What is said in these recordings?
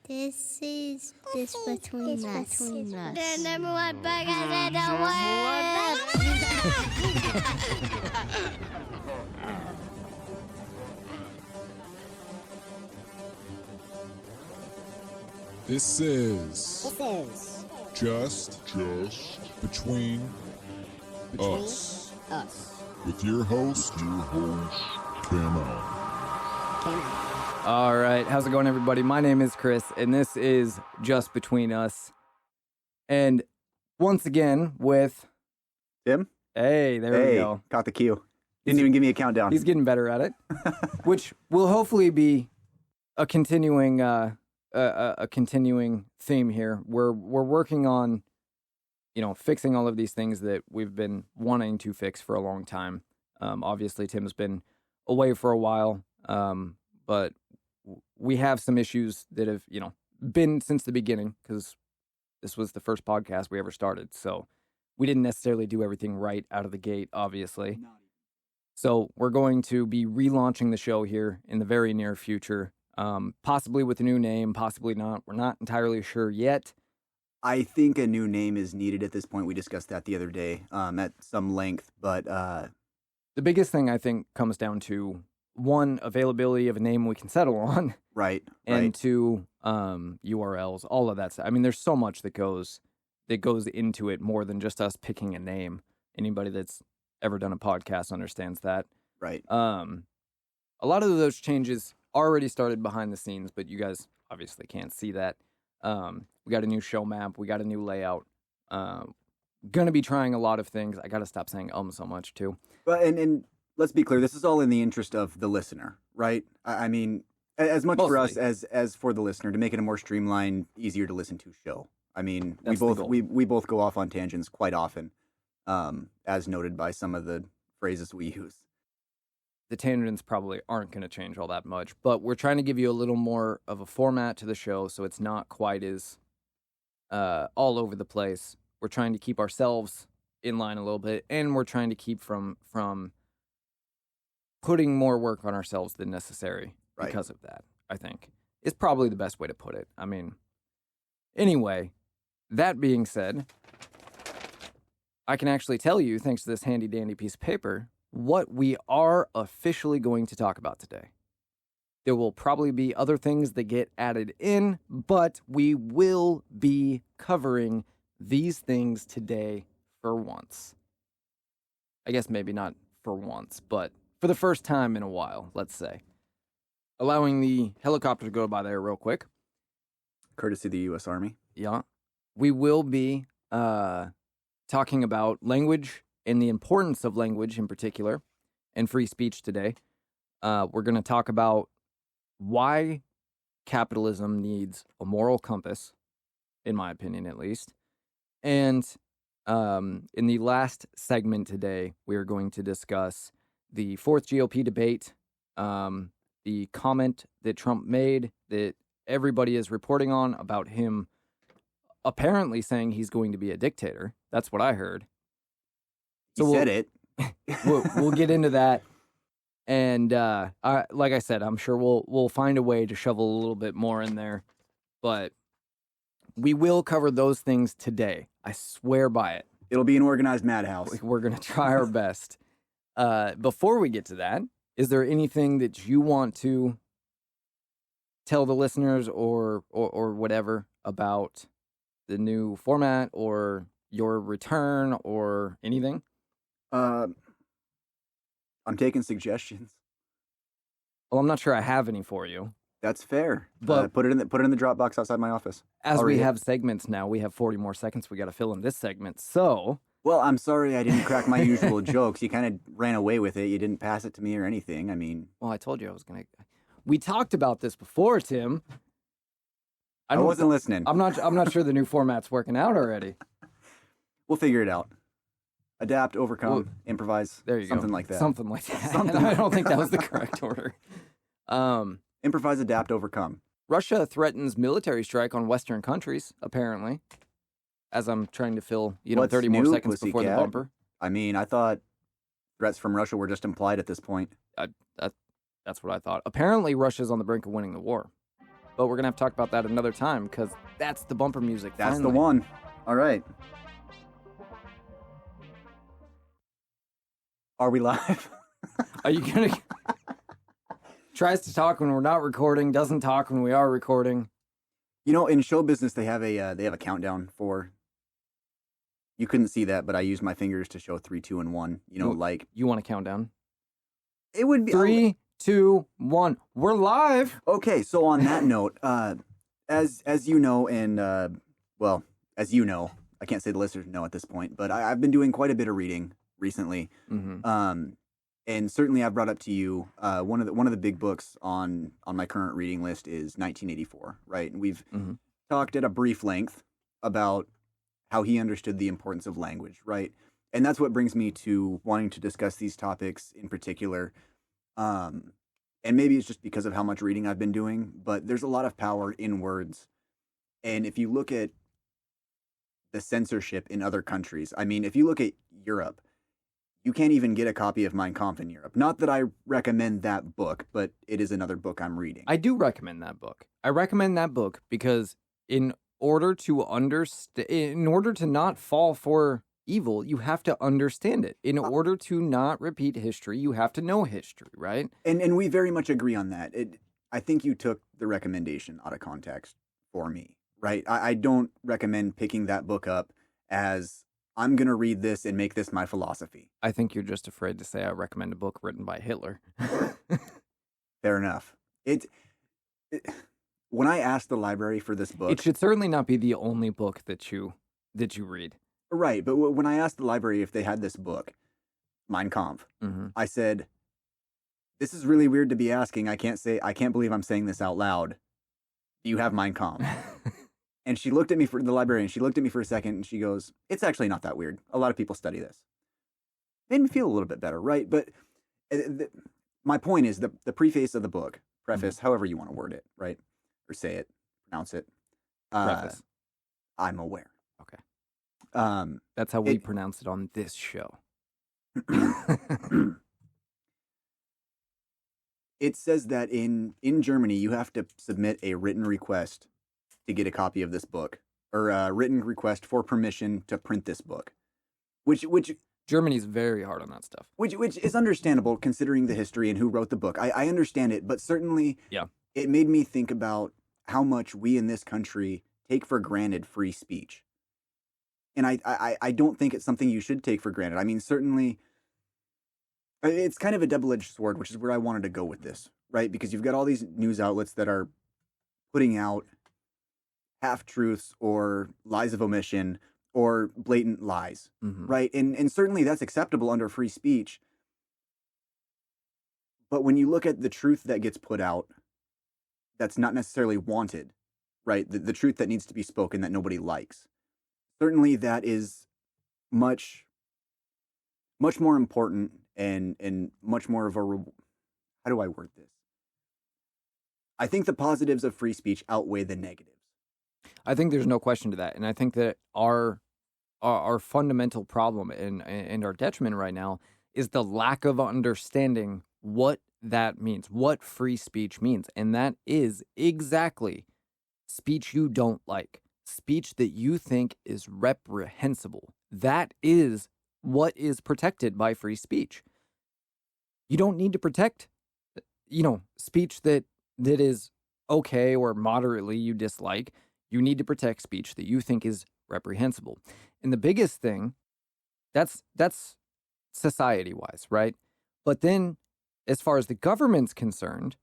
This is this between us. The number one podcast in the world. This is just between us. With your host, Camo. All right, how's it going, everybody? My name is Chris, and this is Just Between Us. And once again with Tim? Hey, there we go. Caught the cue. Didn't even give me a countdown. He's getting better at it, which will hopefully be a continuing theme here. We're working on, fixing all of these things that we've been wanting to fix for a long time. Obviously, Tim's been away for a while, but we have some issues that have, been since the beginning, because this was the first podcast we ever started. So we didn't necessarily do everything right out of the gate, obviously. So we're going to be relaunching the show here in the very near future, possibly with a new name, possibly not. We're not entirely sure yet. I think a new name is needed at this point. We discussed that the other day at some length, but the biggest thing I think comes down to, one, availability of a name we can settle on. Right. And two, URLs, all of that stuff. I mean, there's so much that goes into it more than just us picking a name. Anybody that's ever done a podcast understands that. Right. A lot of those changes already started behind the scenes, but you guys obviously can't see that. We got a new show map. We got a new layout. Going to be trying a lot of things. I got to stop saying so much too. But and let's be clear, this is all in the interest of the listener, right? I mean, as much for us as for the listener, to make it a more streamlined, easier to listen to show. I mean, we both go off on tangents quite often, as noted by some of the phrases we use. The tangents probably aren't going to change all that much, but we're trying to give you a little more of a format to the show, so it's not quite as all over the place. We're trying to keep ourselves in line a little bit, and we're trying to keep from putting more work on ourselves than necessary because of that, I think, is probably the best way to put it. I mean, anyway, that being said, I can actually tell you, thanks to this handy-dandy piece of paper, what we are officially going to talk about today. There will probably be other things that get added in, but we will be covering these things today for once. I guess maybe not for once, but for the first time in a while, let's say. Allowing the helicopter to go by there real quick. Courtesy of the U.S. Army. Yeah. We will be talking about language and the importance of language in particular, and free speech today. We're going to talk about why capitalism needs a moral compass, in my opinion at least. And in the last segment today, we are going to discuss the fourth GOP debate, the comment that Trump made that everybody is reporting on about him apparently saying he's going to be a dictator. That's what I heard. So he said it. we'll get into that. And like I said, I'm sure we'll find a way to shovel a little bit more in there. But we will cover those things today. I swear by it. It'll be an organized madhouse. We're going to try our best. Before we get to that, is there anything that you want to tell the listeners or whatever about the new format or your return or anything? I'm taking suggestions. Well, I'm not sure I have any for you. That's fair. But put it in the Dropbox outside my office. As we have segments now, we have 40 more seconds we got to fill in this segment. So, well, I'm sorry I didn't crack my usual jokes. You kind of ran away with it. You didn't pass it to me or anything. I mean, well, I told you I was going to. We talked about this before, Tim. I wasn't listening. I'm not sure the new format's working out already. We'll figure it out. Adapt, overcome, improvise. There you something go. Like that. Something like that. I don't think that was the correct order. Improvise, adapt, overcome. Russia threatens military strike on Western countries, apparently. As I'm trying to fill, 30 more seconds before the bumper. I mean, I thought threats from Russia were just implied at this point. That's what I thought. Apparently, Russia's on the brink of winning the war. but we're going to have to talk about that another time because that's the bumper music. That's finally. the one. All right. Are we live? Are you going to... Tries to talk when we're not recording, doesn't talk when we are recording. You know, in show business, they have a countdown for... You couldn't see that, but I used my fingers to show 3, 2, and 1. You know, like... You want a countdown? It would be... 3, 2, 1. We're live! Okay, so on that note, as you know, and, well, as you know, I can't say the listeners know at this point, but I've been doing quite a bit of reading recently. Mm-hmm. And certainly I've brought up to you, one of the big books on my current reading list is 1984, right? And we've talked at a brief length about how he understood the importance of language, right? And that's what brings me to wanting to discuss these topics in particular. And maybe it's just because of how much reading I've been doing, but there's a lot of power in words. And if you look at the censorship in other countries, I mean, if you look at Europe, you can't even get a copy of Mein Kampf in Europe. Not that I recommend that book, but it is another book I'm reading. I do recommend that book. I recommend that book because in order to not fall for evil, you have to understand it. In order to not repeat history, you have to know history, right? And we very much agree on that. I think you took the recommendation out of context for me, right? I don't recommend picking that book up as I'm going to read this and make this my philosophy. I think you're just afraid to say I recommend a book written by Hitler. Fair enough. When I asked the library for this book... It should certainly not be the only book that you read. Right, but when I asked the library if they had this book, Mein Kampf, I said, this is really weird to be asking. I can't believe I'm saying this out loud. Do you have Mein Kampf? And she looked at me the librarian, she looked at me for a second and she goes, it's actually not that weird. A lot of people study this. Made me feel a little bit better, right? But my point is the preface of the book, preface, however you want to word it, right? Or say it, pronounce it. Preface. I'm aware. Okay. That's how we pronounce it on this show. It says that in Germany, you have to submit a written request to get a copy of this book, or a written request for permission to print this book, which Germany's very hard on that stuff. Which is understandable considering the history and who wrote the book. I understand it, but certainly it made me think about how much we in this country take for granted free speech. And I don't think it's something you should take for granted. I mean, certainly, it's kind of a double-edged sword, which is where I wanted to go with this, right? Because you've got all these news outlets that are putting out half-truths or lies of omission or blatant lies, right? And certainly that's acceptable under free speech. But when you look at the truth that gets put out, that's not necessarily wanted, right? The truth that needs to be spoken that nobody likes. Certainly that is much more important and much more of a... How do I word this? I think the positives of free speech outweigh the negatives. I think there's no question to that. And I think that our fundamental problem and our detriment right now is the lack of understanding what that means, what free speech means. And that is exactly speech you don't like, speech that you think is reprehensible. That is what is protected by free speech. You don't need to protect, speech that is okay or moderately you dislike. You need to protect speech that you think is reprehensible. And the biggest thing, that's society-wise, right? But then, as far as the government's concerned,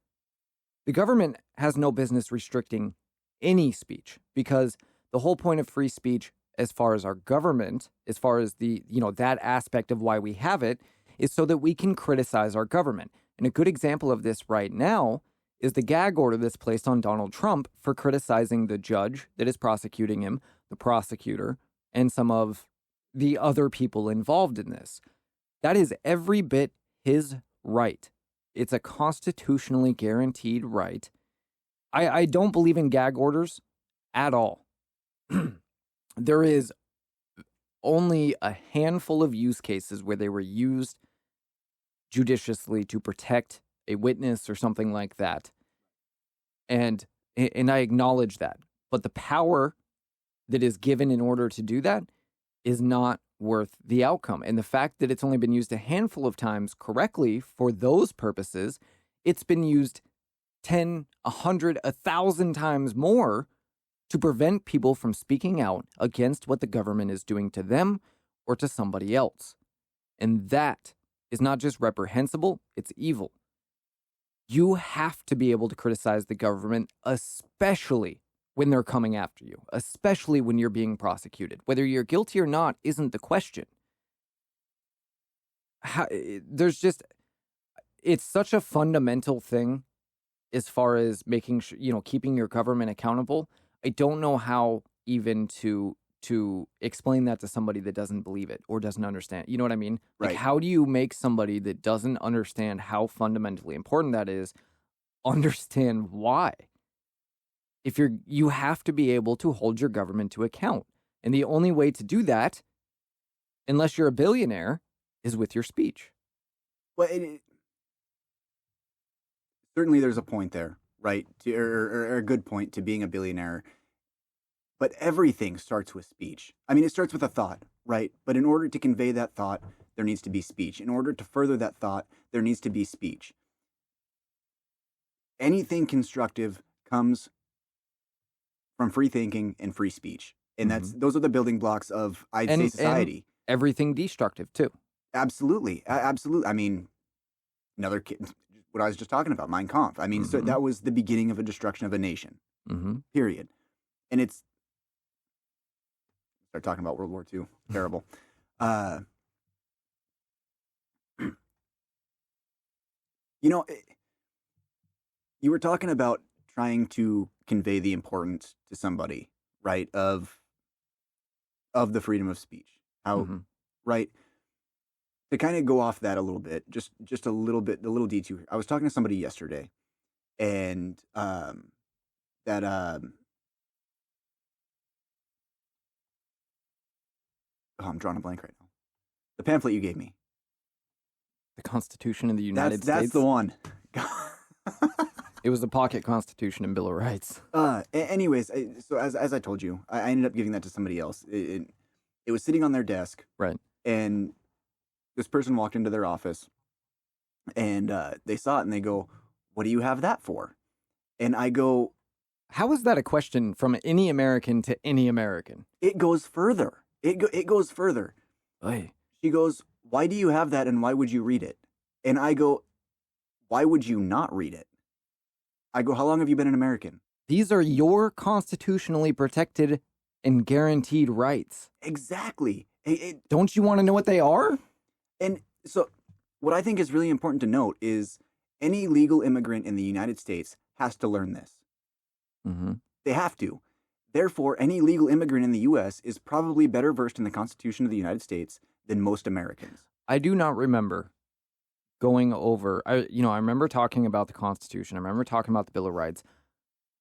the government has no business restricting any speech because the whole point of free speech, as far as our government, as far as the, that aspect of why we have it, is so that we can criticize our government. And a good example of this right now is the gag order that's placed on Donald Trump for criticizing the judge that is prosecuting him, the prosecutor, and some of the other people involved in this. That is every bit his right. It's a constitutionally guaranteed right. I don't believe in gag orders at all. There is only a handful of use cases where they were used judiciously to protect a witness or something like that. And And I acknowledge that. But the power that is given in order to do that is not worth the outcome. And the fact that it's only been used a handful of times correctly for those purposes, it's been used 10, 100, 1,000 times more to prevent people from speaking out against what the government is doing to them or to somebody else. And that is not just reprehensible, it's evil. You have to be able to criticize the government, especially when they're coming after you, especially when you're being prosecuted. Whether you're guilty or not isn't the question. It's such a fundamental thing as far as making sure, keeping your government accountable. I don't know how even to explain that to somebody that doesn't believe it or doesn't understand. You know what I mean? Right. Like, how do you make somebody that doesn't understand how fundamentally important that is understand why? You have to be able to hold your government to account. And the only way to do that, unless you're a billionaire, is with your speech. Well, certainly there's a point there, right? Or a good point to being a billionaire. But everything starts with speech. I mean, it starts with a thought, right? But in order to convey that thought, there needs to be speech. In order to further that thought, there needs to be speech. Anything constructive comes from free thinking and free speech. And those are the building blocks of, I'd say, society. And everything destructive, too. Absolutely. Absolutely. I mean, what I was just talking about, Mein Kampf. I mean, so that was the beginning of a destruction of a nation, period. And start talking about World War II. Terrible. You were talking about trying to convey the importance to somebody, right, of the freedom of speech. How, right? To kind of go off that a little bit, just a little detour. I was talking to somebody yesterday, and oh, I'm drawing a blank right now. The pamphlet you gave me. The Constitution of the United States? That's the one. It was the pocket Constitution and Bill of Rights. Anyways, so as I told you, I ended up giving that to somebody else. It was sitting on their desk. Right. And this person walked into their office, and they saw it, and they go, "What do you have that for?" And I go, "How is that a question from any American to any American?" It goes further. It goes further. Oy. She goes, "Why do you have that, and why would you read it?" And I go, "Why would you not read it?" I go, "How long have you been an American?" These are your constitutionally protected and guaranteed rights. Exactly. Don't you want to know what they are? And so what I think is really important to note is any legal immigrant in the United States has to learn this. They have to. Therefore, any legal immigrant in the U.S. is probably better versed in the Constitution of the United States than most Americans. I do not remember going over, I remember talking about the Constitution. I remember talking about the Bill of Rights.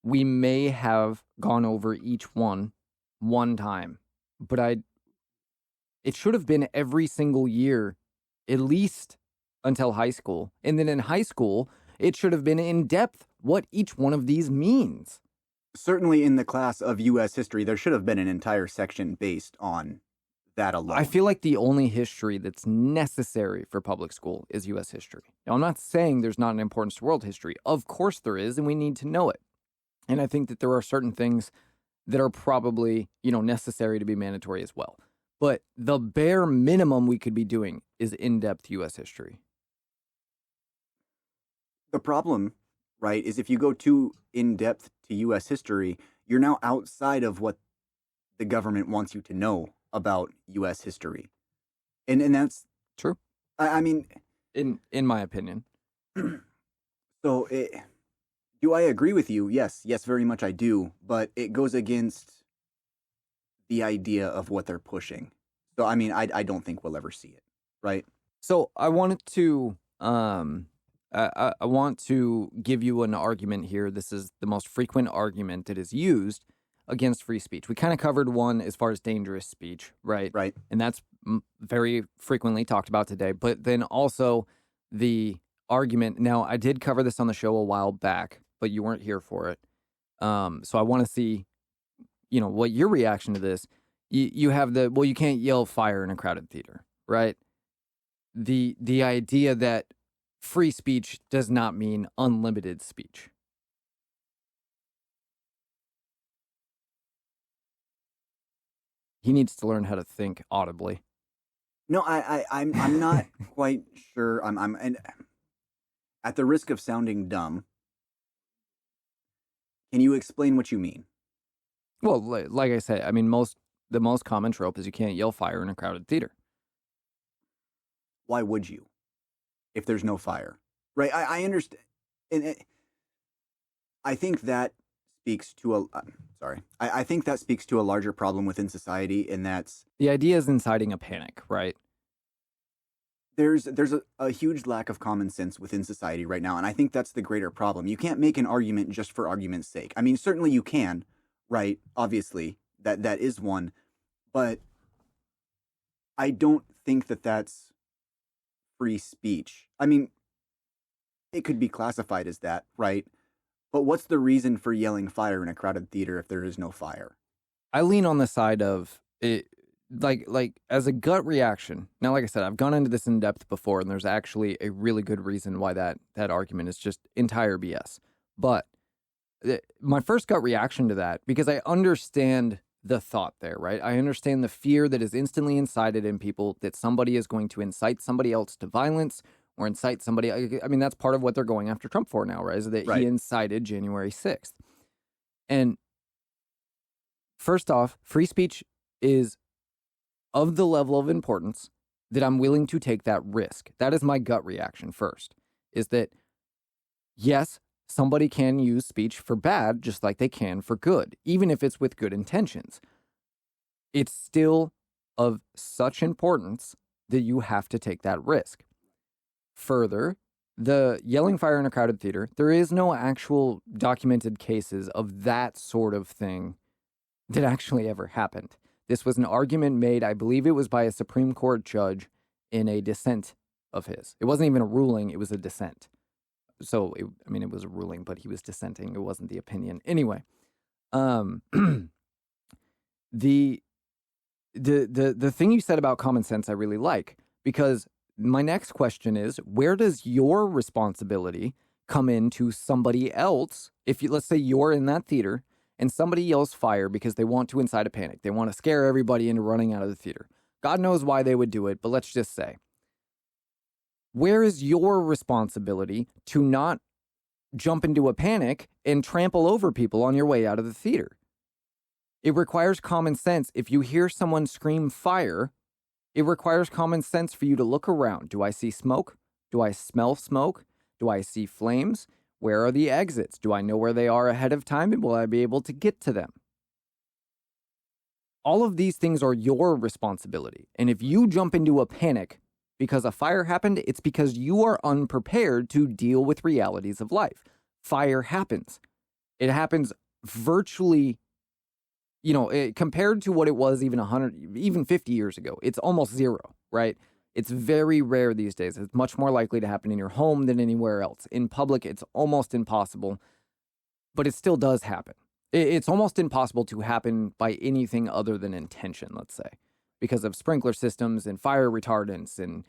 We may have gone over each one time, but it should have been every single year, at least until high school. And then in high school, it should have been in depth what each one of these means. Certainly in the class of U.S. history, there should have been an entire section based on that alone. I feel like the only history that's necessary for public school is U.S. history. Now, I'm not saying there's not an importance to world history. Of course there is, and we need to know it. And I think that there are certain things that are probably, necessary to be mandatory as well. But the bare minimum we could be doing is in-depth U.S. history. The problem, right, is if you go too in-depth to U.S. history, you're now outside of what the government wants you to know about U.S. history. And that's... True. I mean... In my opinion. So, do I agree with you? Yes, very much I do. But it goes against the idea of what they're pushing. So, I mean, I don't think we'll ever see it, right? So, I wanted to... I want to give you an argument here. This is the most frequent argument that is used against free speech. We kind of covered one as far as dangerous speech, right? Right. And that's very frequently talked about today. But then also the argument, now I did cover this on the show a while back, but you weren't here for it. So I want to see, what your reaction to this. You have you can't yell fire in a crowded theater, right? The idea that free speech does not mean unlimited speech. He needs to learn how to think audibly. No, I'm not quite sure. And at the risk of sounding dumb, can you explain what you mean? Well, like I said, I mean, the most common trope is you can't yell fire in a crowded theater. Why would you, if there's no fire? Right? I understand. And I think that speaks to I think that speaks to a larger problem within society, and that's the idea is inciting a panic, right? There's a huge lack of common sense within society right now, and I think that's the greater problem. You can't make an argument just for argument's sake. I mean, certainly you can, right? Obviously, that is one, but I don't think that that's free speech. I mean, it could be classified as that, right? But what's the reason for yelling fire in a crowded theater if there is no fire? I lean on the side of it, like as a gut reaction. Now, like I said, I've gone into this in depth before, and there's actually a really good reason why that argument is just entire BS. But my first gut reaction to that, because I understand the thought there, right? I understand the fear that is instantly incited in people that somebody is going to incite somebody else to violence or incite somebody. I mean, that's part of what they're going after Trump for now, right? Is that he incited January 6th. And first off, free speech is of the level of importance that I'm willing to take that risk. That is my gut reaction first, is that, yes, somebody can use speech for bad just like they can for good, even if it's with good intentions. It's still of such importance that you have to take that risk. Further, the yelling fire in a crowded theater, there is no actual documented cases of that sort of thing that actually ever happened. This was an argument made, I believe it was by a Supreme Court judge in a dissent of his. It wasn't even a ruling, it was a dissent. So, it was a ruling, but he was dissenting. It wasn't the opinion. Anyway, the thing you said about common sense I really like, because my next question is, where does your responsibility come into somebody else? If let's say you're in that theater and somebody yells fire because they want to incite a panic. They want to scare everybody into running out of the theater. God knows why they would do it, but let's just say, where is your responsibility to not jump into a panic and trample over people on your way out of the theater? It requires common sense. If you hear someone scream fire, it requires common sense for you to look around. Do I see smoke? Do I smell smoke? Do I see flames? Where are the exits? Do I know where they are ahead of time, and will I be able to get to them? All of these things are your responsibility. And if you jump into a panic because a fire happened, it's because you are unprepared to deal with realities of life. Fire happens. It happens virtually, compared to what it was even 100, even 50 years ago. It's almost zero, right? It's very rare these days. It's much more likely to happen in your home than anywhere else. In public, it's almost impossible, but it still does happen. It's almost impossible to happen by anything other than intention, let's say, because of sprinkler systems and fire retardants and,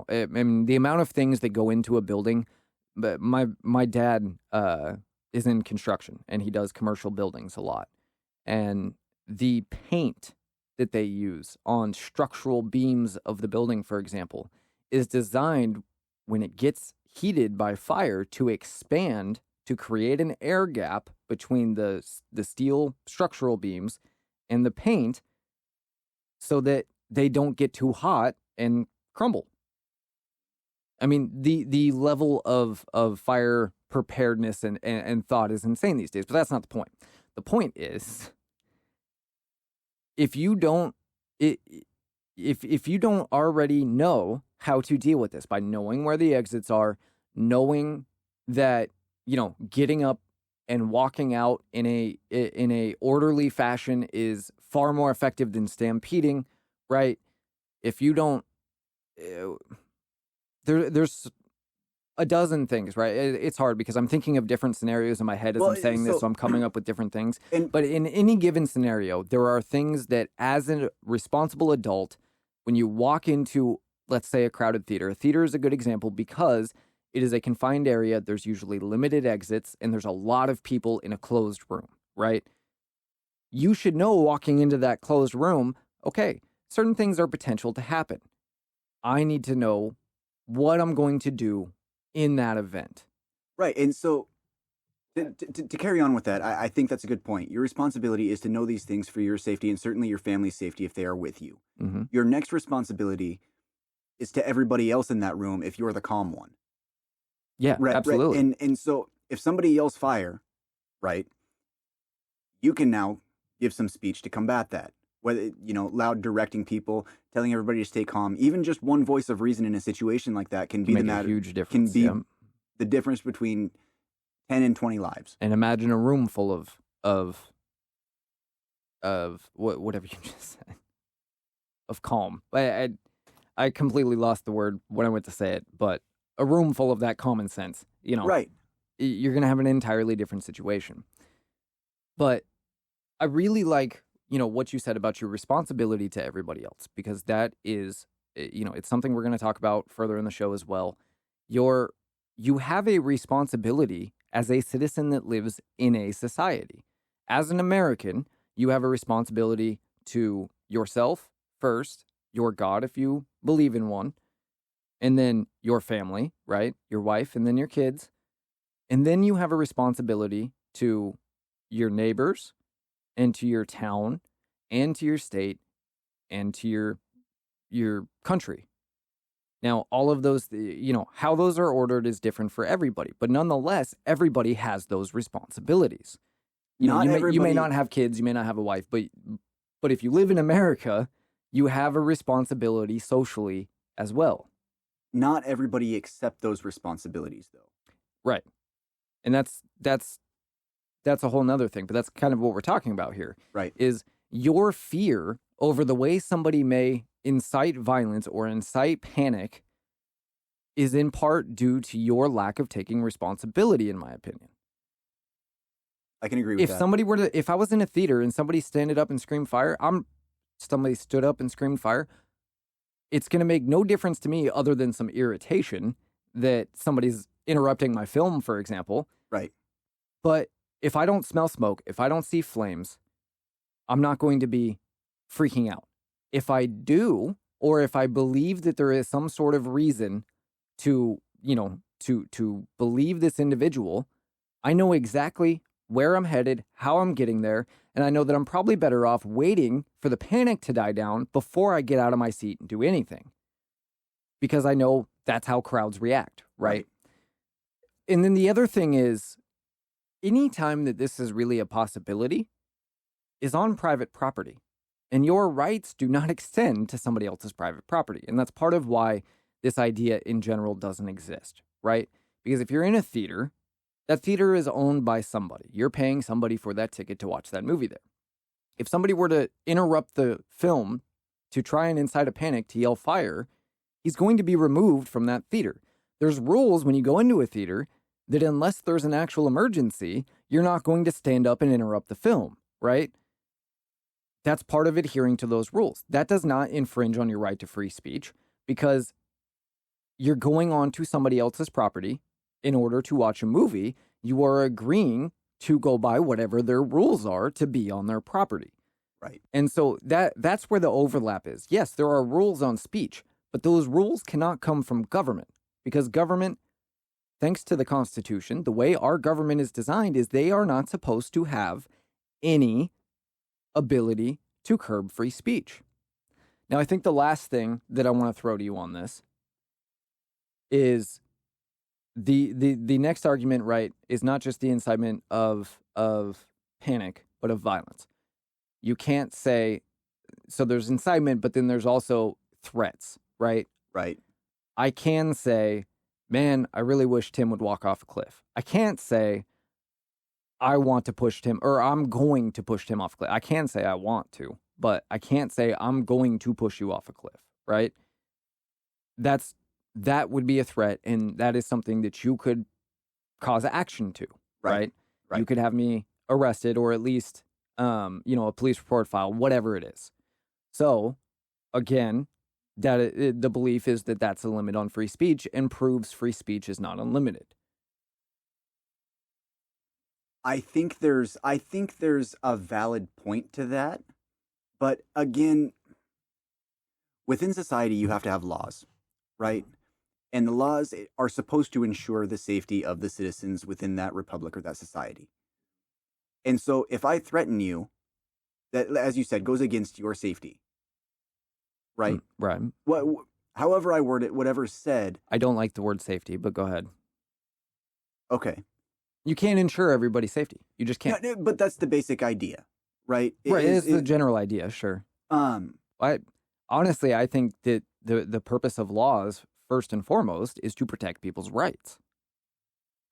and the amount of things that go into a building. But my dad is in construction, and he does commercial buildings a lot. And the paint that they use on structural beams of the building, for example, is designed when it gets heated by fire to expand to create an air gap between the steel structural beams and the paint so that they don't get too hot and crumble. I mean, the level of fire preparedness and thought is insane these days, but that's not the point. The point is, if you don't already know how to deal with this by knowing where the exits are, knowing that, getting up and walking out in a orderly fashion is far more effective than stampeding, right? If you don't, there's a dozen things, right? It's hard because I'm thinking of different scenarios in my head as I'm saying this, so I'm coming up with different things. But in any given scenario, there are things that as a responsible adult, when you walk into, let's say, a crowded theater, a theater is a good example because it is a confined area. There's usually limited exits and there's a lot of people in a closed room, right? You should know walking into that closed room, okay, certain things are potential to happen. I need to know what I'm going to do in that event. Right. And so to carry on with that, I think that's a good point. Your responsibility is to know these things for your safety and certainly your family's safety if they are with you. Mm-hmm. Your next responsibility is to everybody else in that room if you're the calm one. Yeah, right, absolutely. Right. And so if somebody yells fire, right, you can now give some speech to combat that. Whether, loud directing people, telling everybody to stay calm, even just one voice of reason in a situation like that can be a huge difference. Can be the difference between 10 and 20 lives. And imagine a room full of whatever you just said, of calm. I completely lost the word when I went to say it, but a room full of that common sense, right? You're going to have an entirely different situation. But I really like, what you said about your responsibility to everybody else, because that is, it's something we're going to talk about further in the show as well. You have a responsibility as a citizen that lives in a society. As an American, you have a responsibility to yourself first, your God, if you believe in one, and then your family, right? Your wife, and then your kids. And then you have a responsibility to your neighbors, and to your town, and to your state, and to your country. Now, all of those, how those are ordered is different for everybody, but nonetheless, everybody has those responsibilities. You may not have kids, you may not have a wife, but if you live in America, you have a responsibility socially as well. Not everybody accept those responsibilities, though. Right, and that's a whole nother thing, but that's kind of what we're talking about here. Right. Is your fear over the way somebody may incite violence or incite panic is in part due to your lack of taking responsibility, in my opinion. I can agree with that. If I was in a theater and somebody stood up and screamed fire, it's going to make no difference to me other than some irritation that somebody's interrupting my film, for example. Right. But if I don't smell smoke, if I don't see flames, I'm not going to be freaking out. If I do, or if I believe that there is some sort of reason to believe this individual, I know exactly where I'm headed, how I'm getting there, and I know that I'm probably better off waiting for the panic to die down before I get out of my seat and do anything. Because I know that's how crowds react, right? And then the other thing is, anytime that this is really a possibility is on private property, and your rights do not extend to somebody else's private property. And that's part of why this idea in general doesn't exist, right? Because if you're in a theater, that theater is owned by somebody. You're paying somebody for that ticket to watch that movie there. If somebody were to interrupt the film to try and incite a panic to yell fire, he's going to be removed from that theater. There's rules when you go into a theater that unless there's an actual emergency, you're not going to stand up and interrupt the film, right? That's part of adhering to those rules. That does not infringe on your right to free speech because you're going on to somebody else's property in order to watch a movie. You are agreeing to go by whatever their rules are to be on their property. Right. And so that's where the overlap is. Yes, there are rules on speech, but those rules cannot come from government because government, thanks to the Constitution, the way our government is designed is they are not supposed to have any ability to curb free speech. Now, I think the last thing that I want to throw to you on this is the next argument, right, is not just the incitement of panic, but of violence. You can't say, so there's incitement, but then there's also threats, right? Right. I can say, man, I really wish Tim would walk off a cliff. I can't say, I want to push Tim, or I'm going to push Tim off a cliff. I can say I want to, but I can't say I'm going to push you off a cliff, right? That's that would be a threat, and that is something that you could cause action to, right? You could have me arrested, or at least, a police report filed, whatever it is. So, again, the belief is that that's a limit on free speech and proves free speech is not unlimited. I think there's a valid point to that, but again, within society you have to have laws, right? And the laws are supposed to ensure the safety of the citizens within that republic or that society. And so if I threaten you, that, as you said, goes against your safety, right? Right. However I word it, whatever's said. I don't like the word safety, but go ahead. Okay. You can't ensure everybody's safety. You just can't. No, but that's the basic idea, right? It's the general idea, sure. Honestly, I think that the purpose of laws, first and foremost, is to protect people's rights.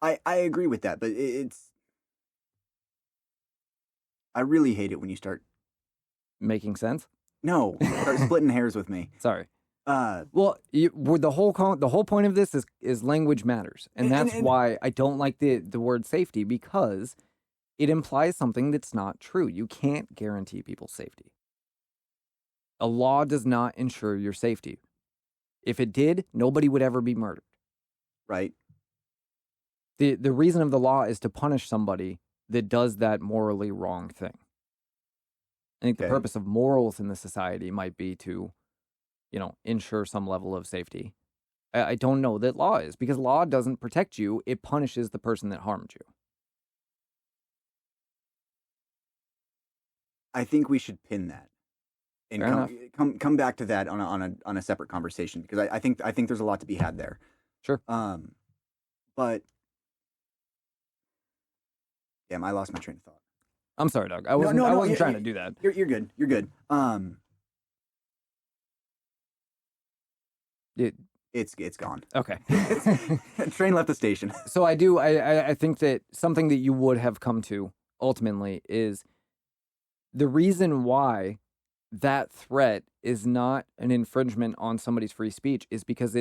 I agree with that, but I really hate it when you start making sense. No, start splitting hairs with me. Sorry. The whole point of this is language matters, and that's why I don't like the word safety, because it implies something that's not true. You can't guarantee people's safety. A law does not ensure your safety. If it did, nobody would ever be murdered. Right. The reason of the law is to punish somebody that does that morally wrong thing. I think the purpose of morals in the society might be to, ensure some level of safety. I don't know that law is, because law doesn't protect you. It punishes the person that harmed you. I think we should pin that and come back to that on a separate conversation, because I think there's a lot to be had there. Sure. But damn, I lost my train of thought. I'm sorry, Doug. I wasn't trying to do that. You're good. You're good. It's gone. Okay. Train left the station. So I think that something that you would have come to ultimately is the reason why that threat is not an infringement on somebody's free speech is because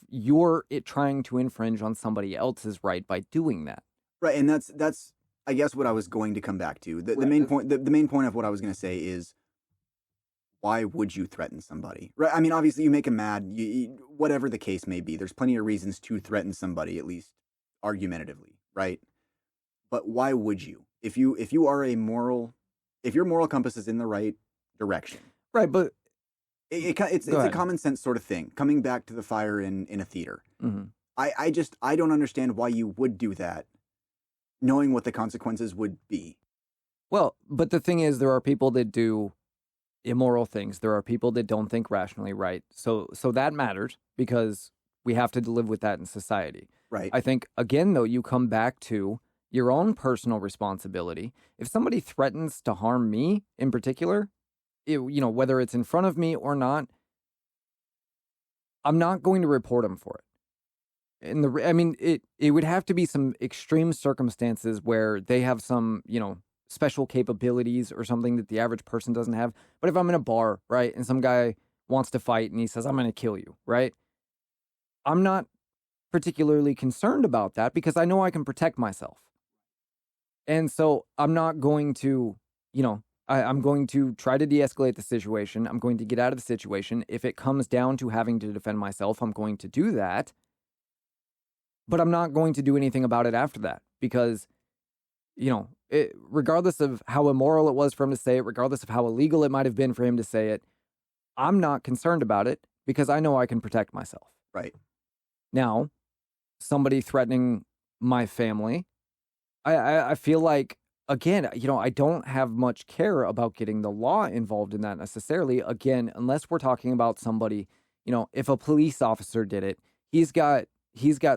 you're trying to infringe on somebody else's right by doing that. Right, and that's I guess what I was going to come back to. The main point of what I was going to say is, why would you threaten somebody? Right? I mean, obviously you make them mad, whatever the case may be. There's plenty of reasons to threaten somebody, at least argumentatively, right? But why would you? If your moral compass is in the right direction. Right, but it's a common sense sort of thing. Coming back to the fire in a theater. Mm-hmm. I don't understand why you would do that, knowing what the consequences would be. Well, but the thing is, there are people that do immoral things. There are people that don't think rationally, right? So that matters, because we have to live with that in society. Right. I think, again, though, you come back to your own personal responsibility. If somebody threatens to harm me in particular, whether it's in front of me or not, I'm not going to report them for it. It would have to be some extreme circumstances where they have some, special capabilities or something that the average person doesn't have. But if I'm in a bar, right, and some guy wants to fight and he says, I'm going to kill you, right? I'm not particularly concerned about that, because I know I can protect myself. And so I'm not going to, I'm going to try to de-escalate the situation. I'm going to get out of the situation. If it comes down to having to defend myself, I'm going to do that. But I'm not going to do anything about it after that, because, regardless of how immoral it was for him to say it, regardless of how illegal it might have been for him to say it, I'm not concerned about it, because I know I can protect myself. Right. Now, somebody threatening my family, I feel like, again, I don't have much care about getting the law involved in that necessarily. Again, unless we're talking about somebody, if a police officer did it, he's got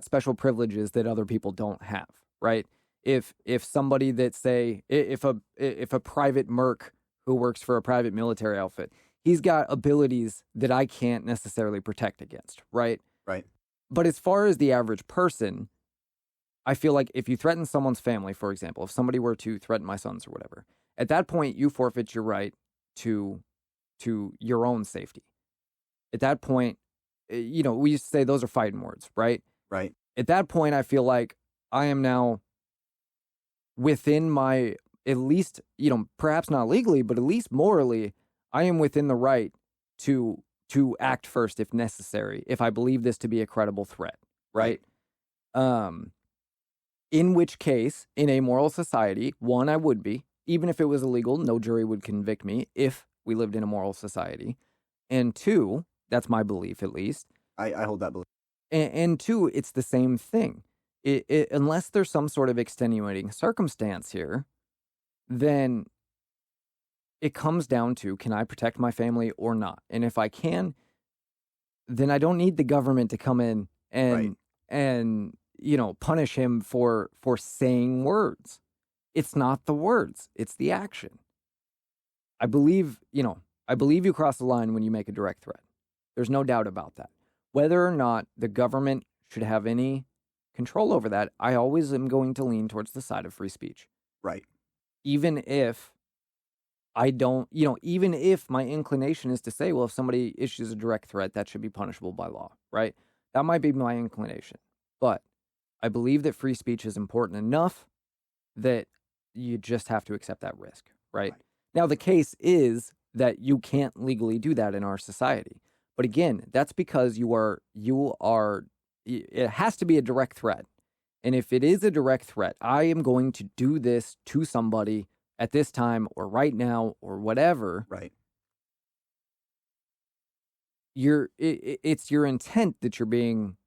special privileges that other people don't have, right? If somebody that, say, if a private merc who works for a private military outfit, he's got abilities that I can't necessarily protect against, right? Right. But as far as the average person, I feel like if you threaten someone's family, for example, if somebody were to threaten my sons or whatever, at that point you forfeit your right to your own safety. At that point, we used to say those are fighting words, right? Right. At that point, I feel like I am now within my, at least, perhaps not legally, but at least morally, I am within the right to act first if necessary, if I believe this to be a credible threat, right? In which case, in a moral society, one, I would be. Even if it was illegal, no jury would convict me if we lived in a moral society. And two, that's my belief at least. I hold that belief. And two, it's the same thing. Unless there's some sort of extenuating circumstance here, then it comes down to, can I protect my family or not? And if I can, then I don't need the government to come in and punish him for saying words. It's not the words, it's the action. I believe you cross the line when you make a direct threat. There's no doubt about that. Whether or not the government should have any control over that, I always am going to lean towards the side of free speech. Right. Even if I don't, even if my inclination is to say, well, if somebody issues a direct threat, that should be punishable by law, right? That might be my inclination. But I believe that free speech is important enough that you just have to accept that risk, right? Now, the case is that you can't legally do that in our society. But again, that's because it has to be a direct threat. And if it is a direct threat, I am going to do this to somebody at this time or right now or whatever. Right. It's your intent that you're being,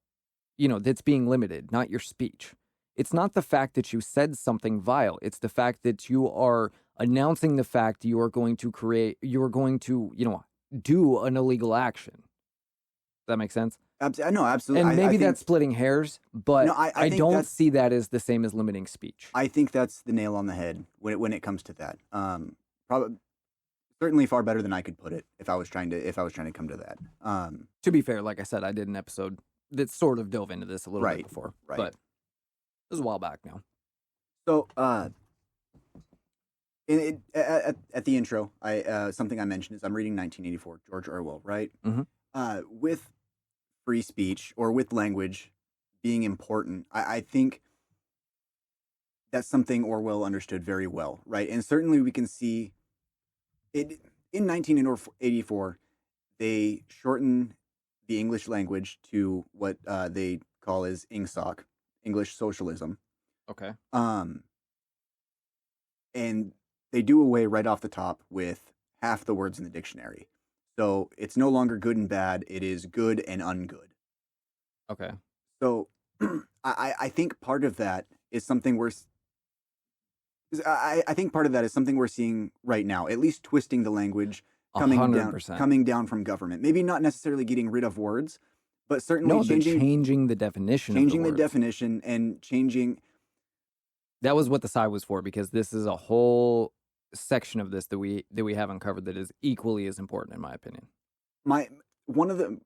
that's being limited, not your speech. It's not the fact that you said something vile. It's the fact that you are announcing the fact you are going to do an illegal action. Does that make sense? No, absolutely. And maybe that's splitting hairs, but I don't see that as the same as limiting speech. I think that's the nail on the head when it comes to that. Probably, certainly far better than I could put it if I was trying to come to that. To be fair, like I said, I did an episode that sort of dove into this a little bit before, but it was a while back now. So, at the intro, something I mentioned is I'm reading 1984, George Orwell, right? Mm-hmm. With free speech or with language being important, I think that's something Orwell understood very well, right? And certainly we can see it in 1984. They shorten the English language to what they call as INGSOC, English Socialism. Okay. And they do away right off the top with half the words in the dictionary. So it's no longer good and bad. It is good and ungood. Okay. So I think part of that is something I think part of that is something we're seeing right now, at least twisting the language coming 100%. down from government. Maybe not necessarily getting rid of words, but certainly changing the definition. Changing the definition and changing. That was what the side was for, because this is a whole section of this that we haven't covered that is equally as important, in my opinion. One of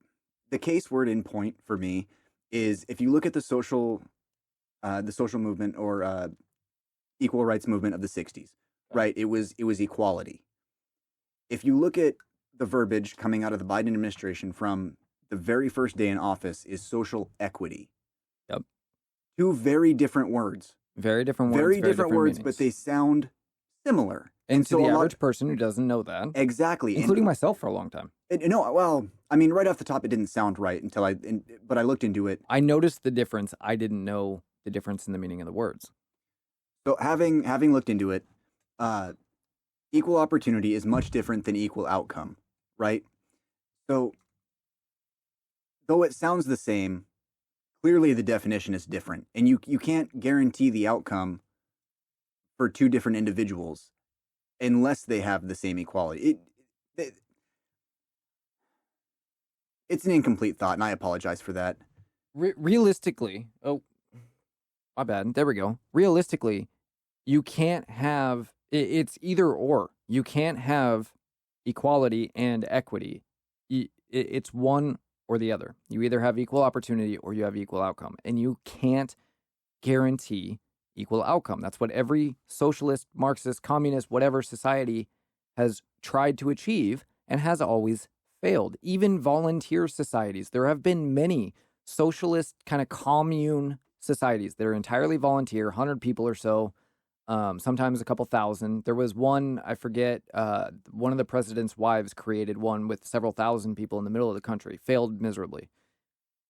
the case word in point for me is, if you look at the social movement or equal rights movement of the 60s, right? It was equality. If you look at the verbiage coming out of the Biden administration from the very first day in office, is social equity. Yep. Two very different words. Very different words. Very different words, meanings. But they sound similar. And to the average person who doesn't know that. Exactly. Including myself for a long time. Well, I mean, right off the top, it didn't sound right but I looked into it. I noticed the difference. I didn't know the difference in the meaning of the words. So having looked into it, equal opportunity is much different than equal outcome, right? So, though it sounds the same, clearly the definition is different. And you can't guarantee the outcome for two different individuals unless they have the same equality. It's an incomplete thought, and I apologize for that. Realistically, my bad. There we go. Realistically, you can't have, it's either or. You can't have equality and equity. It's one or the other. You either have equal opportunity or you have equal outcome. And you can't guarantee equal outcome. That's what every socialist, Marxist, communist, whatever society has tried to achieve and has always failed. Even volunteer societies. There have been many socialist kind of commune societies that are entirely volunteer, 100 people or so, sometimes a couple thousand. There was one, I forget, one of the president's wives created one with several thousand people in the middle of the country, failed miserably.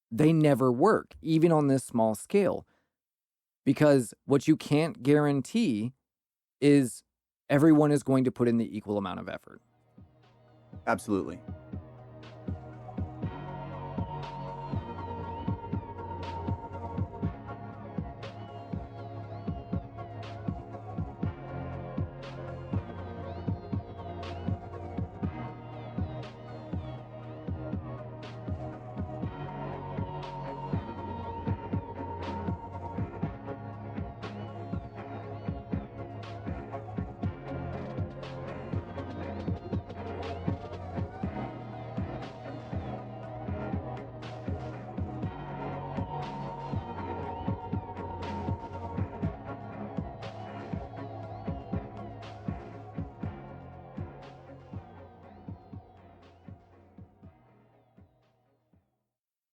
They never work, even on this small scale, because what you can't guarantee is everyone is going to put in the equal amount of effort. Absolutely.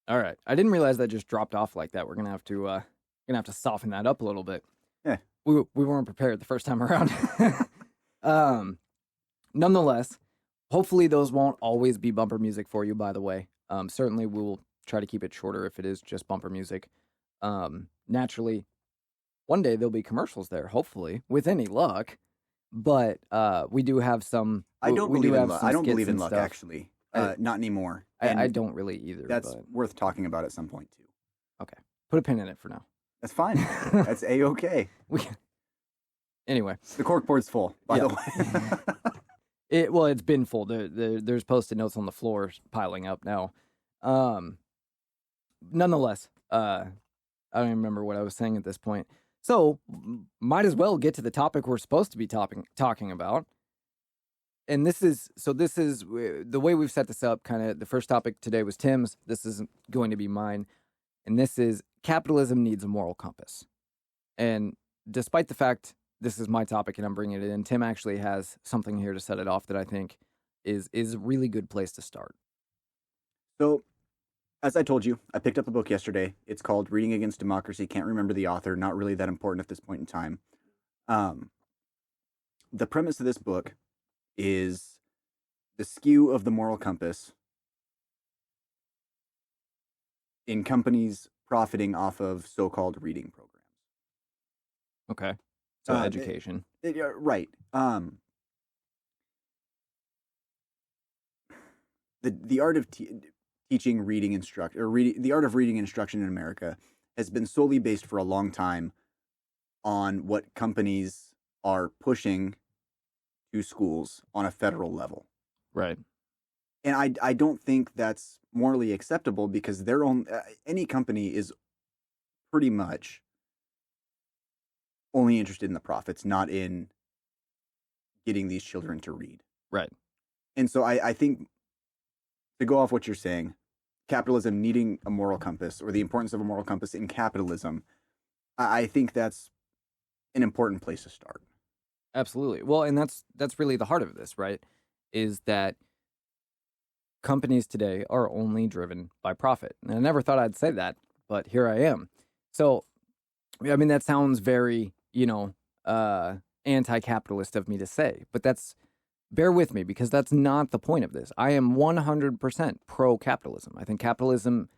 All right. I didn't realize that just dropped off like that. We're gonna have to soften that up a little bit. Yeah. We weren't prepared the first time around. Nonetheless, hopefully those won't always be bumper music for you, by the way. Certainly we will try to keep it shorter if it is just bumper music. Naturally, one day there'll be commercials there, hopefully, with any luck. But we do have some. I don't believe in luck. I don't believe in luck, stuff. actually. Not anymore. I don't really either. That's but... worth talking about at some point, too. Okay. Put a pin in it for now. That's fine. That's A-okay. Anyway. The corkboard's full, by the way. It's been full. There's Post-it notes on the floor piling up now. Nonetheless, I don't even remember what I was saying at this point. So, might as well get to the topic we're supposed to be talking about. And this is the way we've set this up. Kind of the first topic today was Tim's. This is going to be mine. And this is capitalism needs a moral compass. And despite the fact this is my topic and I'm bringing it in, Tim actually has something here to set it off that I think is a really good place to start. So, as I told you, I picked up the book yesterday. It's called Reading Against Democracy. Can't remember the author. Not really that important at this point in time. The premise of this book is the skew of the moral compass in companies profiting off of so-called reading programs. Okay. So education. Right. The art of teaching reading the art of reading instruction in America has been solely based for a long time on what companies are pushing to schools on a federal level. Right. And I don't think that's morally acceptable because their own any company is pretty much only interested in the profits, not in getting these children to read. Right. And so I think, to go off what you're saying, capitalism needing a moral compass, or the importance of a moral compass in capitalism, I think that's an important place to start. Absolutely. Well, and that's really the heart of this, right? Is that companies today are only driven by profit. And I never thought I'd say that, but here I am. So, I mean, that sounds very, anti-capitalist of me to say, but bear with me because that's not the point of this. I am 100% pro-capitalism. I think capitalism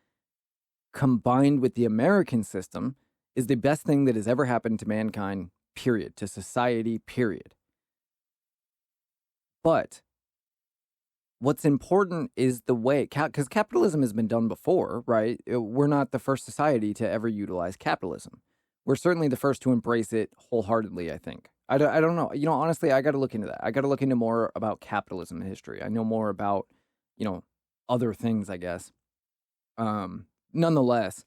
combined with the American system is the best thing that has ever happened to mankind, period, to society, period. But what's important is the way, because capitalism has been done before, right? We're not the first society to ever utilize capitalism. We're certainly the first to embrace it wholeheartedly, I think. I don't know. Honestly, I got to look into that. I got to look into more about capitalism in history. I know more about, other things, I guess. Nonetheless,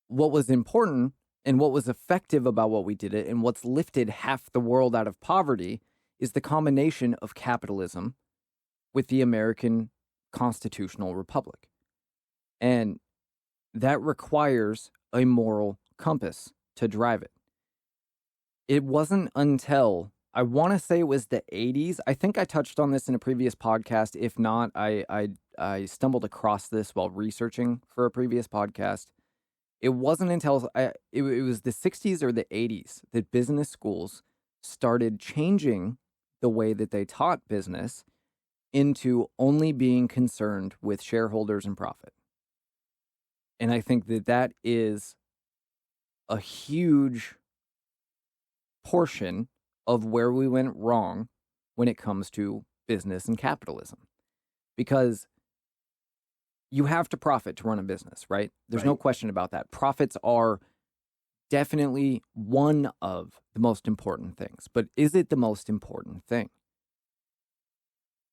what was important and what was effective about what we did it and what's lifted half the world out of poverty is the combination of capitalism with the American constitutional republic. And that requires a moral compass to drive it. It wasn't until I want to say it was the 80s. I think I touched on this in a previous podcast. If not, I stumbled across this while researching for a previous podcast. It wasn't until it was the 60s or the 80s that business schools started changing the way that they taught business into only being concerned with shareholders and profit. And I think that that is a huge portion of where we went wrong when it comes to business and capitalism. Because you have to profit to run a business, right? There's no question about that. Profits are definitely one of the most important things. But is it the most important thing?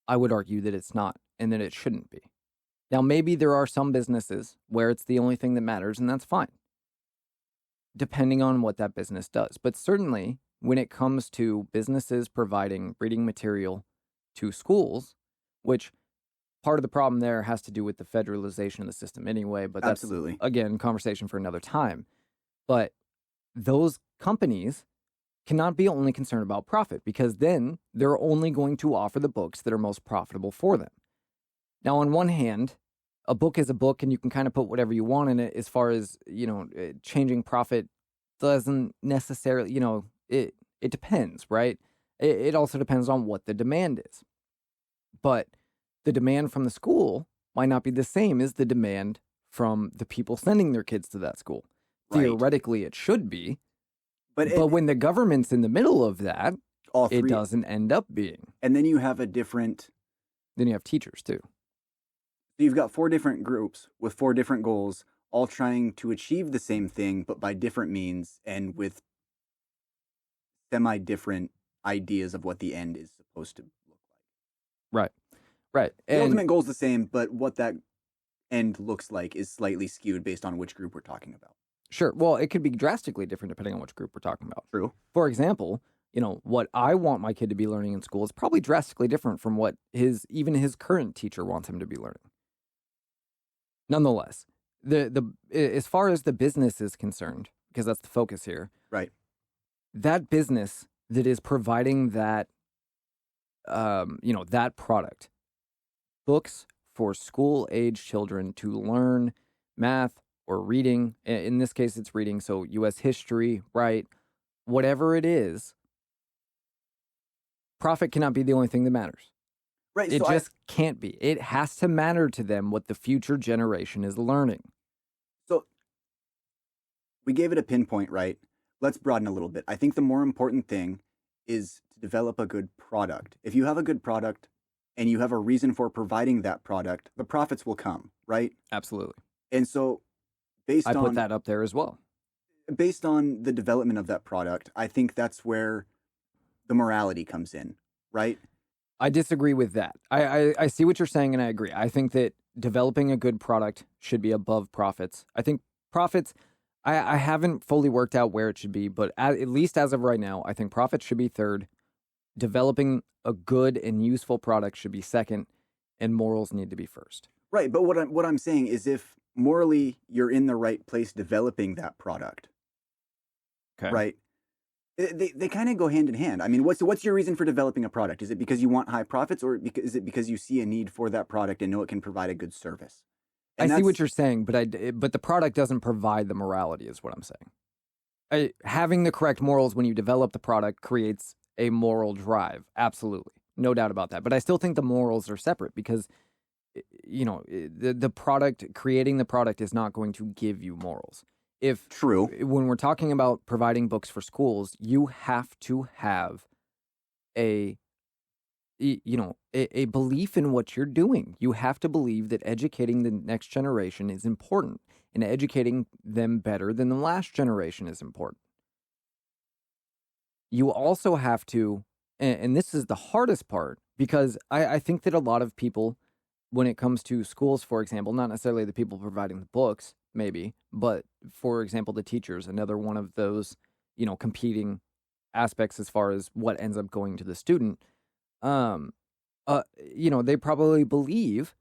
I would argue that it's not and that it shouldn't be. Now, maybe there are some businesses where it's the only thing that matters, and that's fine, depending on what that business does. But certainly, when it comes to businesses providing reading material to schools, which part of the problem there has to do with the federalization of the system anyway, but that's, absolutely, again, conversation for another time. But those companies cannot be only concerned about profit, because then they're only going to offer the books that are most profitable for them. Now, on one hand, a book is a book, and you can kind of put whatever you want in it as far as, changing profit doesn't necessarily, it depends, right? It also depends on what the demand is. But the demand from the school might not be the same as the demand from the people sending their kids to that school. Right. Theoretically, it should be. But when the government's in the middle of that, it doesn't end up being. And then you have Then you have teachers, too. So you've got 4 different groups with 4 different goals, all trying to achieve the same thing, but by different means and with semi-different ideas of what the end is supposed to look like. Right. The ultimate goal is the same, but what that end looks like is slightly skewed based on which group we're talking about. Sure. Well, it could be drastically different depending on which group we're talking about. True. For example, what I want my kid to be learning in school is probably drastically different from what even his current teacher wants him to be learning. Nonetheless, the as far as the business is concerned, because that's the focus here, right? That business that is providing that, that product, books for school-age children to learn math or reading. In this case, it's reading, so U.S. history, right? Whatever it is, profit cannot be the only thing that matters. Right. It just can't be. It has to matter to them what the future generation is learning. So we gave it a pinpoint, right? Let's broaden a little bit. I think the more important thing is to develop a good product. If you have a good product and you have a reason for providing that product, the profits will come, right? Absolutely. And so I put that up there as well. Based on the development of that product, I think that's where the morality comes in, right? I disagree with that. I see what you're saying, and I agree. I think that developing a good product should be above profits. I think profits, I haven't fully worked out where it should be, but at least as of right now, I think profits should be third. Developing a good and useful product should be second, and morals need to be first. Right, but what I'm saying is if morally you're in the right place developing that product, okay, right? They kind of go hand in hand. I mean, what's your reason for developing a product? Is it because you want high profits, or is it because you see a need for that product and know it can provide a good service? And I see what you're saying, but the product doesn't provide the morality, is what I'm saying. Having the correct morals when you develop the product creates a moral drive. Absolutely. No doubt about that. But I still think the morals are separate because, the product, creating the product is not going to give you morals. True. When we're talking about providing books for schools, you have to have a belief in what you're doing. You have to believe that educating the next generation is important, and educating them better than the last generation is important. You also have to, and this is the hardest part, because I think that a lot of people, when it comes to schools, for example, not necessarily the people providing the books, maybe, but for example, the teachers, another one of those, competing aspects as far as what ends up going to the student, they probably believe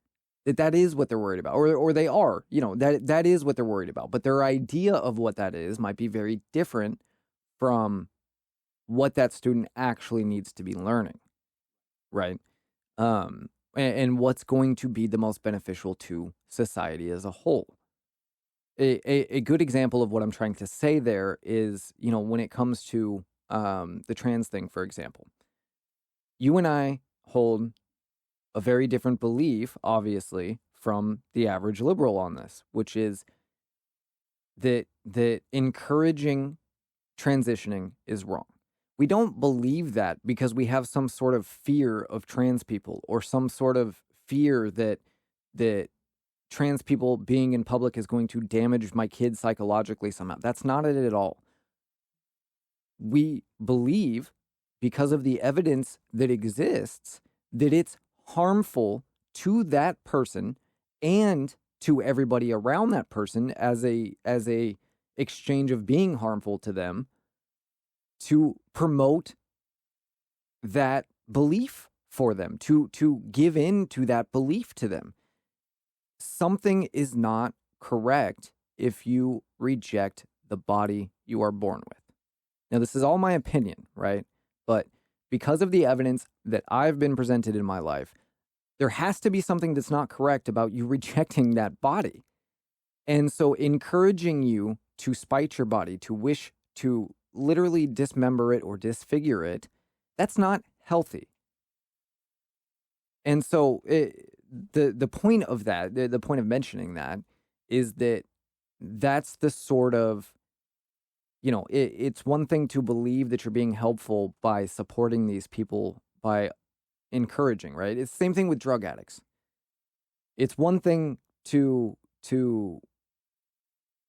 that is what they're worried about, or they are, that is what they're worried about, but their idea of what that is might be very different from what that student actually needs to be learning, right? And what's going to be the most beneficial to society as a whole. A good example of what I'm trying to say there is, when it comes to the trans thing, for example, you and I hold a very different belief, obviously, from the average liberal on this, which is that encouraging transitioning is wrong. We don't believe that because we have some sort of fear of trans people or some sort of fear that trans people being in public is going to damage my kids psychologically somehow. That's not it at all. We believe, because of the evidence that exists, that it's harmful to that person and to everybody around that person as a exchange of being harmful to them, to promote that belief for them, to give in to that belief to them. Something is not correct if you reject the body you are born with. Now, this is all my opinion, right? But because of the evidence that I've been presented in my life, there has to be something that's not correct about you rejecting that body. And so encouraging you to spite your body, to wish to literally dismember it or disfigure it, that's not healthy. And so the point of that, the point of mentioning that, is that that's the sort of, it's one thing to believe that you're being helpful by supporting these people, by encouraging, right? It's the same thing with drug addicts. It's one thing to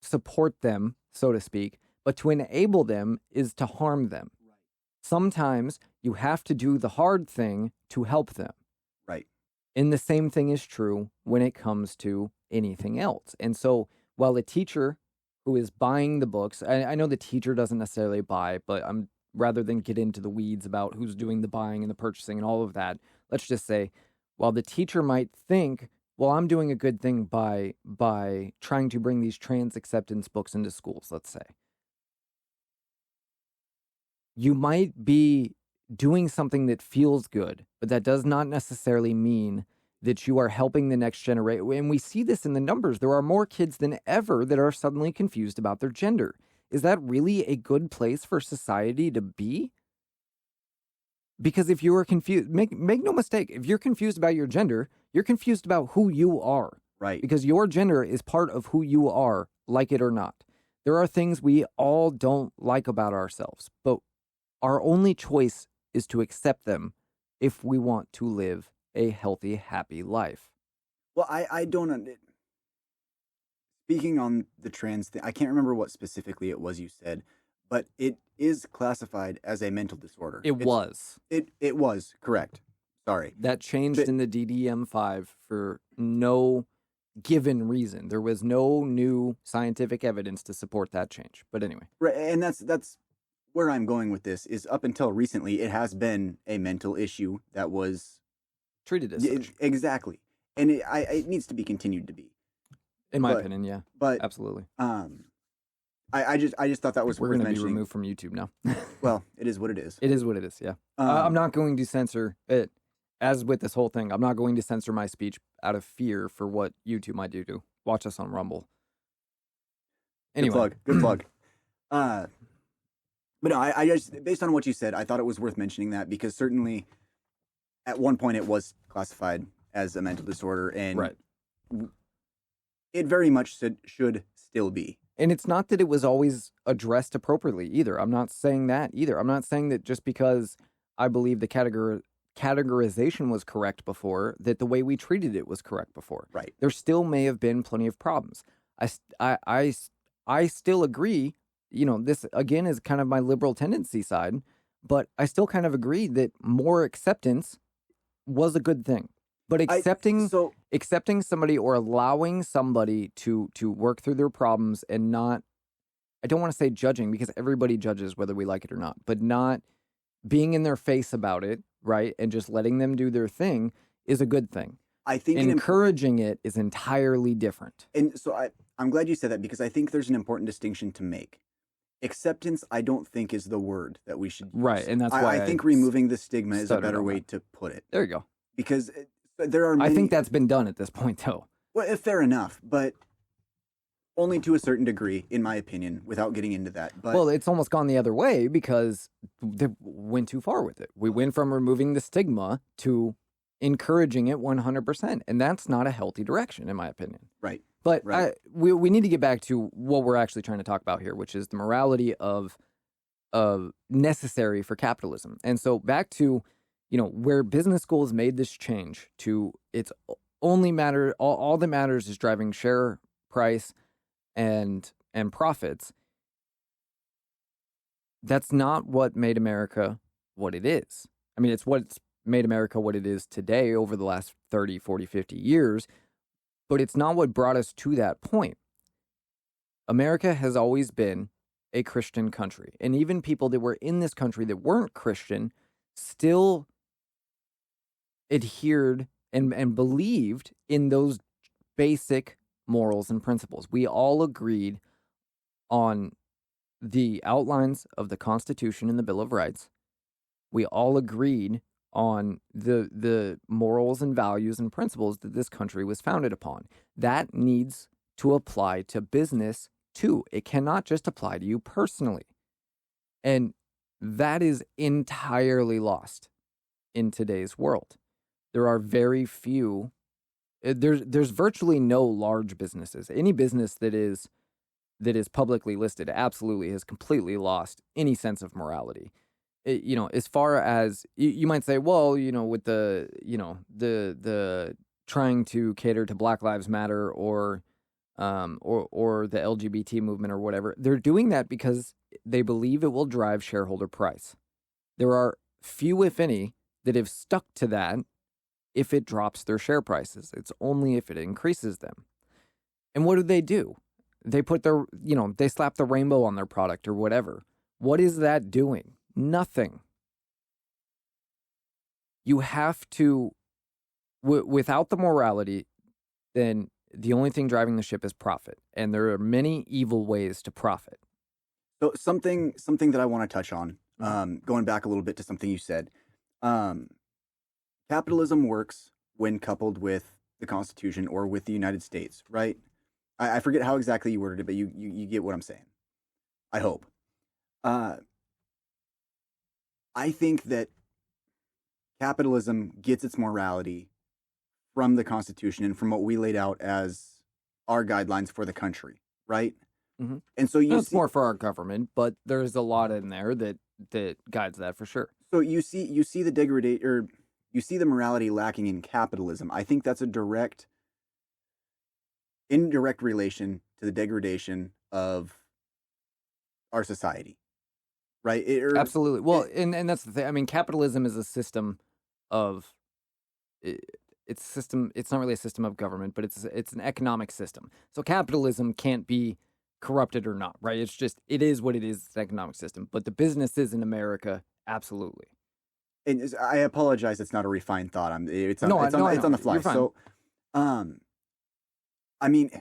support them, so to speak, but to enable them is to harm them. Right. Sometimes you have to do the hard thing to help them. Right. And the same thing is true when it comes to anything else. And so while a teacher who is buying the books, I know the teacher doesn't necessarily buy, but rather than get into the weeds about who's doing the buying and the purchasing and all of that, let's just say, while the teacher might think, well, I'm doing a good thing by trying to bring these trans acceptance books into schools, let's say. You might be doing something that feels good, but that does not necessarily mean that you are helping the next generation. And we see this in the numbers. There are more kids than ever that are suddenly confused about their gender. Is that really a good place for society to be? Because if you are confused, make no mistake, if you're confused about your gender, you're confused about who you are. Right. Because your gender is part of who you are, like it or not. There are things we all don't like about ourselves, but our only choice is to accept them if we want to live a healthy, happy life. Well, I don't... Speaking on the trans thing, I can't remember what specifically it was you said, but it is classified as a mental disorder. It was, correct. Sorry. That changed in the DDM-5 for no given reason. There was no new scientific evidence to support that change. But anyway. Right, and that's where I'm going with this, is up until recently, it has been a mental issue that was treated as such. Exactly. And it needs to be continued to be. In my opinion, yeah. But absolutely. I just thought that was We're worth going to be mentioning. removed from YouTube now. Well, it is what it is. It is what it is, yeah. I'm not going to censor it. As with this whole thing, I'm not going to censor my speech out of fear for what YouTube might do to watch us on Rumble. Anyway. Good plug. But no, I just, based on what you said, I thought it was worth mentioning that, because certainly at one point it was classified as a mental disorder, and right. It very much should still be. And it's not that it was always addressed appropriately either. I'm not saying that either. I'm not saying that just because I believe the categorization was correct before, that the way we treated it was correct before. Right. There still may have been plenty of problems. I still agree. This again is kind of my liberal tendency side, but I still kind of agree that more acceptance was a good thing. But accepting somebody or allowing somebody to work through their problems and not, I don't want to say judging, because everybody judges whether we like it or not, but not being in their face about it, right, and just letting them do their thing is a good thing. I think encouraging it is entirely different. And so I'm glad you said that, because I think there's an important distinction to make. acceptance, I don't think is the word that we should use. Right, and that's why I think removing the stigma is a better way to put it. There you go. Because there are many... I think that's been done at this point, though. Well, fair enough, but only to a certain degree, in my opinion, without getting into that. But well, it's almost gone the other way because they went too far with it. We went from removing the stigma to encouraging it 100%, and that's not a healthy direction, in my opinion. Right. But right. We need to get back to what we're actually trying to talk about here, which is the morality of necessary for capitalism. And so back to, where business schools made this change to it's only matter, all that matters is driving share price and profits. That's not what made America what it is. I mean, it's what's made America what it is today over the last 30, 40, 50 years, but it's not what brought us to that point. America has always been a Christian country, and even people that were in this country that weren't Christian still adhered and believed in those basic morals and principles. We all agreed on the outlines of the Constitution and the Bill of Rights. We all agreed on the morals and values and principles that this country was founded upon. That needs to apply to business too. It cannot just apply to you personally. And that is entirely lost in today's world. There are very few, there's virtually no large businesses. Any business that is publicly listed absolutely has completely lost any sense of morality. As far as you might say, well, with the trying to cater to Black Lives Matter or the LGBT movement or whatever, they're doing that because they believe it will drive shareholder price. There are few, if any, that have stuck to that if it drops their share prices. It's only if it increases them. And what do? They put they slap the rainbow on their product or whatever. What is that doing? Nothing. You have to, without the morality, then the only thing driving the ship is profit. And there are many evil ways to profit. So something that I want to touch on, going back a little bit to something you said. Capitalism works when coupled with the Constitution or with the United States, right? I forget how exactly you worded it, but you get what I'm saying. I hope. I think that capitalism gets its morality from the Constitution and from what we laid out as our guidelines for the country, right? Mm-hmm. And so it's more for our government, but there's a lot in there that guides that for sure. So you see the degradation, or you see the morality lacking in capitalism. I think that's a indirect relation to the degradation of our society. Right? Absolutely. Well, and that's the thing. I mean, capitalism is a system of it's system. It's not really a system of government, but it's an economic system. So capitalism can't be corrupted or not, right? It is what it is. It's an economic system. But the businesses in America, absolutely. And I apologize. It's not a refined thought. It's on the fly. You're fine. So, I mean,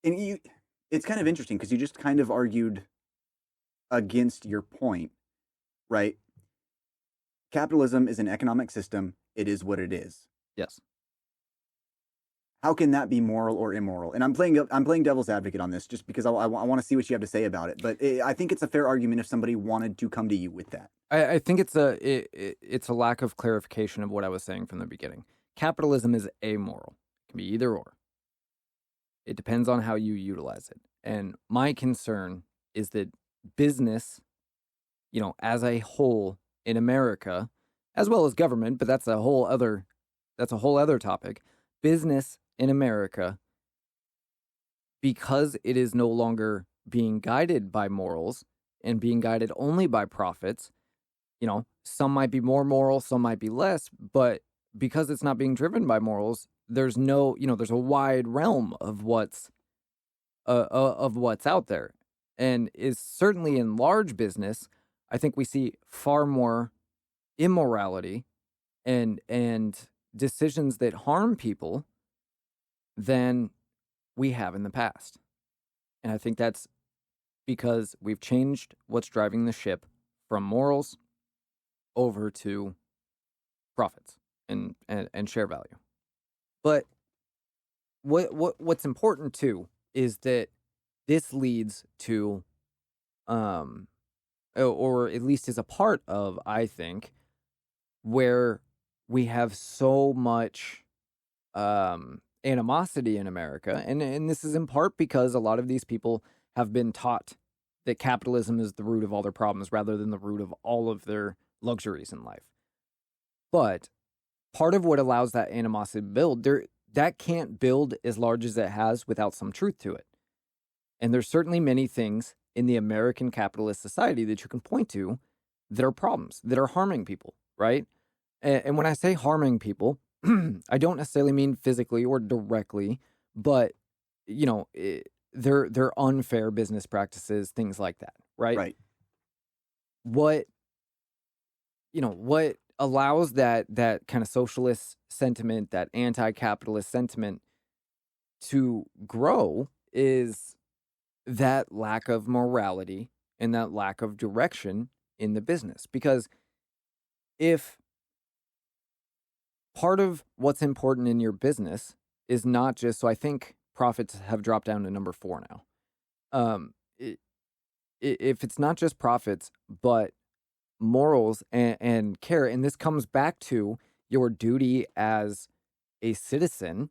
it's kind of interesting because you just kind of argued against your point, right? Capitalism is an economic system. It is what it is. Yes. How can that be moral or immoral? And I'm playing devil's advocate on this just because I want to see what you have to say about it. But I think it's a fair argument if somebody wanted to come to you with that. I think it's a lack of clarification of what I was saying from the beginning. Capitalism is amoral. It can be either or. It depends on how you utilize it. And my concern is that business, as a whole in America, as well as government, but that's a whole other topic. Business in America, because it is no longer being guided by morals and being guided only by profits, some might be more moral, some might be less, but because it's not being driven by morals, there's a wide realm of what's out there. And is certainly in large business, I think we see far more immorality and decisions that harm people than we have in the past. And I think that's because we've changed what's driving the ship from morals over to profits and share value. But what's important too is that this leads to, or at least is a part of, I think, where we have so much animosity in America, and this is in part because a lot of these people have been taught that capitalism is the root of all their problems rather than the root of all of their luxuries in life. But part of what allows that animosity to build, that can't build as large as it has without some truth to it. And there's certainly many things in the American capitalist society that you can point to that are problems, that are harming people, right? And when I say harming people, I don't necessarily mean physically or directly, but, they're unfair business practices, things like that, right? Right. What allows that kind of socialist sentiment, that anti-capitalist sentiment to grow is that lack of morality and that lack of direction in the business. Because if part of what's important in your business is not just, so I think profits have dropped down to number 4 now. If it's not just profits, but morals and care, and this comes back to your duty as a citizen,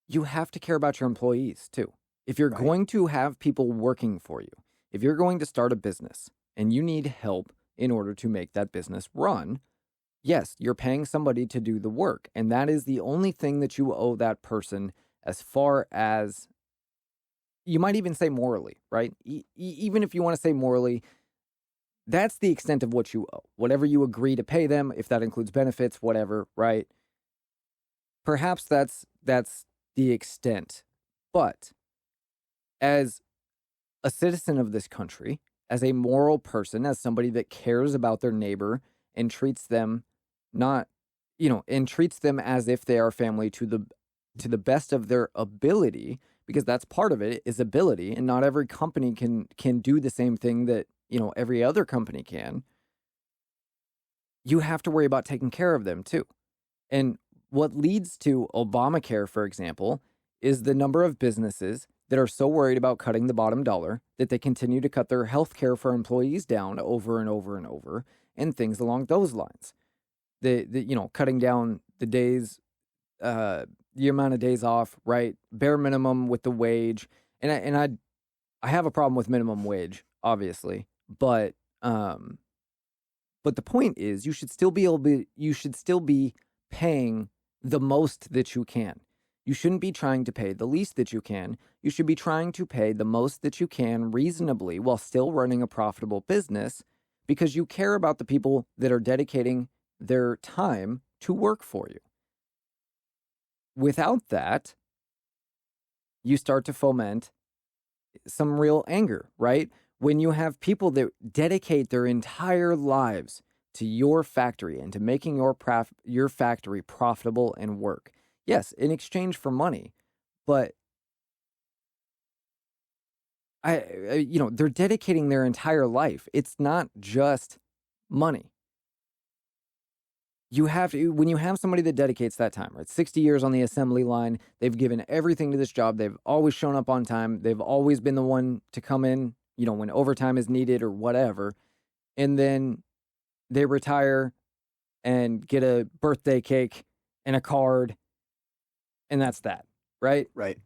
you have to care about your employees too. If you're going to have people working for you, if you're going to start a business and you need help in order to make that business run, yes, you're paying somebody to do the work, and that is the only thing that you owe that person, as far as, you might even say morally, right? Even if you want to say morally, that's the extent of what you owe. Whatever you agree to pay them, if that includes benefits, whatever, right? Perhaps that's the extent. But as a citizen of this country, as a moral person, as somebody that cares about their neighbor and treats them and treats them as if they are family to the best of their ability, because that's part of it, is ability, and not every company can do the same thing that every other company can. You have to worry about taking care of them too. And what leads to Obamacare, for example, is the number of businesses that are so worried about cutting the bottom dollar that they continue to cut their health care for employees down over and over and over, and things along those lines. Cutting down the days, the amount of days off, right? Bare minimum with the wage. And I have a problem with minimum wage, obviously, but the point is you should still be paying the most that you can. You shouldn't be trying to pay the least that you can. You should be trying to pay the most that you can reasonably while still running a profitable business, because you care about the people that are dedicating their time to work for you. Without that, you start to foment some real anger, right? When you have people that dedicate their entire lives to your factory and to making your factory profitable and work. Yes, in exchange for money, but they're dedicating their entire life. It's not just money. You have to, when you have somebody that dedicates that time, right? 60 years on the assembly line, they've given everything to this job. They've always shown up on time. They've always been the one to come in, when overtime is needed or whatever. And then they retire and get a birthday cake and a card, and that's that, right? Right.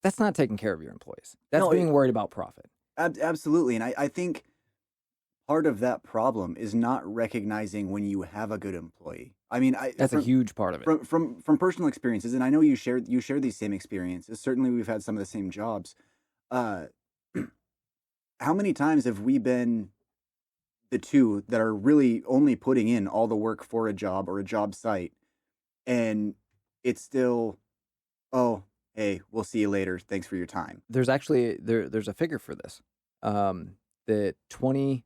That's not taking care of your employees. That's being worried about profit. Absolutely. And I think part of that problem is not recognizing when you have a good employee. I mean, that's a huge part of it. From personal experiences, and I know you share these same experiences. Certainly, we've had some of the same jobs. How many times have we been the two that are really only putting in all the work for a job or a job site, and it's still, oh, hey, we'll see you later. Thanks for your time. There's actually there's a figure for this. That 20%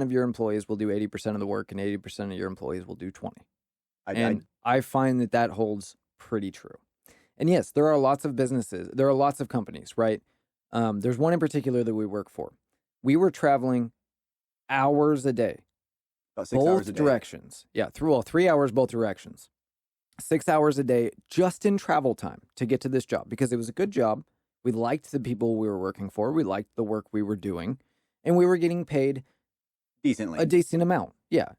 of your employees will do 80% of the work, and 80% of your employees will do 20. I find that holds pretty true. And yes, there are lots of businesses, there are lots of companies, right, There's one in particular that we work for. We were traveling hours a day. About 6 hours a Both day. directions. Yeah, 3 hours both directions. 6 hours a day just in travel time to get to this job because it was a good job. We liked the people we were working for. We liked the work we were doing. And we were getting paid decently. A decent amount. Yeah.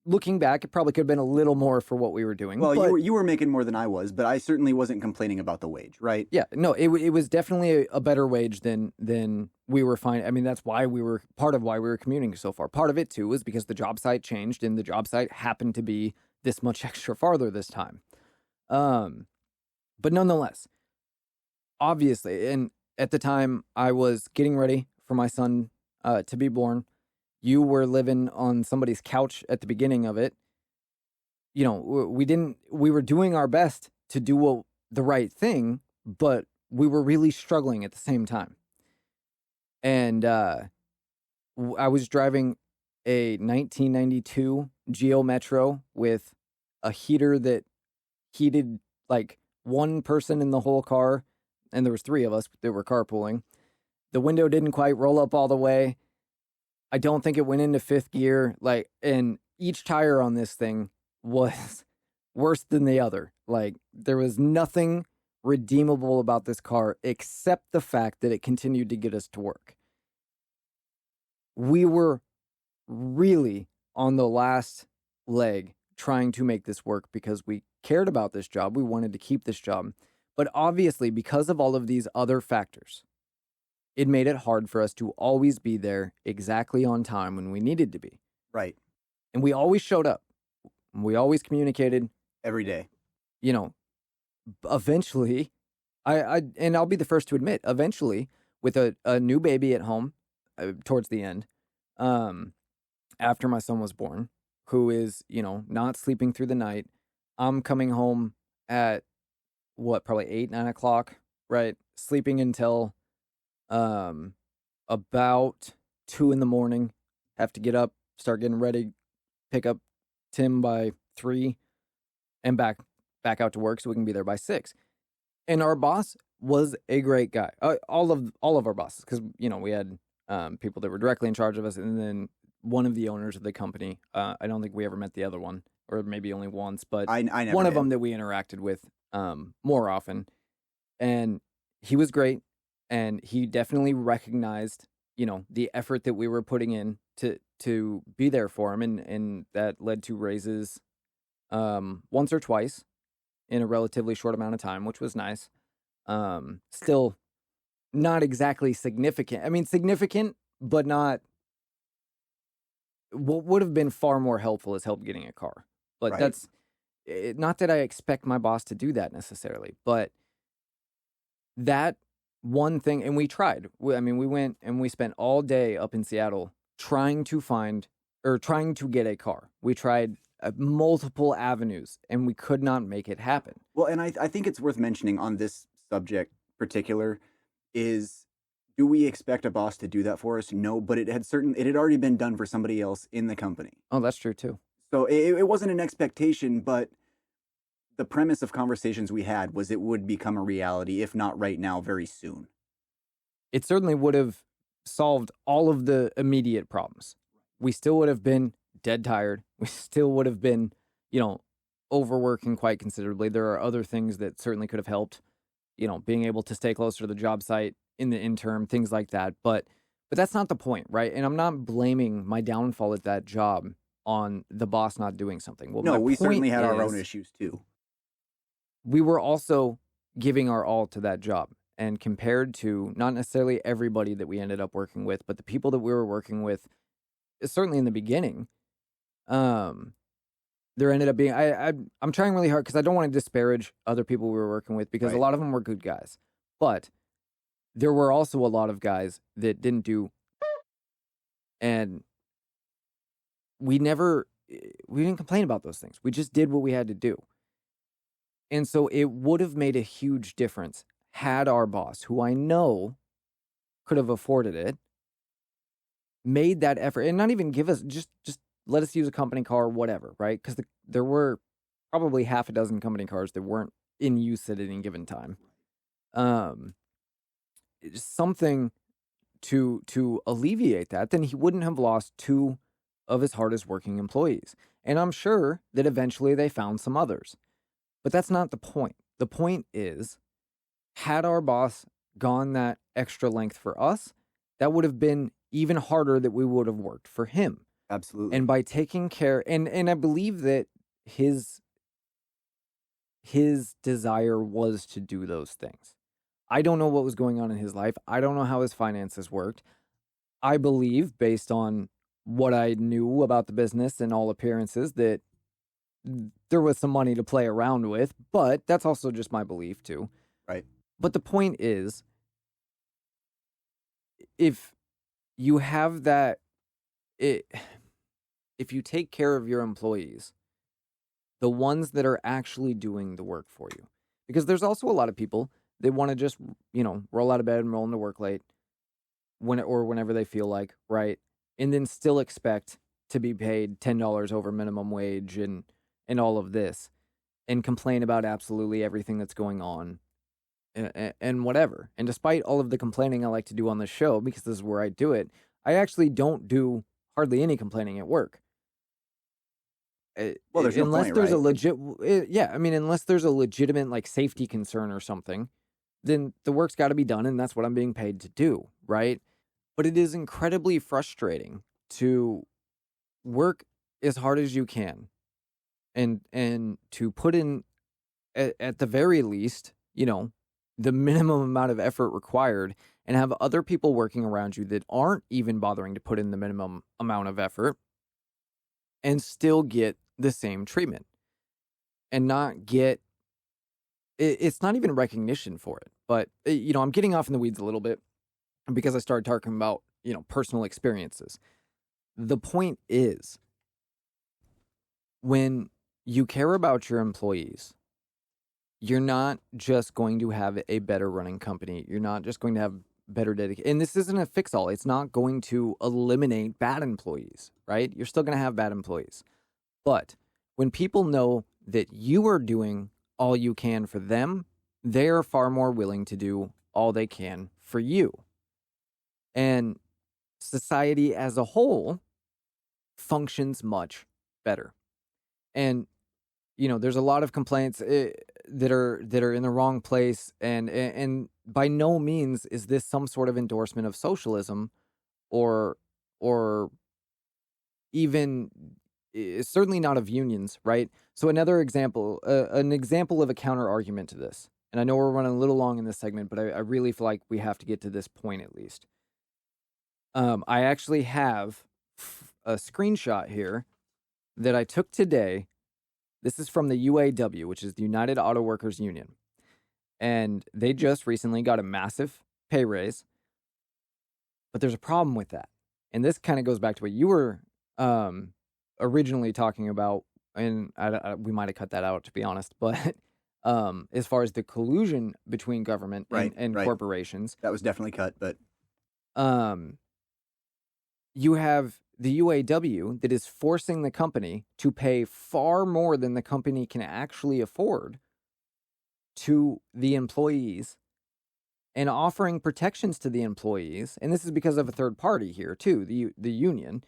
Looking back, it probably could have been a little more for what we were doing. Well, but, you were making more than I was, but I certainly wasn't complaining about the wage, right? Yeah. No, it was definitely a better wage than we were finding. I mean, that's why part of why we were commuting so far. Part of it, too, was because the job site changed and the job site happened to be this much extra farther this time. But nonetheless, obviously, and at the time I was getting ready for my son to be born. You were living on somebody's couch at the beginning of it. You know, we were doing our best to do the right thing, but we were really struggling at the same time. And I was driving a 1992 Geo Metro with a heater that heated like one person in the whole car, and there was 3 of us that were carpooling. The window didn't quite roll up all the way. I don't think it went into 5th gear. And each tire on this thing was worse than the other. Like, there was nothing redeemable about this car except the fact that it continued to get us to work. We were really on the last leg trying to make this work because we cared about this job. We wanted to keep this job. But obviously, because of all of these other factors, it made it hard for us to always be there exactly on time when we needed to be. Right. And we always showed up. We always communicated. Every day. You know, eventually, and I'll be the first to admit, eventually, with a new baby at home, towards the end, after my son was born, who is, not sleeping through the night, I'm coming home at, probably 8, 9 o'clock, right? Sleeping until about 2 a.m, have to get up, start getting ready, pick up Tim by 3 and back out to work so we can be there by 6. And our boss was a great guy. All of our bosses, because, we had people that were directly in charge of us, and then one of the owners of the company. I don't think we ever met the other one, or maybe only once, but I never one of did. them that we interacted with more often. And he was great. And he definitely recognized, the effort that we were putting in to be there for him. And that led to raises once or twice in a relatively short amount of time, which was nice. Still not exactly significant. I mean, significant, but not. What would have been far more helpful is help getting a car. But Right. that's not that I expect my boss to do that necessarily, but that one thing, and we tried. We went and we spent all day up in Seattle trying to get a car. We tried multiple avenues, and we could not make it happen. Well, and I think it's worth mentioning on this subject particular is, do we expect a boss to do that for us? No, but it had already been done for somebody else in the company. Oh, that's true too. So it wasn't an expectation, but the premise of conversations we had was it would become a reality, if not right now, very soon. It certainly would have solved all of the immediate problems. We still would have been dead tired. We still would have been, overworking quite considerably. There are other things that certainly could have helped, being able to stay closer to the job site in the interim, things like that. But that's not the point, right? And I'm not blaming my downfall at that job on the boss not doing something. Well, no, we certainly point had our is, own issues too. We were also giving our all to that job. And compared to not necessarily everybody that we ended up working with, but the people that we were working with, certainly in the beginning, there ended up being, I'm trying really hard because I don't want to disparage other people we were working with, because Right. a lot of them were good guys. But there were also a lot of guys that didn't do, and we didn't complain about those things. We just did what we had to do. And so it would have made a huge difference had our boss, who I know could have afforded it, made that effort, and not even give us, just let us use a company car, whatever, right? Because there were probably half a dozen company cars that weren't in use at any given time. something to alleviate that, then he wouldn't have lost 2 of his hardest working employees. And I'm sure that eventually they found some others. But that's not the point. The point is, had our boss gone that extra length for us, that would have been even harder that we would have worked for him. Absolutely. And by taking care, and I believe that his desire was to do those things. I don't know what was going on in his life. I don't know how his finances worked. I believe, based on what I knew about the business and all appearances, that there was some money to play around with, but that's also just my belief too. Right. But the point is, if you have that, if you take care of your employees, the ones that are actually doing the work for you, because there's also a lot of people that want to just, roll out of bed and roll into work late whenever they feel like, right? And then still expect to be paid $10 over minimum wage and all of this, and complain about absolutely everything that's going on and whatever. And despite all of the complaining I like to do on this show, because this is where I do it, I actually don't do hardly any complaining at work. Well, there's no unless point, there's right? Unless there's a legitimate like safety concern or something, then the work's got to be done, and that's what I'm being paid to do, right? But it is incredibly frustrating to work as hard as you can and to put in at the very least, the minimum amount of effort required, and have other people working around you that aren't even bothering to put in the minimum amount of effort and still get the same treatment and not get, it's not even recognition for it. But, I'm getting off in the weeds a little bit because I started talking about, personal experiences. The point is, when you care about your employees, you're not just going to have a better running company. You're not just going to have better dedication. And this isn't a fix-all. It's not going to eliminate bad employees, right? You're still going to have bad employees. But when people know that you are doing all you can for them, they are far more willing to do all they can for you. And society as a whole functions much better. And there's a lot of complaints that are in the wrong place, and by no means is this some sort of endorsement of socialism, or even certainly not of unions, right? So another example, an example of a counter argument to this, and I know we're running a little long in this segment, but I really feel like we have to get to this point at least. I actually have a screenshot here that I took today. This is from the UAW, which is the United Auto Workers Union. And they just recently got a massive pay raise. But there's a problem with that. And this kind of goes back to what you were originally talking about. And we might have cut that out, to be honest. But as far as the collusion between government and corporations. That was definitely cut, but... You have the UAW that is forcing the company to pay far more than the company can actually afford to the employees, and offering protections to the employees. And this is because of a third party here too, the union,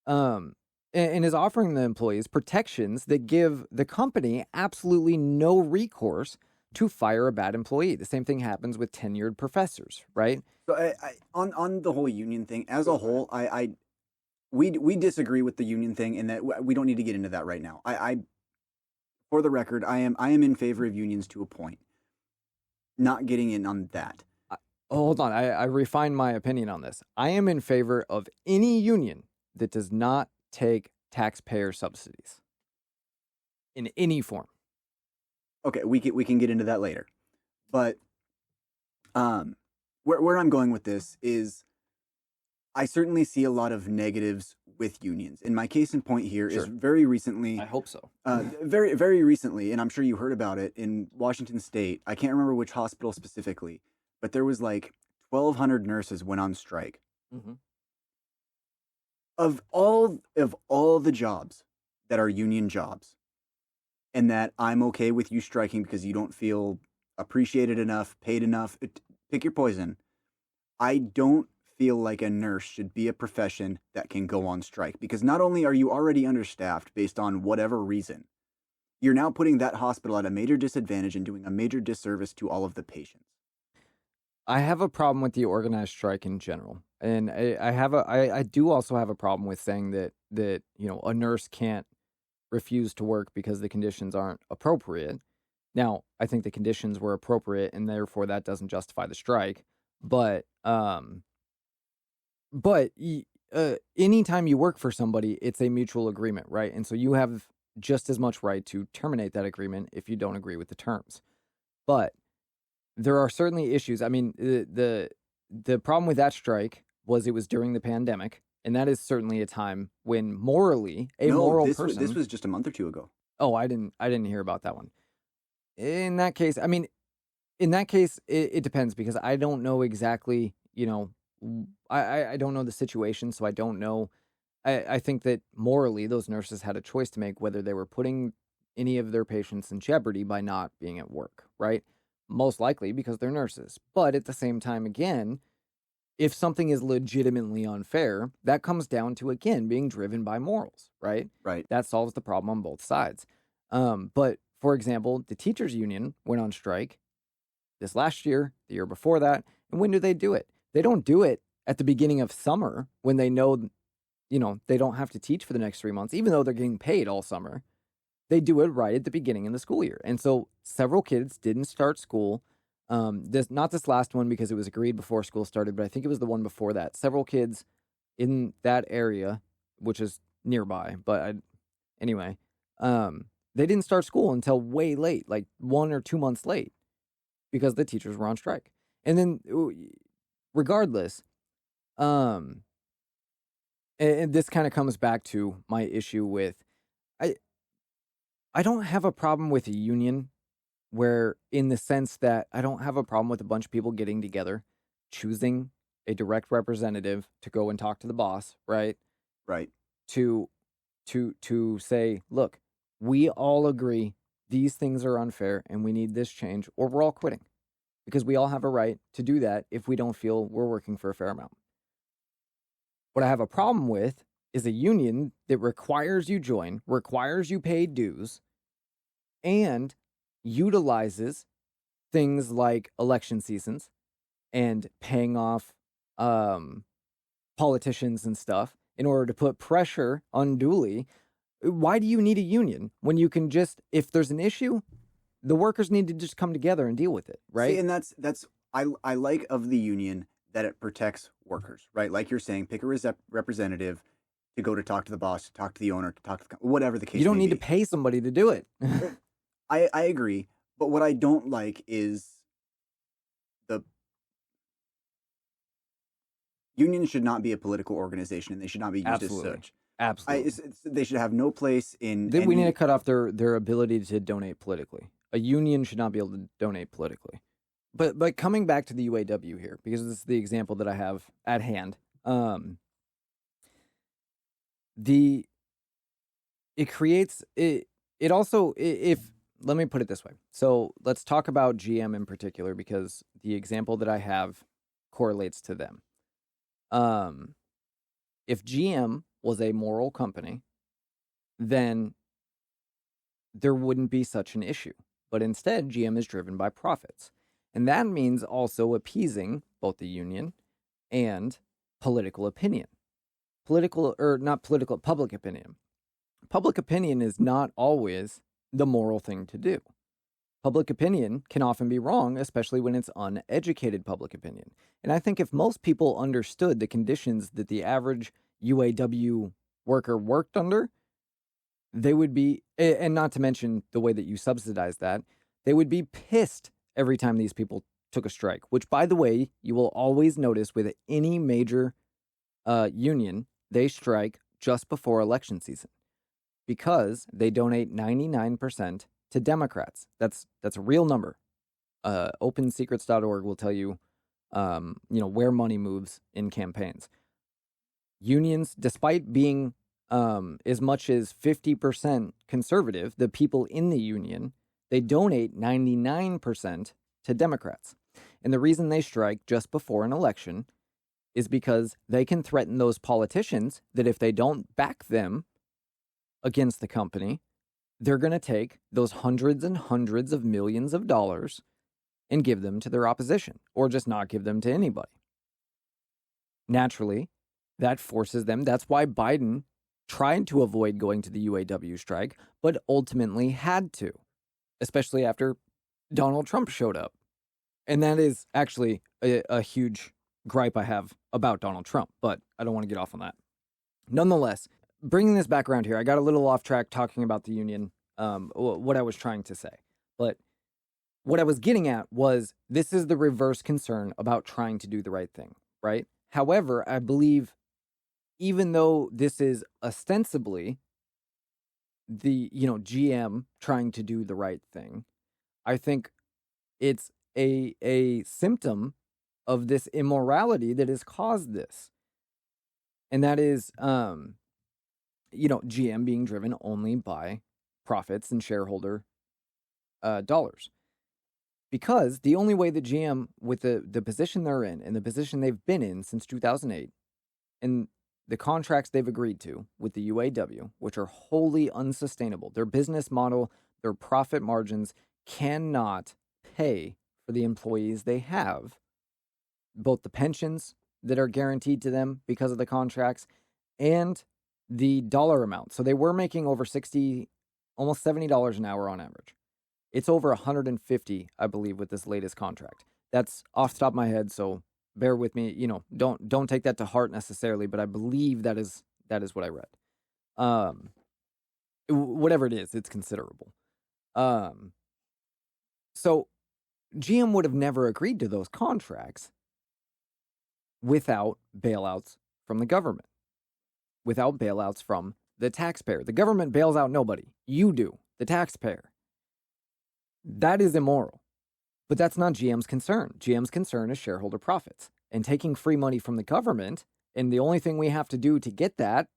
and is offering the employees protections that give the company absolutely no recourse to fire a bad employee. The same thing happens with tenured professors, right? So on the whole union thing as a whole, we disagree with the union thing, in that we don't need to get into that right now. For the record, I am in favor of unions to a point. Not getting in on that. Hold on, I refined my opinion on this. I am in favor of any union that does not take taxpayer subsidies in any form. Okay, we can get into that later. But where I'm going with this is, I certainly see a lot of negatives with unions. And my case in point here is very recently... I hope so. Very, very recently, and I'm sure you heard about it, in Washington State. I can't remember which hospital specifically, but there was like 1,200 nurses went on strike. Mm-hmm. Of all the jobs that are union jobs, and that I'm okay with you striking because you don't feel appreciated enough, paid enough, pick your poison. I don't feel like a nurse should be a profession that can go on strike, because not only are you already understaffed based on whatever reason, you're now putting that hospital at a major disadvantage and doing a major disservice to all of the patients. I have a problem with the organized strike in general. And I do also have a problem with saying that a nurse can't refuse to work because the conditions aren't appropriate. Now, I think the conditions were appropriate, and therefore that doesn't justify the strike. But anytime you work for somebody, it's a mutual agreement, right? And so you have just as much right to terminate that agreement if you don't agree with the terms. But there are certainly issues. I mean, the problem with that strike was it was during the pandemic, and that is certainly a time when morally moral person. This was just a month or two ago. Oh, I didn't hear about that one. In that case, it depends, because I don't know exactly, I don't know the situation, so I don't know. I think that morally those nurses had a choice to make whether they were putting any of their patients in jeopardy by not being at work, right? Most likely because they're nurses. But at the same time, again, if something is legitimately unfair, that comes down to, again, being driven by morals, right? Right. That solves the problem on both sides. But, for example, the teachers union went on strike this last year, the year before that. And when do they do it? They don't do it at the beginning of summer when they know, they don't have to teach for the next 3 months, even though they're getting paid all summer. They do it right at the beginning of the school year. And so several kids didn't start school. Not this last one because it was agreed before school started, but I think it was the one before that. Several kids in that area, which is nearby, anyway, they didn't start school until way late, like 1 or 2 months late, because the teachers were on strike. And then, regardless, and this kind of comes back to my issue with, I don't have a problem with a union, where in the sense that I don't have a problem with a bunch of people getting together, choosing a direct representative to go and talk to the boss, right? Right. To say, look, we all agree these things are unfair and we need this change, or we're all quitting, because we all have a right to do that if we don't feel we're working for a fair amount. What I have a problem with is a union that requires you join, requires you pay dues, and utilizes things like election seasons and paying off politicians and stuff in order to put pressure unduly. Why do you need a union when you can just, if there's an issue, the workers need to just come together and deal with it, right? See, and that's I like of the union that it protects workers, right? Like you're saying, pick a representative to go to talk to the boss, to talk to the owner, to talk to whatever the case may be. You don't need to pay somebody to do it. I agree, but what I don't like is the unions should not be a political organization, and they should not be used as such. Absolutely. They should have no place in. We need to cut off their ability to donate politically. A union should not be able to donate politically. But coming back to the UAW here, because this is the example that I have at hand. Let me put it this way. So let's talk about GM in particular, because the example that I have correlates to them. If GM was a moral company, then there wouldn't be such an issue. But instead, GM is driven by profits. And that means also appeasing both the union and political opinion. Public opinion. Public opinion is not always the moral thing to do. Public opinion can often be wrong, especially when it's uneducated public opinion. And I think if most people understood the conditions that the average UAW worker worked under, they would be, and not to mention the way that you subsidize that, they would be pissed every time these people took a strike, which, by the way, you will always notice with any major union, they strike just before election season because they donate 99% to Democrats. That's a real number. OpenSecrets.org will tell you, where money moves in campaigns. Unions, despite being as much as 50% conservative, the people in the union, they donate 99% to Democrats. And the reason they strike just before an election is because they can threaten those politicians that if they don't back them against the company, they're going to take those hundreds and hundreds of millions of dollars and give them to their opposition, or just not give them to anybody. Naturally, that forces them. That's why Biden tried to avoid going to the UAW strike, but ultimately had to, especially after Donald Trump showed up. And that is actually a huge gripe I have about Donald Trump, but I don't want to get off on that. Nonetheless, bringing this back around here, I got a little off track talking about the union, what I was trying to say. But what I was getting at was this is the reverse concern about trying to do the right thing, right? However, I believe even though this is ostensibly the, GM trying to do the right thing, I think it's a symptom of this immorality that has caused this. And that is, GM being driven only by profits and shareholder dollars. Because the only way that GM, with the position they're in and the position they've been in since 2008, and the contracts they've agreed to with the UAW, which are wholly unsustainable, their business model, their profit margins cannot pay for the employees they have, both the pensions that are guaranteed to them because of the contracts and the dollar amount. So they were making over $60, almost $70 an hour on average. It's over $150, I believe, with this latest contract. That's off the top of my head, so bear with me. Don't take that to heart necessarily, but I believe that is what I read. Whatever it is, it's considerable. So GM would have never agreed to those contracts without bailouts from the government, without bailouts from the taxpayer. The government bails out nobody. You do, the taxpayer. That is immoral. But that's not GM's concern. GM's concern is shareholder profits. And taking free money from the government, and the only thing we have to do to get that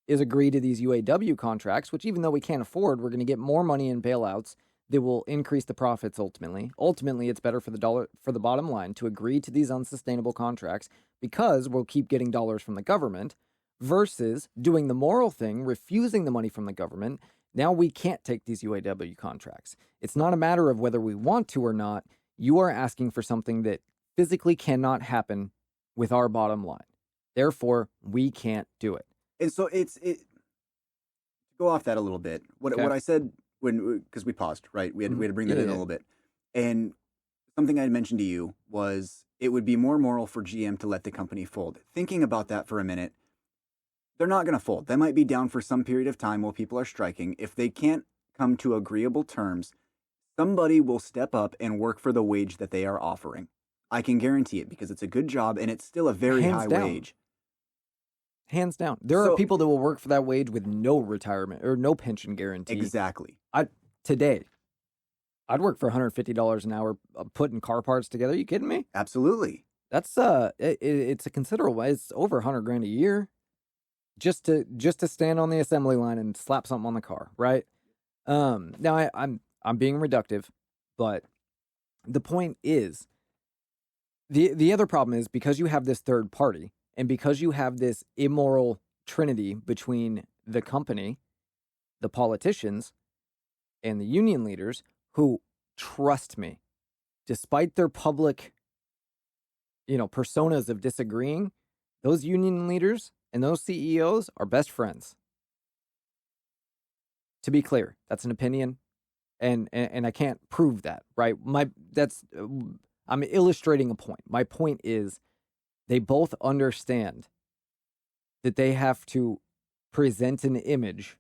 is agree to these UAW contracts, which even though we can't afford, we're going to get more money in bailouts that will increase the profits ultimately. Ultimately, it's better for the bottom line to agree to these unsustainable contracts because we'll keep getting dollars from the government versus doing the moral thing, refusing the money from the government. Now we can't take these UAW contracts. It's not a matter of whether we want to or not. You are asking for something that physically cannot happen with our bottom line. Therefore, we can't do it. And so to go off that a little bit. What I said because we paused, right? We had to bring that in a little bit. And something I had mentioned to you was it would be more moral for GM to let the company fold. Thinking about that for a minute, they're not going to fold. They might be down for some period of time while people are striking. If they can't come to agreeable terms, somebody will step up and work for the wage that they are offering. I can guarantee it because it's a good job and it's still a very high wage. Hands down. There are people that will work for that wage with no retirement or no pension guarantee. Exactly. Today, I'd work for $150 an hour putting car parts together. Are you kidding me? Absolutely. That's it's a considerable. It's over $100,000 a year. Just to stand on the assembly line and slap something on the car, right? Now I'm being reductive, but the point is the other problem is because you have this third party and because you have this immoral trinity between the company, the politicians, and the union leaders who, trust me, despite their public, personas of disagreeing, those union leaders and those CEOs are best friends. To be clear, that's an opinion, and I can't prove that, right? I'm illustrating a point. My point is they both understand that they have to present an image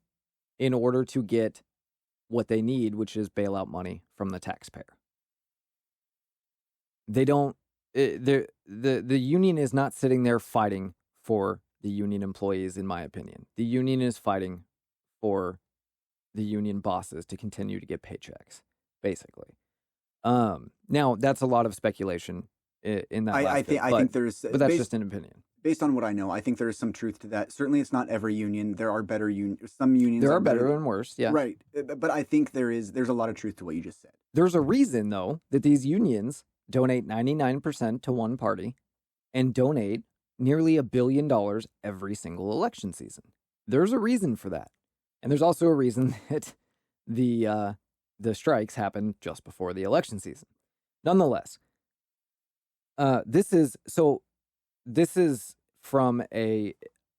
in order to get what they need, which is bailout money from the taxpayer. They don't. The union is not sitting there fighting for the union employees, in my opinion. The union is fighting for the union bosses to continue to get paychecks, basically. Now, that's a lot of speculation in that. I think there's, but that's just an opinion. Based on what I know, I think there is some truth to that. Certainly, it's not every union. There are better unions. Some unions there are better and worse. Yeah, right. But I think there's a lot of truth to what you just said. There's a reason, though, that these unions donate 99% to one party and donate nearly $1 billion every single election season. There's a reason for that. And there's also a reason that the strikes happen just before the election season. Nonetheless, this is from a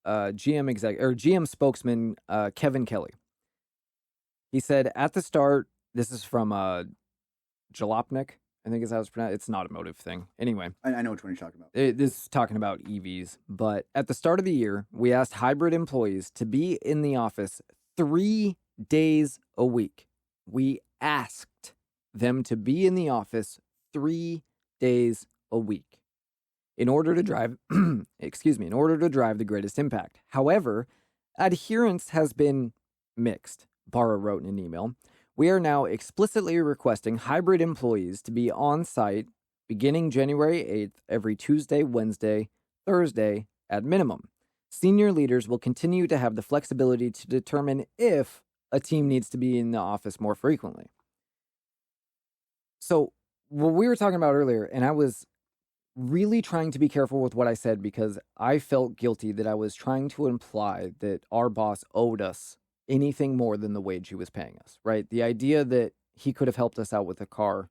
GM spokesman, Kevin Kelly. He said at the start, this is from Jalopnik, I think is how it's pronounced. It's an automotive thing. Anyway. I know which one you're talking about. This is talking about EVs. But at the start of the year, we asked hybrid employees to be in the office 3 days a week. We asked them to be in the office 3 days a week in order to drive, in order to drive the greatest impact. However, adherence has been mixed, Barra wrote in an email. We are now explicitly requesting hybrid employees to be on site beginning January 8th every Tuesday, Wednesday, Thursday at minimum. Senior leaders will continue to have the flexibility to determine if a team needs to be in the office more frequently. So, what we were talking about earlier, and I was really trying to be careful with what I said because I felt guilty that I was trying to imply that our boss owed us anything more than the wage he was paying us, right? The idea that he could have helped us out with a car,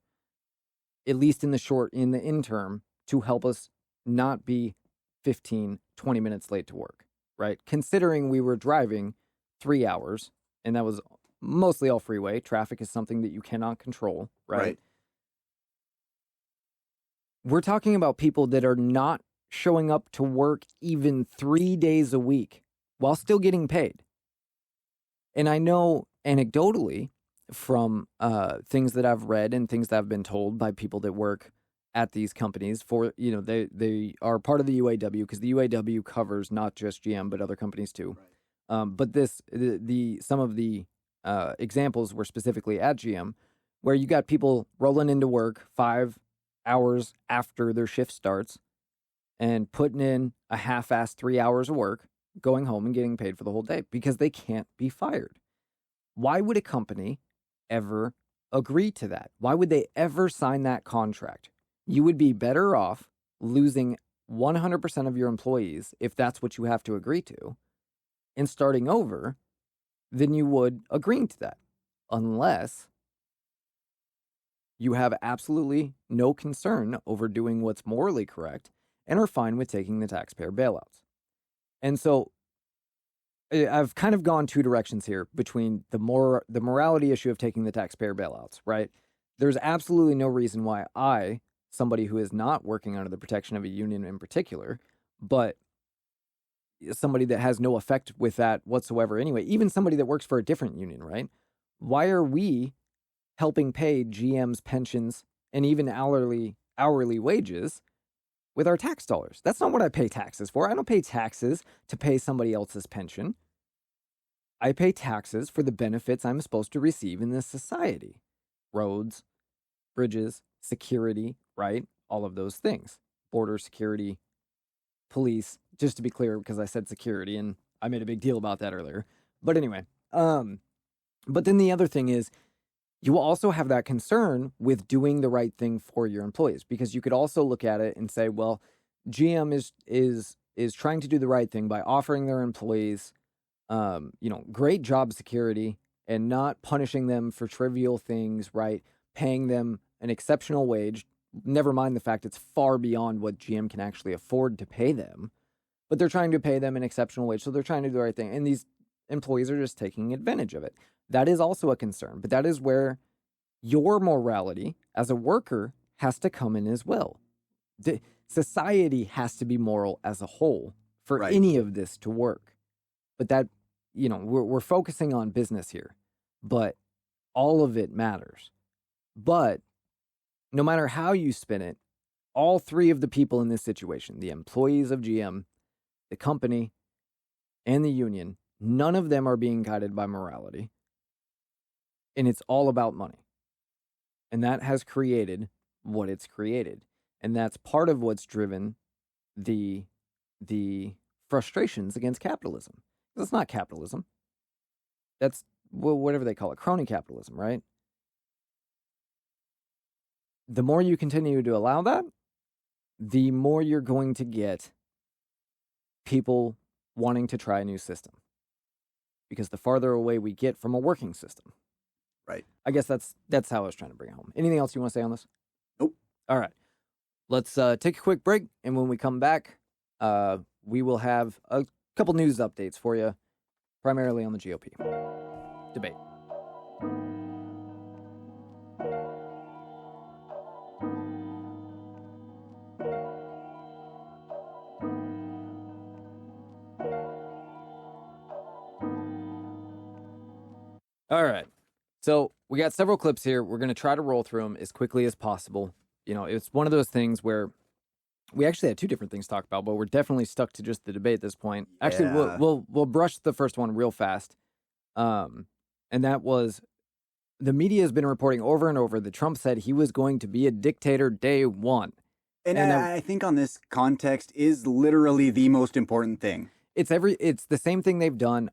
at least in the interim, to help us not be 15, 20 minutes late to work, right? Considering we were driving 3 hours, and that was mostly all freeway. Traffic is something that you cannot control, right? We're talking about people that are not showing up to work even 3 days a week while still getting paid. And I know anecdotally from things that I've read and things that I've been told by people that work at these companies for, they are part of the UAW because the UAW covers not just GM, but other companies too. Right. But some of the examples were specifically at GM where you got people rolling into work 5 hours after their shift starts and putting in a half-assed 3 hours of work, going home and getting paid for the whole day because they can't be fired. Why would a company ever agree to that? Why would they ever sign that contract? You would be better off losing 100% of your employees if that's what you have to agree to and starting over than you would agreeing to that, unless you have absolutely no concern over doing what's morally correct and are fine with taking the taxpayer bailouts. And so I've kind of gone two directions here between the morality issue of taking the taxpayer bailouts, right? There's absolutely no reason why I, somebody who is not working under the protection of a union in particular, but somebody that has no effect with that whatsoever anyway, even somebody that works for a different union, right? Why are we helping pay GM's pensions and even hourly wages with our tax dollars? That's not what I pay taxes for. I don't pay taxes to pay somebody else's pension. I pay taxes for the benefits I'm supposed to receive in this society. Roads, bridges, security, right? All of those things. Border security, police, just to be clear, because I said security and I made a big deal about that earlier. But anyway, but then the other thing is, you will also have that concern with doing the right thing for your employees, because you could also look at it and say, well, GM is trying to do the right thing by offering their employees, great job security and not punishing them for trivial things, right? Paying them an exceptional wage. Never mind the fact it's far beyond what GM can actually afford to pay them, but they're trying to pay them an exceptional wage. So they're trying to do the right thing. And these employees are just taking advantage of it. That is also a concern, but that is where your morality as a worker has to come in as well. The society has to be moral as a whole for any of this to work. But that, we're focusing on business here, but all of it matters. But no matter how you spin it, all three of the people in this situation, the employees of GM, the company, and the union, none of them are being guided by morality. And it's all about money. And that has created what it's created. And that's part of what's driven the frustrations against capitalism. It's not capitalism. That's whatever they call it, crony capitalism, right? the more you continue to allow that, the more you're going to get people wanting to try a new system. Because the farther away we get from a working system. Right. I guess that's how I was trying to bring it home. Anything else you want to say on this? Nope. All right. Let's take a quick break, and when we come back, we will have a couple news updates for you, primarily on the GOP debate. All right. So we got several clips here. We're going to try to roll through them as quickly as possible. You know, it's one of those things where we actually had two different things to talk about, but we're definitely stuck to just the debate at this point. Actually, we'll brush the first one real fast. And that was the media has been reporting over and over that Trump said he was going to be a dictator day one. And I think on this, context is literally the most important thing. It's the same thing they've done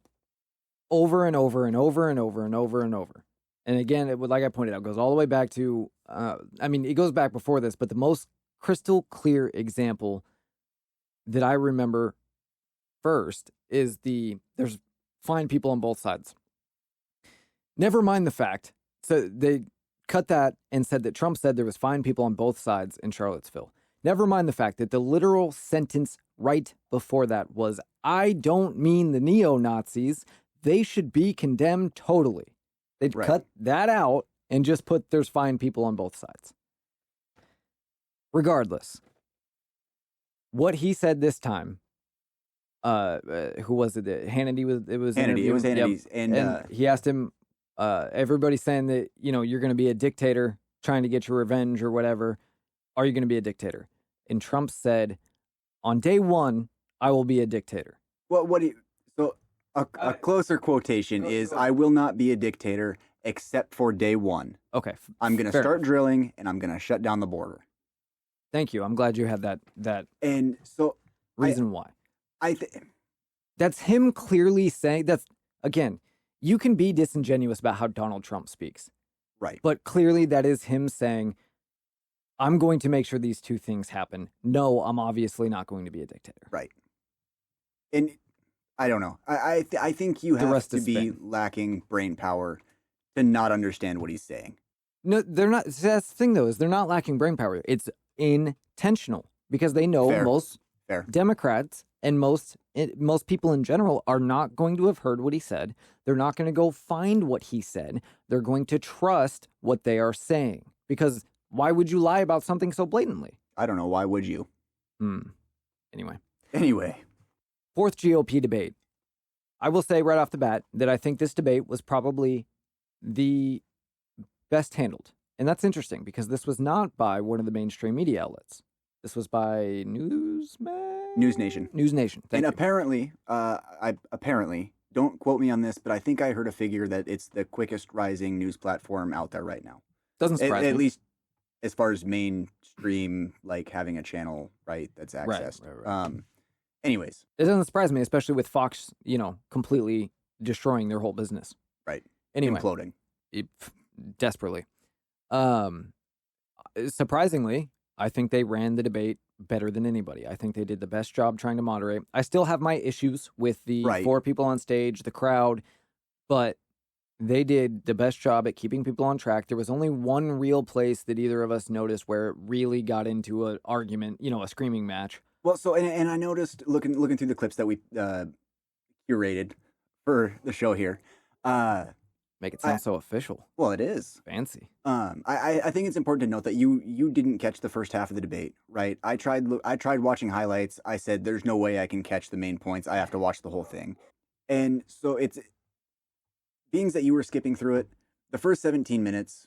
over and over and over and over and over and over. And again, like I pointed out, goes all the way back to, it goes back before this, but the most crystal clear example that I remember first is there's fine people on both sides. Never mind the fact. So they cut that and said that Trump said there was fine people on both sides in Charlottesville. Never mind the fact that the literal sentence right before that was, I don't mean the neo-Nazis. They should be condemned totally. They'd cut that out and just put there's fine people on both sides. Regardless, what he said this time, who was it? Hannity was. It was Hannity. It was Hannity's, yep. And he asked him. Everybody's saying that you're going to be a dictator, trying to get your revenge or whatever. Are you going to be a dictator? And Trump said, on day one, I will be a dictator. Well, a closer quotation is, I will not be a dictator except for day one. Okay. I'm going to start drilling, and I'm going to shut down the border. Thank you. I'm glad you had that and so reason why. That's him clearly saying, again, you can be disingenuous about how Donald Trump speaks. Right. But clearly that is him saying, I'm going to make sure these two things happen. No, I'm obviously not going to be a dictator. Right. And I don't know. I think you have to be lacking brain power to not understand what he's saying. No, they're not. That's the thing, though, is they're not lacking brain power. It's intentional because they know most Democrats and most people in general are not going to have heard what he said. They're not going to go find what he said. They're going to trust what they are saying. Because why would you lie about something so blatantly? I don't know. Why would you? Anyway. Fourth GOP debate. I will say right off the bat that I think this debate was probably the best handled. And that's interesting because this was not by one of the mainstream media outlets. This was by News Nation. News Nation. Thank you. Apparently, don't quote me on this, but I think I heard a figure that it's the quickest rising news platform out there right now. Doesn't surprise me. At least as far as mainstream, like having a channel, right, that's accessed. Right. Anyways. It doesn't surprise me, especially with Fox, completely destroying their whole business. Right. Anyway. Imploding. Desperately. Surprisingly, I think they ran the debate better than anybody. I think they did the best job trying to moderate. I still have my issues with the 4 people on stage, the crowd, but they did the best job at keeping people on track. There was only one real place that either of us noticed where it really got into an argument, a screaming match. Well, so, and I noticed looking through the clips that we curated for the show here. Make it sound so official. Well, it is. Fancy. I think it's important to note that you didn't catch the first half of the debate, right? I tried watching highlights. I said, there's no way I can catch the main points. I have to watch the whole thing. And so it's, being that you were skipping through it, the first 17 minutes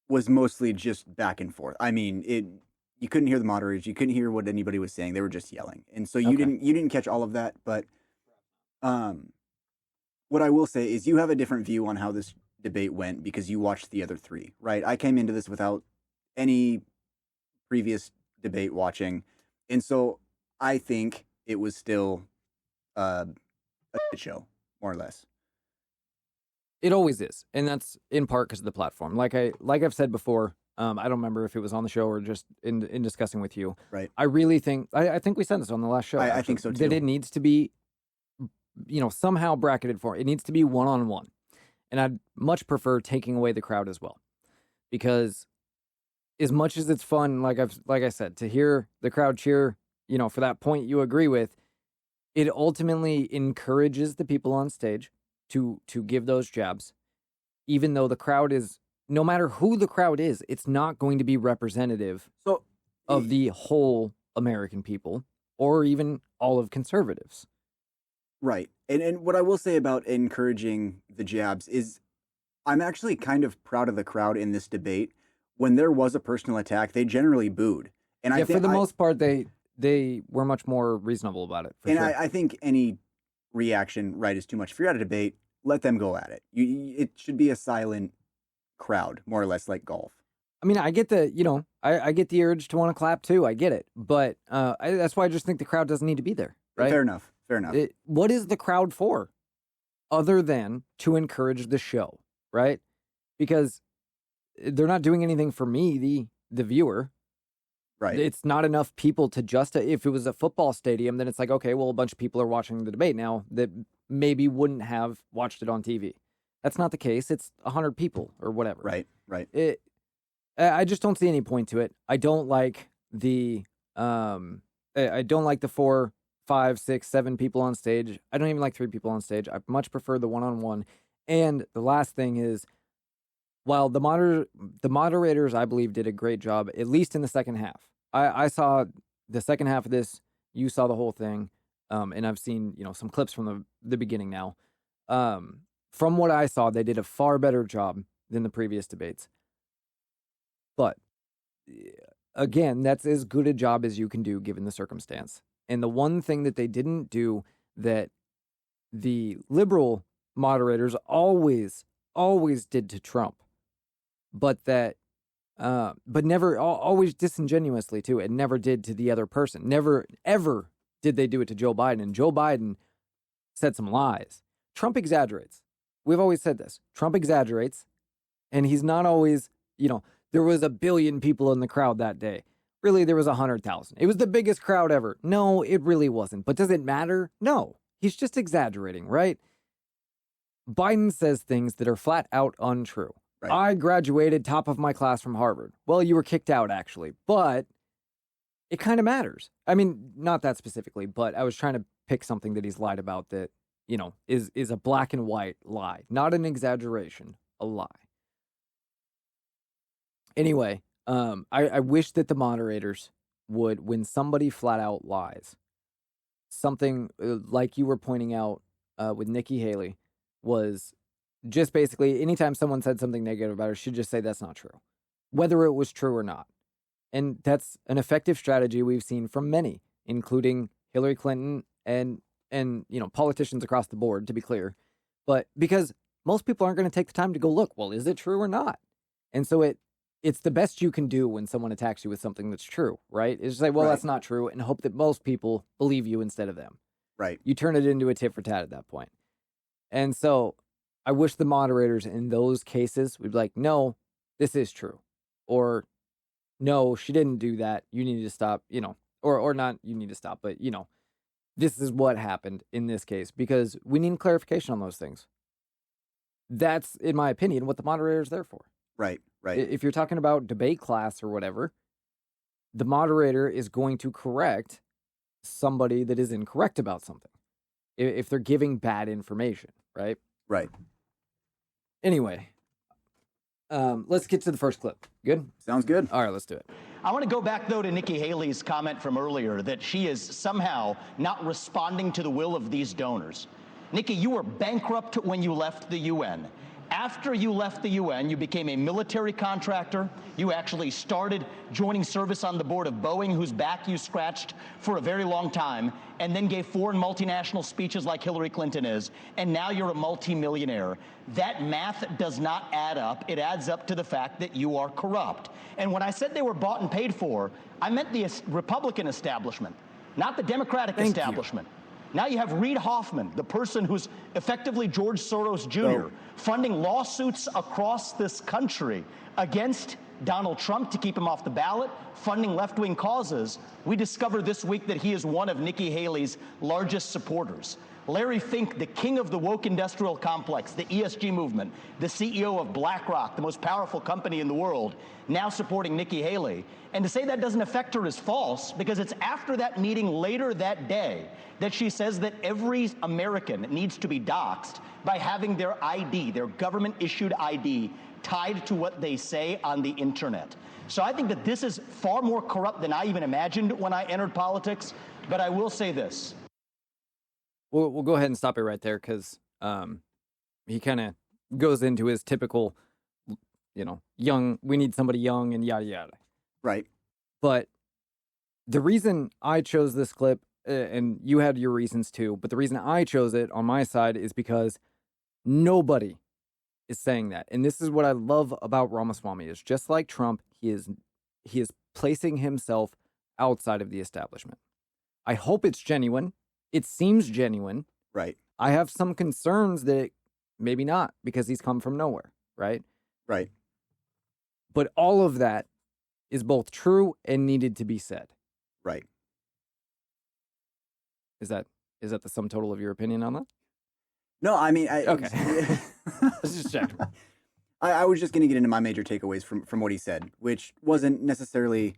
was mostly just back and forth. I mean, you couldn't hear the moderators. You couldn't hear what anybody was saying. They were just yelling. And so you didn't catch all of that. But what I will say is you have a different view on how this debate went because you watched the other 3, right? I came into this without any previous debate watching. And so I think it was still a shit show, more or less. It always is. And that's in part because of the platform. Like I've said before, I don't remember if it was on the show or just in discussing with you. Right. I really think, I think we said this on the last show. I think so too. That it needs to be, somehow bracketed for. It needs to be one-on-one. And I'd much prefer taking away the crowd as well. Because as much as it's fun, like I said, to hear the crowd cheer, for that point you agree with, it ultimately encourages the people on stage to give those jabs, even though the crowd is, no matter who the crowd is, it's not going to be representative of the whole American people or even all of conservatives. Right. And what I will say about encouraging the jabs is I'm actually kind of proud of the crowd in this debate. When there was a personal attack, they generally booed. And I think for the most part, they were much more reasonable about it. And sure. I think any reaction, right, is too much. If you're at a debate, let them go at it. It should be a silent crowd, more or less like golf. I mean, I get the, I get the urge to want to clap too. I get it. But that's why I just think the crowd doesn't need to be there. Right? Fair enough. What is the crowd for other than to encourage the show, right? Because they're not doing anything for me, the viewer. Right. It's not enough people to if it was a football stadium, then it's like, okay, well, a bunch of people are watching the debate now that maybe wouldn't have watched it on TV. That's not the case. It's 100 people or whatever. Right. I just don't see any point to it. I don't like the 4, 5, 6, 7 people on stage. I don't even like 3 people on stage. I much prefer the one-on-one. And the last thing is, while the moderators, I believe, did a great job, at least in the second half. I saw the second half of this. You saw the whole thing, and I've seen some clips from the beginning now. From what I saw, they did a far better job than the previous debates. But again, that's as good a job as you can do given the circumstance. And the one thing that they didn't do that the liberal moderators always did to Trump, but never, always disingenuously too, and never did to the other person. Never, ever did they do it to Joe Biden. And Joe Biden said some lies. Trump exaggerates. We've always said this. Trump exaggerates, and he's not always, there was 1 billion people in the crowd that day. Really, there was 100,000. It was the biggest crowd ever. No, it really wasn't. But does it matter? No. He's just exaggerating, right? Biden says things that are flat out untrue. Right. I graduated top of my class from Harvard. Well, you were kicked out, actually. But it kind of matters. I mean, not that specifically, but I was trying to pick something that he's lied about that, is a black and white lie. Not an exaggeration, a lie. Anyway, I wish that the moderators would, when somebody flat out lies, something like you were pointing out with Nikki Haley, was just basically anytime someone said something negative about her, she'd just say that's not true, whether it was true or not. And that's an effective strategy we've seen from many, including Hillary Clinton and politicians across the board, to be clear. But because most people aren't going to take the time to go look, well, is it true or not? And so it's the best you can do when someone attacks you with something that's true, right? Is just say, well, right, that's not true, and hope that most people believe you instead of them. Right. You turn it into a tit for tat at that point. And so I wish the moderators in those cases would be like, no, this is true. Or, no, she didn't do that. You need to stop, or not you need to stop, but, this is what happened in this case, because we need clarification on those things. That's, in my opinion, what the moderator is there for. Right. If you're talking about debate class or whatever, the moderator is going to correct somebody that is incorrect about something if they're giving bad information, right? Right. Anyway, let's get to the first clip. Good? Sounds good. All right, let's do it. I want to go back, though, to Nikki Haley's comment from earlier that she is somehow not responding to the will of these donors. Nikki, you were bankrupt when you left the UN. After you left the UN, you became a military contractor. You actually started joining service on the board of Boeing, whose back you scratched for a very long time, and then gave foreign multinational speeches like Hillary Clinton is, and now you're a multimillionaire. That math does not add up. It adds up to the fact that you are corrupt. And when I said they were bought and paid for, I meant the Republican establishment, not the Democratic establishment. Now you have Reid Hoffman, the person who's effectively George Soros Jr., funding lawsuits across this country against Donald Trump to keep him off the ballot, funding left-wing causes. We discovered this week that he is one of Nikki Haley's largest supporters. Larry Fink, the king of the woke industrial complex, the ESG movement, the CEO of BlackRock, the most powerful company in the world, now supporting Nikki Haley. And to say that doesn't affect her is false, because it's after that meeting later that day that she says that every American needs to be doxxed by having their ID, their government-issued ID, tied to what they say on the internet. So I think that this is far more corrupt than I even imagined when I entered politics. But I will say this. We'll go ahead and stop it right there, because he kind of goes into his typical, young, we need somebody young and yada, yada. Right. But the reason I chose this clip, and you had your reasons too, but the reason I chose it on my side is because nobody is saying that. And this is what I love about Ramaswamy, is just like Trump, he is placing himself outside of the establishment. I hope it's genuine. It seems genuine. Right. I have some concerns that maybe not, because he's come from nowhere, right? Right. But all of that is both true and needed to be said. Right. Is that the sum total of your opinion on that? No, I mean, okay. Let's just check. I was just going to get into my major takeaways from what he said, which wasn't necessarily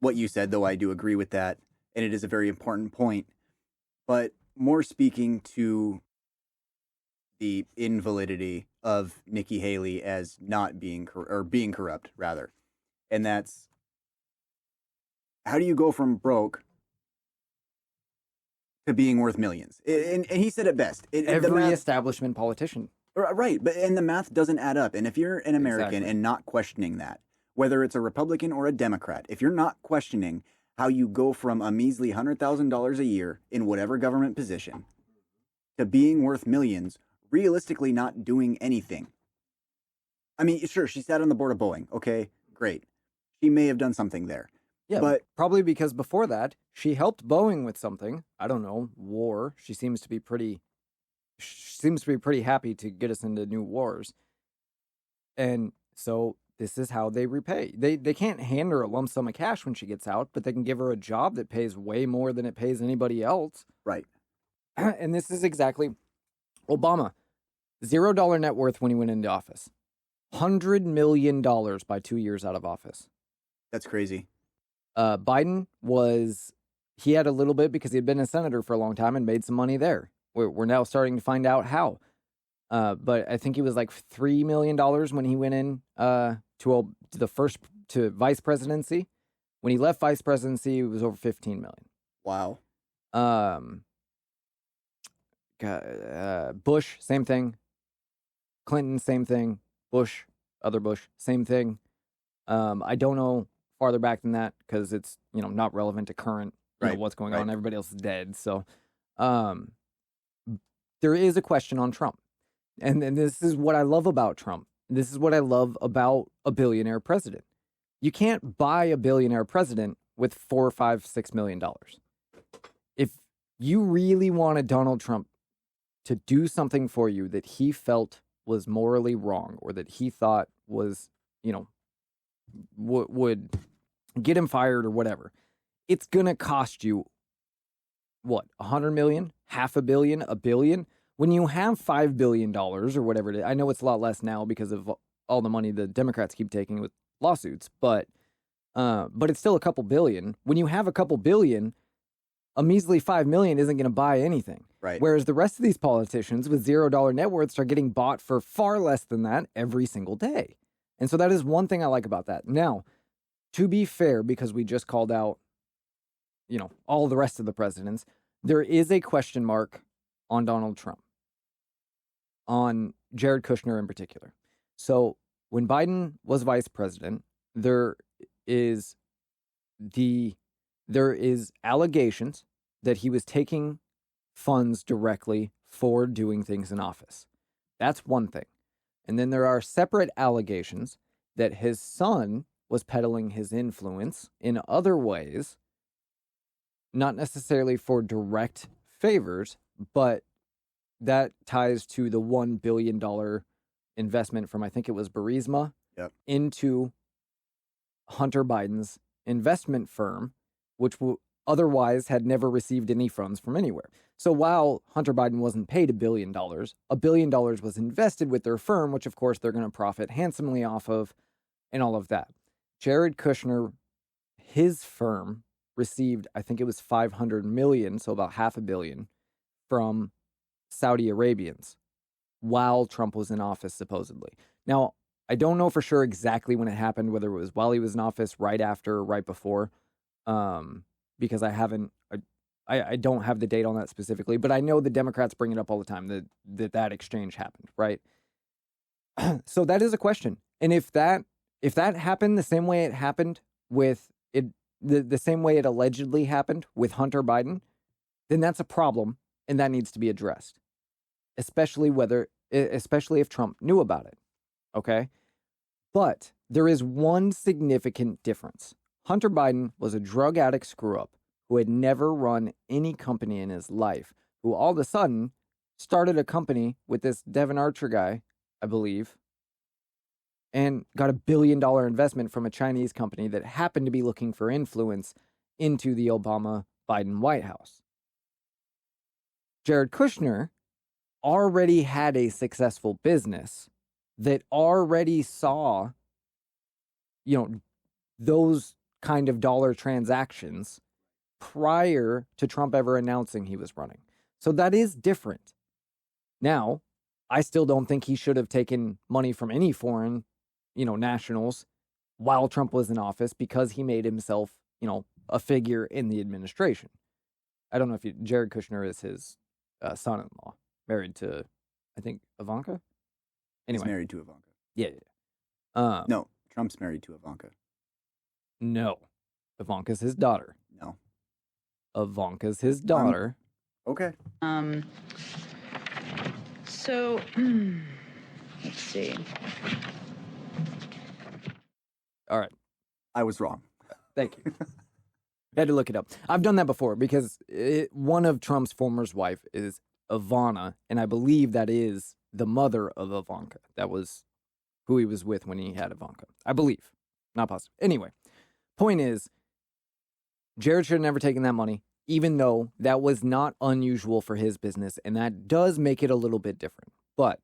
what you said, though I do agree with that, and it is a very important point. But more speaking to the invalidity of Nikki Haley as not being being corrupt, rather, and that's, how do you go from broke to being worth millions? And he said it best. Every establishment politician. Right, and the math doesn't add up. And if you're an American and not questioning that, whether it's a Republican or a Democrat, if you're not questioning how you go from a measly $100,000 a year in whatever government position to being worth millions, realistically not doing anything. I mean, sure, she sat on the board of Boeing. Okay, great. She may have done something there. Yeah, but probably because before that, she helped Boeing with something. I don't know, war. She seems to be pretty happy to get us into new wars. And so this is how they repay. They can't hand her a lump sum of cash when she gets out, but they can give her a job that pays way more than it pays anybody else. Right. And this is exactly Obama. $0 net worth when he went into office. $100 million by 2 years out of office. That's crazy. Biden he had a little bit because he had been a senator for a long time and made some money there. We're now starting to find out how. But I think he was like $3 million when he went in to vice presidency. When he left vice presidency, it was over $15 million. Wow. Bush, same thing. Clinton, same thing. Bush, other Bush, same thing. I don't know farther back than that because it's not relevant to current what's going on. Everybody else is dead. So there is a question on Trump. And this is what I love about Trump. This is what I love about a billionaire president. You can't buy a billionaire president with $4 or $5, $6 million. If you really wanted Donald Trump to do something for you that he felt was morally wrong or that he thought was, would get him fired or whatever, it's going to cost you, what, $100 million, $500 million, $1 billion? When you have $5 billion or whatever it is, I know it's a lot less now because of all the money the Democrats keep taking with lawsuits, but it's still a couple billion. When you have a couple billion, a measly $5 million isn't going to buy anything. Right. Whereas the rest of these politicians with $0 net worths are getting bought for far less than that every single day. And so that is one thing I like about that. Now, to be fair, because we just called out, all the rest of the presidents, there is a question mark on Donald Trump, on Jared Kushner in particular. So when Biden was vice president, there is allegations that he was taking funds directly for doing things in office. That's one thing. And then there are separate allegations that his son was peddling his influence in other ways, not necessarily for direct favors, but that ties to the $1 billion investment from, I think it was Burisma, yep, into Hunter Biden's investment firm, which otherwise had never received any funds from anywhere. So while Hunter Biden wasn't paid $1 billion, $1 billion was invested with their firm, which of course they're going to profit handsomely off of, and all of that. Jared Kushner, his firm, received, I think it was $500 million, so about $500 million, from Saudi Arabians while Trump was in office, supposedly. Now, I don't know for sure exactly when it happened, whether it was while he was in office, right after, or right before, because I don't have the date on that specifically, but I know the Democrats bring it up all the time, that exchange happened, right? So that is a question. And if that happened the same way it happened with it, the same way it allegedly happened with Hunter Biden, then that's a problem and that needs to be addressed, especially if Trump knew about it. Okay. But there is one significant difference. Hunter Biden was a drug addict screw up who had never run any company in his life, who all of a sudden started a company with this Devin Archer guy, I believe, and got $1 billion investment from a Chinese company that happened to be looking for influence into the Obama-Biden White House. Jared Kushner already had a successful business that already saw, those kind of dollar transactions prior to Trump ever announcing he was running. So that is different. Now, I still don't think he should have taken money from any foreign nationals while Trump was in office because he made himself, a figure in the administration. I don't know if Jared Kushner is his son-in-law, married to, I think, Ivanka? Anyway. He's married to Ivanka. Yeah. No, Trump's married to Ivanka. No. Ivanka's his daughter. No. Ivanka's his daughter. Okay. So, let's see. All right. I was wrong. Thank you. I had to look it up. I've done that before because one of Trump's former wife is Ivana, and I believe that is the mother of Ivanka. That was who he was with when he had Ivanka. I believe. Not positive. Anyway, point is, Jared should have never taken that money, even though that was not unusual for his business, and that does make it a little bit different. But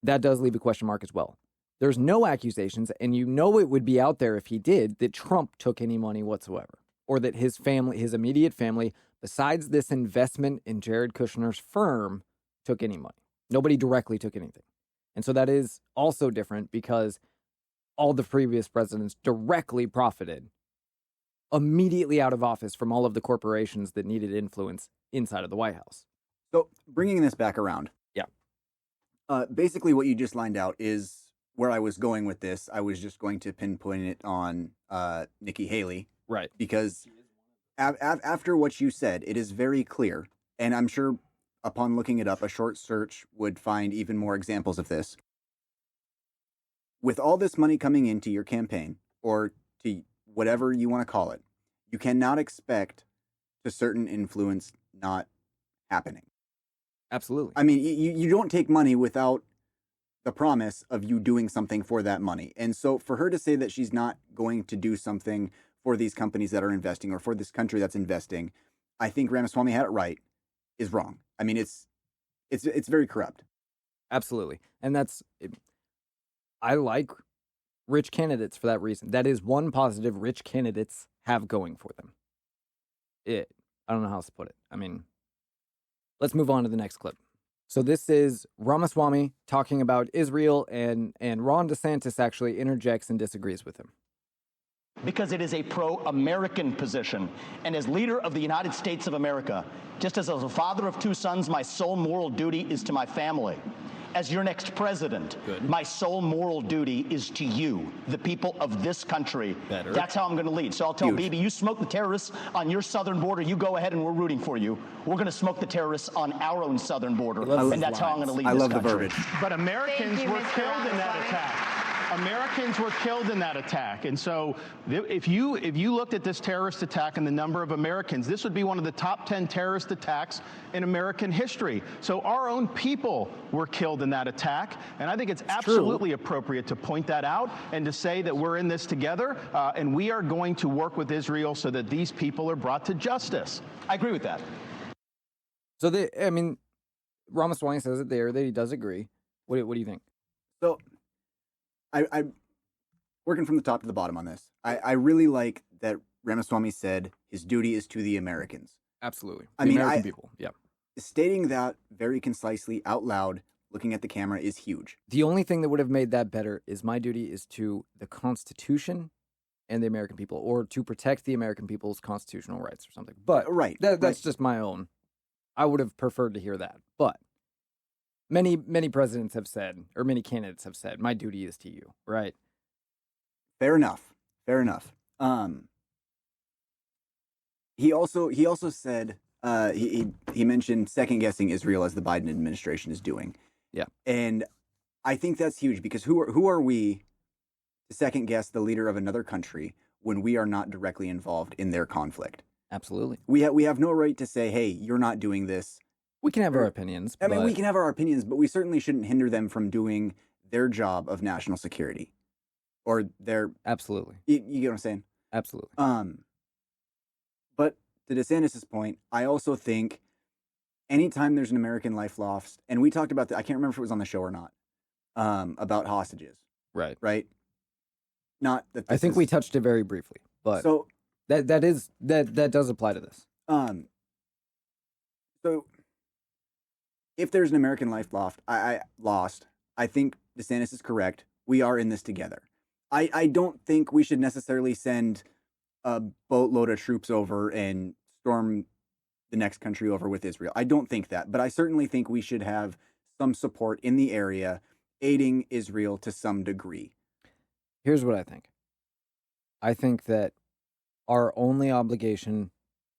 that does leave a question mark as well. There's no accusations, and it would be out there if he did, that Trump took any money whatsoever, or that his family, his immediate family, besides this investment in Jared Kushner's firm, took any money. Nobody directly took anything. And so that is also different because all the previous presidents directly profited immediately out of office from all of the corporations that needed influence inside of the White House. So bringing this back around. Yeah. Basically what you just lined out is where I was going with this. I was just going to pinpoint it on Nikki Haley. Right. Because after what you said, it is very clear, and I'm sure upon looking it up, a short search would find even more examples of this. With all this money coming into your campaign, or to whatever you want to call it, you cannot expect a certain influence not happening. Absolutely. I mean, you don't take money without the promise of you doing something for that money. And so for her to say that she's not going to do something for these companies that are investing or for this country that's investing, I think Ramaswamy had it right, is wrong. I mean, it's very corrupt. Absolutely. And I like rich candidates for that reason. That is one positive rich candidates have going for them. I don't know how else to put it. I mean, let's move on to the next clip. So this is Ramaswamy talking about Israel, and Ron DeSantis actually interjects and disagrees with him. Because it is a pro-American position. And as leader of the United States of America, just as a father of 2 sons, my sole moral duty is to my family. As your next president, my sole moral duty is to you, the people of this country. Better. That's how I'm going to lead. So I'll tell Bibi, you smoke the terrorists on your southern border, you go ahead and we're rooting for you. We're going to smoke the terrorists on our own southern border, and that's how I'm going to lead this country. I love the verbiage. But Americans were killed in that attack. Americans were killed in that attack. And so if you looked at this terrorist attack and the number of Americans, this would be one of the top 10 terrorist attacks in American history. So our own people were killed in that attack. And I think it's absolutely appropriate to point that out and to say that we're in this together and we are going to work with Israel so that these people are brought to justice. I agree with that. So, Ramaswamy says it there that he does agree. What do you think? So, I'm working from the top to the bottom on this. I really like that Ramaswamy said his duty is to the Americans. Absolutely. American people. Yeah. Stating that very concisely out loud, looking at the camera, is huge. The only thing that would have made that better is my duty is to the Constitution and the American people, or to protect the American people's constitutional rights or something. But that's just my own. I would have preferred to hear that. But many presidents have said, or many candidates have said, my duty is to you, right? Fair enough. He also said he mentioned second guessing Israel as the Biden administration is doing. Yeah, and I think that's huge because who are we to second guess the leader of another country when we are not directly involved in their conflict? Absolutely. We have no right to say, hey, you're not doing this. We can have our opinions. I mean, we can have our opinions, but we certainly shouldn't hinder them from doing their job of national security, or their absolutely. You get what I'm saying? Absolutely. But to DeSantis' point, I also think anytime there's an American life lost, and we talked about that. I can't remember if it was on the show or not. About hostages. Right. Not that. I think we touched it very briefly, but so that does apply to this. So if there's an American life lost, I think DeSantis is correct. We are in this together. I don't think we should necessarily send a boatload of troops over and storm the next country over with Israel. I don't think that, but I certainly think we should have some support in the area aiding Israel to some degree. Here's what I think. I think that our only obligation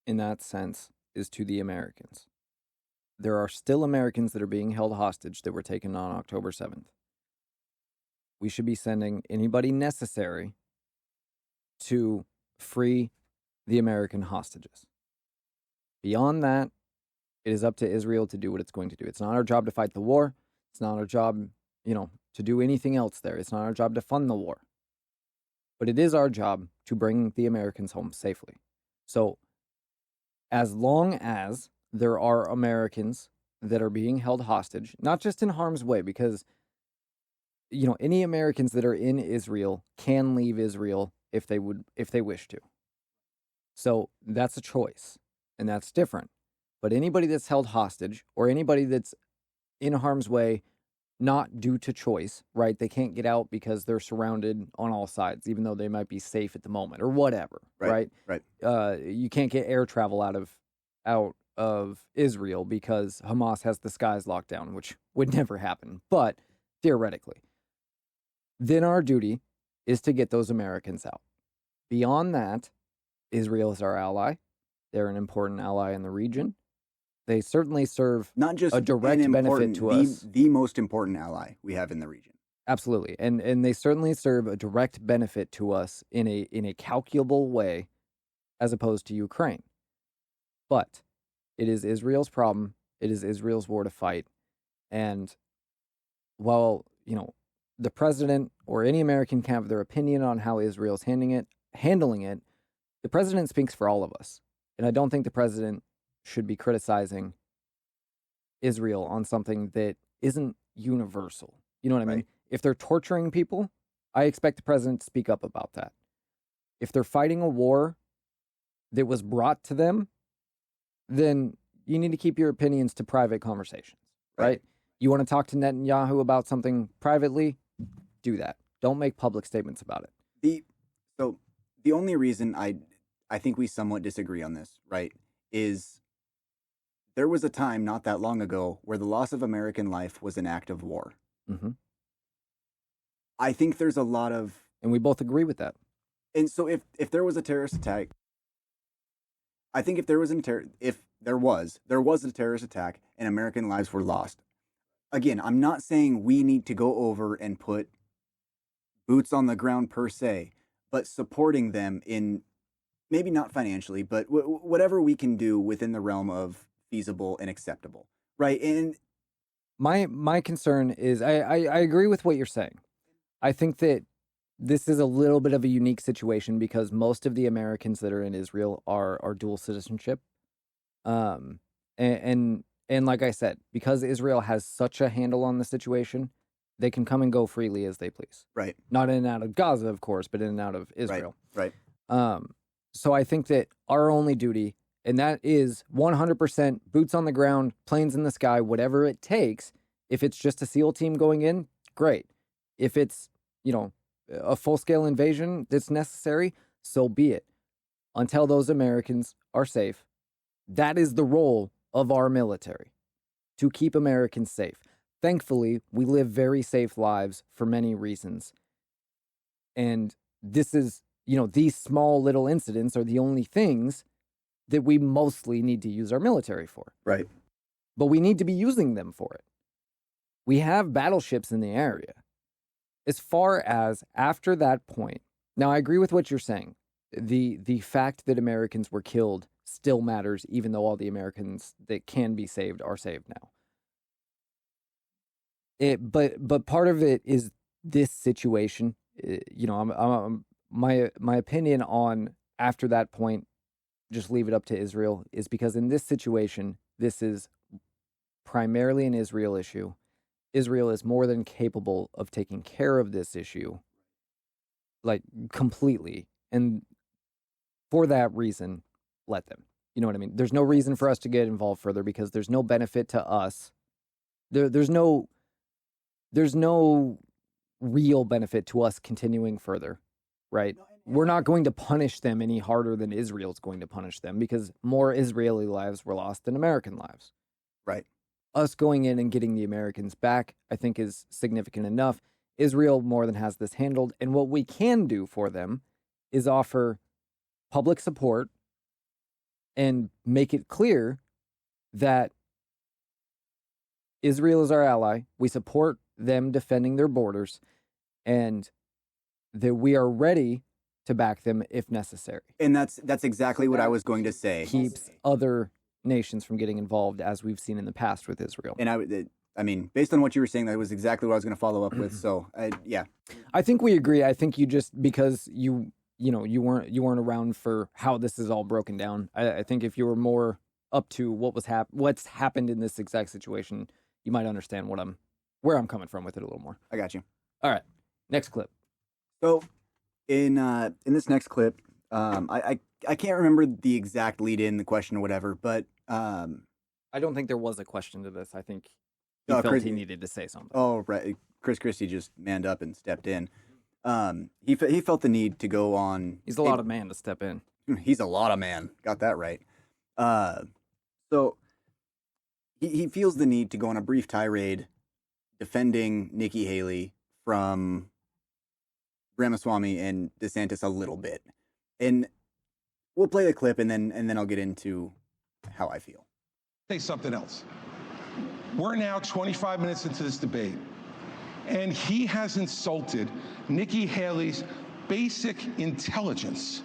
in that sense is to the Americans. There are still Americans that are being held hostage that were taken on October 7th. We should be sending anybody necessary to free the American hostages. Beyond that, it is up to Israel to do what it's going to do. It's not our job to fight the war. It's not our job, to do anything else there. It's not our job to fund the war. But it is our job to bring the Americans home safely. So, as long as there are Americans that are being held hostage, not just in harm's way, because, any Americans that are in Israel can leave Israel if they wish to. So that's a choice, and that's different. But anybody that's held hostage or anybody that's in harm's way, not due to choice, right? They can't get out because they're surrounded on all sides, even though they might be safe at the moment or whatever, right? You can't get air travel out of Israel because Hamas has the skies locked down, which would never happen, but theoretically. Then our duty is to get those Americans out. Beyond that, Israel is our ally. They're an important ally in the region. They certainly serve not just a direct benefit to us. The most important ally we have in the region. Absolutely. And they certainly serve a direct benefit to us in a calculable way as opposed to Ukraine. But it is Israel's problem. It is Israel's war to fight. And while, the president or any American can have their opinion on how Israel's handling it, the president speaks for all of us. And I don't think the president should be criticizing Israel on something that isn't universal. You know what I mean? If they're torturing people, I expect the president to speak up about that. If they're fighting a war that was brought to them, then you need to keep your opinions to private conversations, right? You want to talk to Netanyahu about something privately? Do that. Don't make public statements about it. The only reason I think we somewhat disagree on this, right, is there was a time not that long ago where the loss of American life was an act of war. Mm-hmm. I think there's a lot of... And we both agree with that. And so if there was a terrorist attack, I think if there was a terrorist attack and American lives were lost, again, I'm not saying we need to go over and put boots on the ground per se, but supporting them in maybe not financially, but whatever we can do within the realm of feasible and acceptable, right? And my concern is I agree with what you're saying. I think that this is a little bit of a unique situation because most of the Americans that are in Israel are dual citizenship. And like I said, because Israel has such a handle on the situation, they can come and go freely as they please. Right. Not in and out of Gaza, of course, but in and out of Israel. Right. So I think that our only duty, and that is 100% boots on the ground, planes in the sky, whatever it takes. If it's just a SEAL team going in, great. If it's, a full-scale invasion that's necessary, so be it. Until those Americans are safe, that is the role of our military, to keep Americans safe. Thankfully, we live very safe lives for many reasons. And this is, these small little incidents are the only things that we mostly need to use our military for. Right. But we need to be using them for it. We have battleships in the area. As far as after that point, now I agree with what you're saying. The fact that Americans were killed still matters, even though all the Americans that can be saved are saved now. But part of it is this situation. My opinion on after that point, just leave it up to Israel, is because in this situation, this is primarily an Israel issue. Israel is more than capable of taking care of this issue, like completely. And for that reason, let them. You know what I mean? There's no reason for us to get involved further because there's no benefit to us. There's no real benefit to us continuing further, right? We're not going to punish them any harder than Israel's going to punish them because more Israeli lives were lost than American lives. Right. Us going in and getting the Americans back, I think, is significant enough. Israel more than has this handled. And what we can do for them is offer public support and make it clear that Israel is our ally. We support them defending their borders and that we are ready to back them if necessary. And that's exactly what I was going to say. Keeps other nations from getting involved, as we've seen in the past with Israel. And I mean, based on what you were saying, that was exactly what I was going to follow up with. So, yeah. I think we agree. I think you just, because you weren't around for how this is all broken down. I think if you were more up to what's happened in this exact situation, you might understand where I'm coming from with it a little more. I got you. All right, next clip. So, in this next clip, I can't remember the exact lead in the question or whatever, but I don't think there was a question to this. I think he felt he needed to say something. Oh, right. Chris Christie just manned up and stepped in. He felt the need to go on. He's a lot of man to step in. He's a lot of man. Got that right. So he feels the need to go on a brief tirade defending Nikki Haley from Ramaswamy and DeSantis a little bit. And we'll play the clip and then I'll get into how I feel. Say something else. We're now 25 minutes into this debate, and he has insulted Nikki Haley's basic intelligence.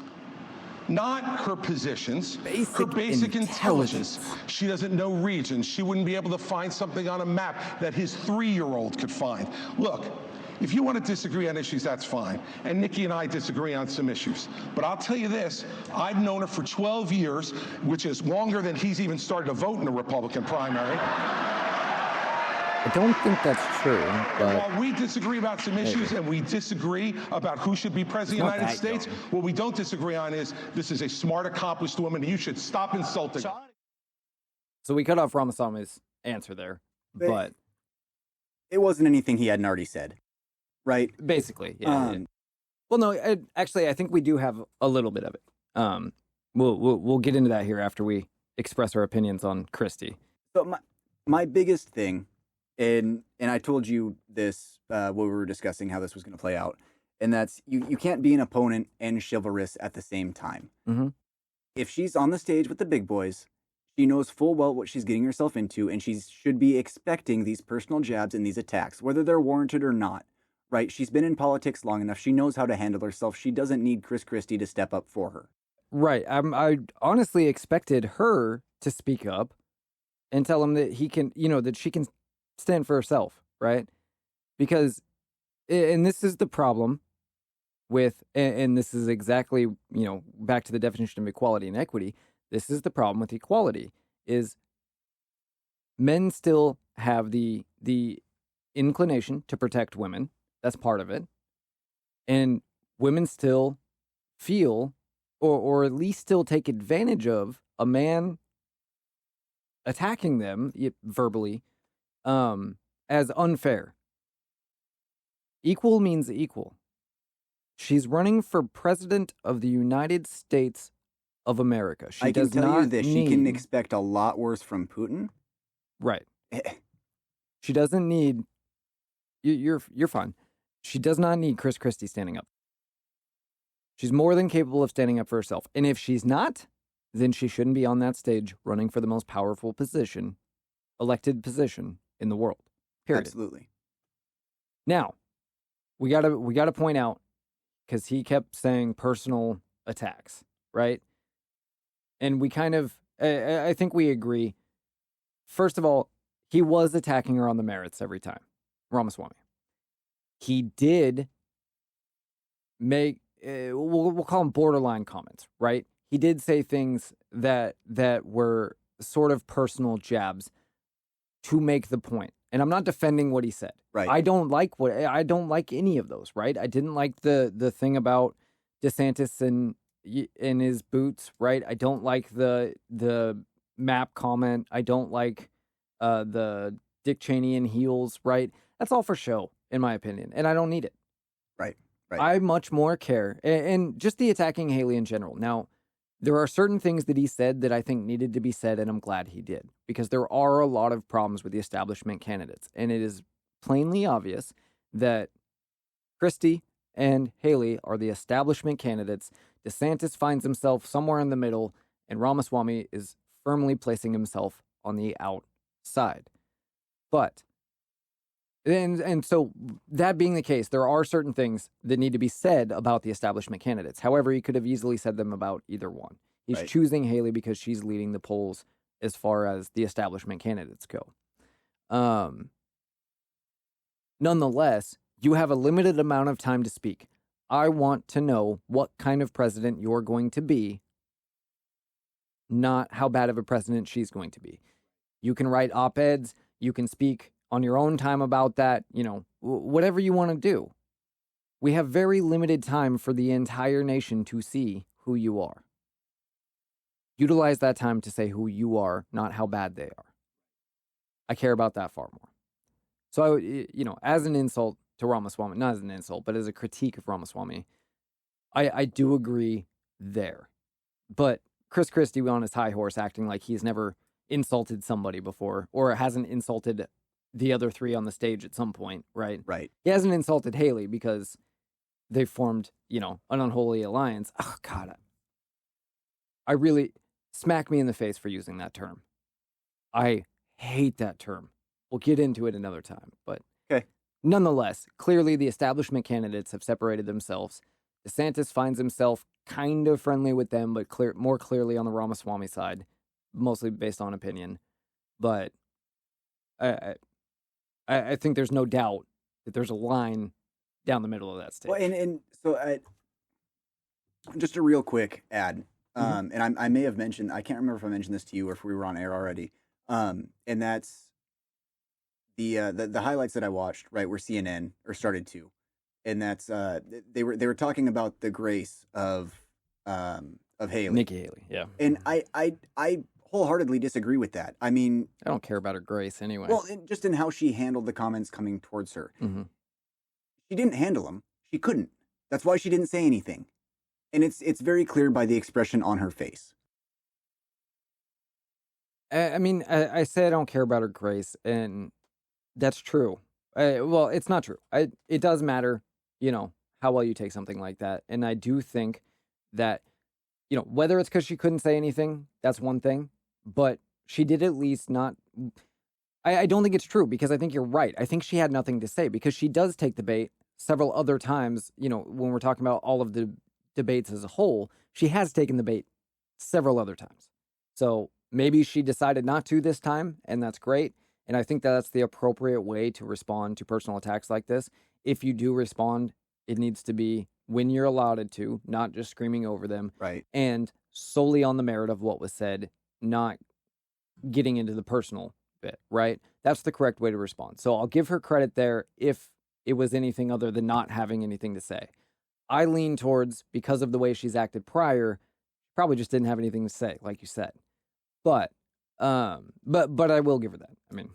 Not her positions, her basic intelligence. She doesn't know regions. She wouldn't be able to find something on a map that his 3-year-old could find. Look, if you want to disagree on issues, that's fine. And Nikki and I disagree on some issues. But I'll tell you this, I've known her for 12 years, which is longer than he's even started to vote in the Republican primary. I don't think that's true. But while we disagree about some issues and we disagree about who should be president of the United States, what we don't disagree on is this is a smart, accomplished woman, and you should stop insulting her. So we cut off Ramaswamy's answer there, but it wasn't anything he hadn't already said. Right? Basically, yeah. Well, no, actually, I think we do have a little bit of it. We'll get into that here after we express our opinions on Christie. So my biggest thing, and I told you this when we were discussing how this was going to play out, and that's you can't be an opponent and chivalrous at the same time. Mm-hmm. If she's on the stage with the big boys, she knows full well what she's getting herself into, and she should be expecting these personal jabs and these attacks, whether they're warranted or not. right? She's been in politics long enough. She knows how to handle herself. She doesn't need Chris Christie to step up for her. Right. I honestly expected her to speak up and tell him that he can, that she can stand for herself, right? Because, and this is the problem with, and this is exactly, back to the definition of equality and equity. This is the problem with equality, is men still have the inclination to protect women. That's part of it. And women still feel, or at least still take advantage of, a man attacking them verbally as unfair. Equal means equal. She's running for president of the United States of America. I can tell you this, she can expect a lot worse from Putin. Right. She doesn't need... You're fine. She does not need Chris Christie standing up. She's more than capable of standing up for herself. And if she's not, then she shouldn't be on that stage running for the most powerful position, elected position in the world. Period. Absolutely. Now, we gotta point out, because he kept saying personal attacks, right? And we kind of, I think we agree. First of all, he was attacking her on the merits every time, Ramaswamy. He did make, we'll call them borderline comments, right? He did say things that were sort of personal jabs to make the point. And I'm not defending what he said. Right. I don't like any of those, right? I didn't like the thing about DeSantis and in his boots, right? I don't like the map comment. I don't like the Dick Cheney in heels, right? That's all for show, in my opinion, and I don't need it. Right. I much more care, and just the attacking Haley in general. Now, there are certain things that he said that I think needed to be said, and I'm glad he did, because there are a lot of problems with the establishment candidates, and it is plainly obvious that Christie and Haley are the establishment candidates. DeSantis finds himself somewhere in the middle, and Ramaswamy is firmly placing himself on the outside. But, and so that being the case, there are certain things that need to be said about the establishment candidates. However, he could have easily said them about either one. He's choosing Haley because she's leading the polls as far as the establishment candidates go. Nonetheless, you have a limited amount of time to speak. I want to know what kind of president you're going to be, not how bad of a president she's going to be. You can write op-eds, you can speak on your own time about that, whatever you want to do. We have very limited time for the entire nation to see who you are. Utilize that time to say who you are, not how bad they are. I care about that far more. So, as an insult to Ramaswamy, not as an insult, but as a critique of Ramaswamy, I do agree there. But Chris Christie on his high horse acting like he's never insulted somebody before, or hasn't insulted the other three on the stage at some point, right? Right. He hasn't insulted Haley because they formed, an unholy alliance. Oh, God. I really... Smack me in the face for using that term. I hate that term. We'll get into it another time. But nonetheless, clearly the establishment candidates have separated themselves. DeSantis finds himself kind of friendly with them, but more clearly on the Ramaswamy side, mostly based on opinion. But I think there's no doubt that there's a line down the middle of that stage. Well, and so just a real quick ad. And I may have mentioned, I can't remember if I mentioned this to you or if we were on air already. And that's the highlights that I watched, right, were CNN, or started to. And that's they were talking about the grace of Haley. Nikki Haley, yeah. And I wholeheartedly disagree with that. I mean, I don't care about her grace anyway. Well, just in how she handled the comments coming towards her. Mm-hmm. She didn't handle them. She couldn't. That's why she didn't say anything. And it's very clear by the expression on her face. I mean, I say I don't care about her grace, and that's true. Well, it's not true. It does matter, how well you take something like that. And I do think that, whether it's because she couldn't say anything, that's one thing. But she did at least not... I don't think it's true, because I think you're right. I think she had nothing to say, because she does take the bait several other times, when we're talking about all of the debates as a whole, she has taken the bait several other times. So maybe she decided not to this time, and that's great. And I think that's the appropriate way to respond to personal attacks like this. If you do respond, it needs to be when you're allotted to, not just screaming over them. Right. And solely on the merit of what was said, not getting into the personal bit, right? That's the correct way to respond. So I'll give her credit there if it was anything other than not having anything to say. I lean towards, because of the way she's acted prior, probably just didn't have anything to say, like you said. But I will give her that. I mean,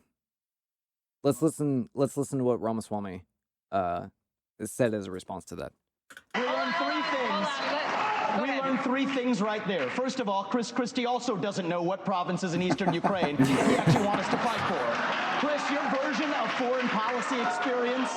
let's listen to what Ramaswamy said as a response to that. We learned three things right there. First of all, Chris Christie also doesn't know what provinces in eastern Ukraine he actually wants us to fight for. Chris, your version of foreign policy experience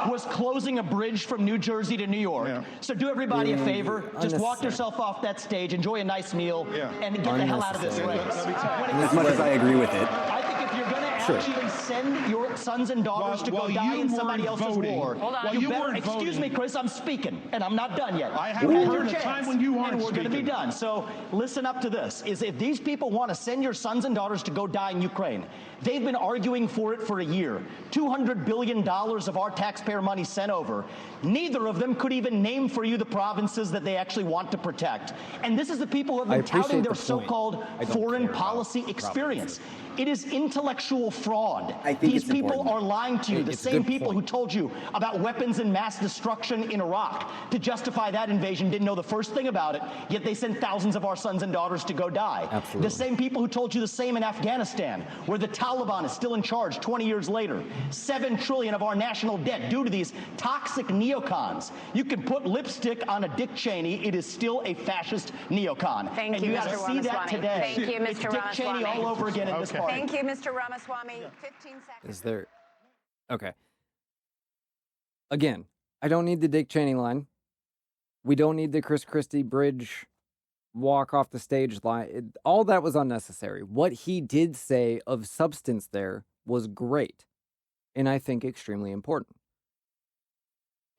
was closing a bridge from New Jersey to New York. Yeah. So do everybody a favor. Just walk yourself off that stage, enjoy a nice meal, and get the hell out of this race. As much as I agree with it. I think if you're going to actually send your sons and daughters to go die in somebody else's war, you better, excuse me, Chris, I'm speaking, and I'm not done yet. I haven't heard a time when you aren't and we're going to be speaking. done. So listen up to this. Is if these people want to send your sons and daughters to go die in Ukraine, they've been arguing for it for a year. $200 billion of our taxpayer money sent over. Neither of them could even name for you the provinces that they actually want to protect. And this is the people who have been touting their so-called foreign policy experience. It is intellectual fraud. These people are lying to you. The same people who told you about weapons and mass destruction in Iraq to justify that invasion didn't know the first thing about it, yet they sent thousands of our sons and daughters to go die. Absolutely. The same people who told you the same in Afghanistan, where the Taliban is still in charge 20 years later. $7 trillion of our national debt due to these toxic neocons. You can put lipstick on a Dick Cheney, it is still a fascist neocon. Thank you, Mr. Mr. see that today. Thank you, Mr. It's Dick Cheney all over again in this party. Thank you, Mr. Ramaswamy. 15 seconds. Is there... Okay. Again, I don't need the Dick Cheney line. We don't need the Chris Christie bridge walk off the stage line. All that was unnecessary. What he did say of substance there was great, and I think extremely important.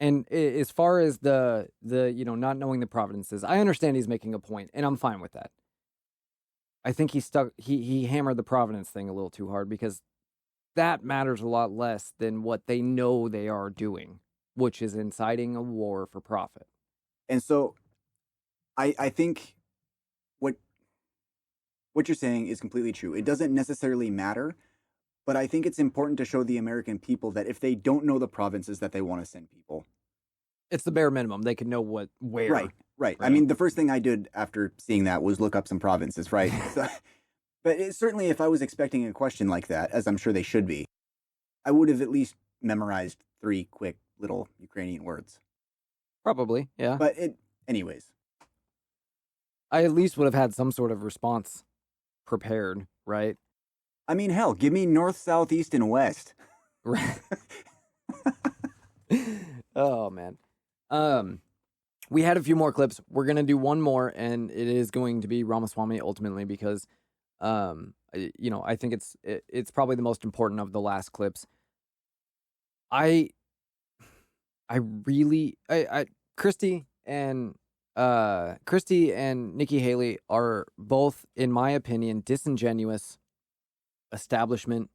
And as far as the not knowing the provinces, I understand he's making a point, and I'm fine with that. I think he hammered the providence thing a little too hard, because that matters a lot less than what they know they are doing, which is inciting a war for profit. And so I think what you're saying is completely true. It doesn't necessarily matter, but I think it's important to show the American people that if they don't know the provinces that they want to send people, it's the bare minimum. They can know where. Right. I mean, the first thing I did after seeing that was look up some provinces, right? But certainly if I was expecting a question like that, as I'm sure they should be, I would have at least memorized 3 quick little Ukrainian words. Probably, yeah. But anyways. I at least would have had some sort of response prepared, right? I mean, hell, give me north, south, east, and west. Right. Oh, man. We had a few more clips. We're going to do one more, and it is going to be Ramaswamy ultimately, because, I think it's probably the most important of the last clips. Christie and Nikki Haley are both, in my opinion, disingenuous establishment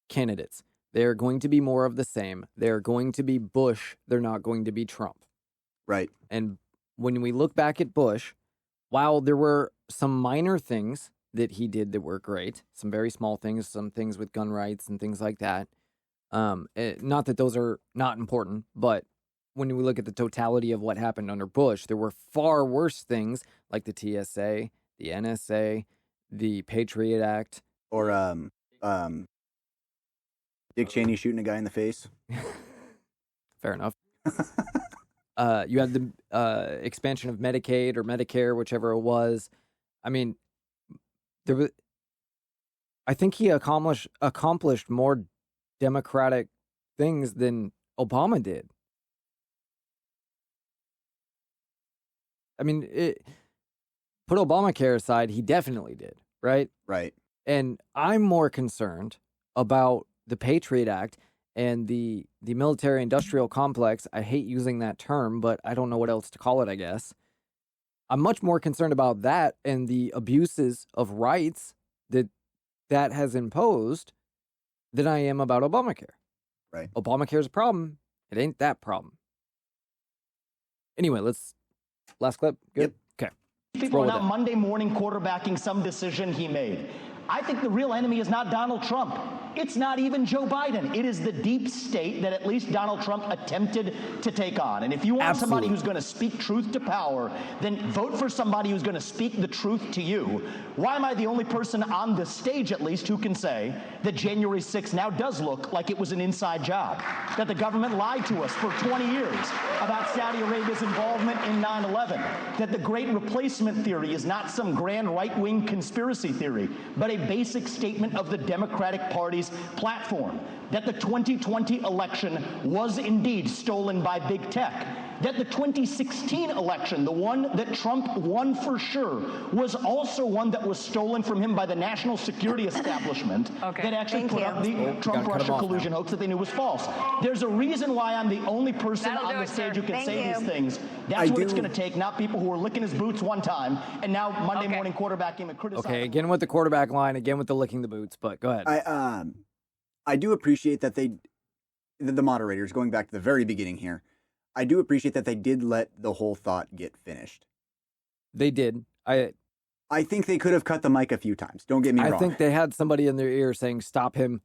candidates. They're going to be more of the same. They're going to be Bush. They're not going to be Trump. Right. And when we look back at Bush, while there were some minor things that he did that were great, some very small things, some things with gun rights and things like that, not that those are not important, but when we look at the totality of what happened under Bush, there were far worse things like the TSA, the NSA, the Patriot Act. Or Dick Cheney shooting a guy in the face. Fair enough. You had the expansion of Medicaid or Medicare, whichever it was. I mean, I think he accomplished more democratic things than Obama did. I mean, put Obamacare aside, he definitely did, right? Right. And I'm more concerned about the Patriot Act and the military-industrial complex, I hate using that term, but I don't know what else to call it, I guess. I'm much more concerned about that and the abuses of rights that has imposed than I am about Obamacare. Right. Obamacare's a problem. It ain't that problem. Anyway, last clip. Good? Yep. Okay. People are now Monday morning quarterbacking some decision he made. I think the real enemy is not Donald Trump. It's not even Joe Biden. It is the deep state that at least Donald Trump attempted to take on. And if you want somebody who's going to speak truth to power, then vote for somebody who's going to speak the truth to you. Why am I the only person on the stage, at least, who can say that January 6th now does look like it was an inside job? That the government lied to us for 20 years about Saudi Arabia's involvement in 9/11? That the Great Replacement theory is not some grand right-wing conspiracy theory, but a basic statement of the Democratic Party's platform, that the 2020 election was indeed stolen by big tech, that the 2016 election, the one that Trump won for sure, was also one that was stolen from him by the national security establishment that actually put up the Trump-Russia collusion hoax that they knew was false. There's a reason why I'm the only person on the stage who can say these things. That's what it's going to take, not people who are licking his boots one time and now Monday morning quarterbacking and criticizing. Okay, again with the quarterback line, again with the licking the boots, but go ahead. I do appreciate that the moderators, going back to the very beginning here, I do appreciate that they did let the whole thought get finished. They did. I think they could have cut the mic a few times. Don't get me wrong. I think they had somebody in their ear saying, stop him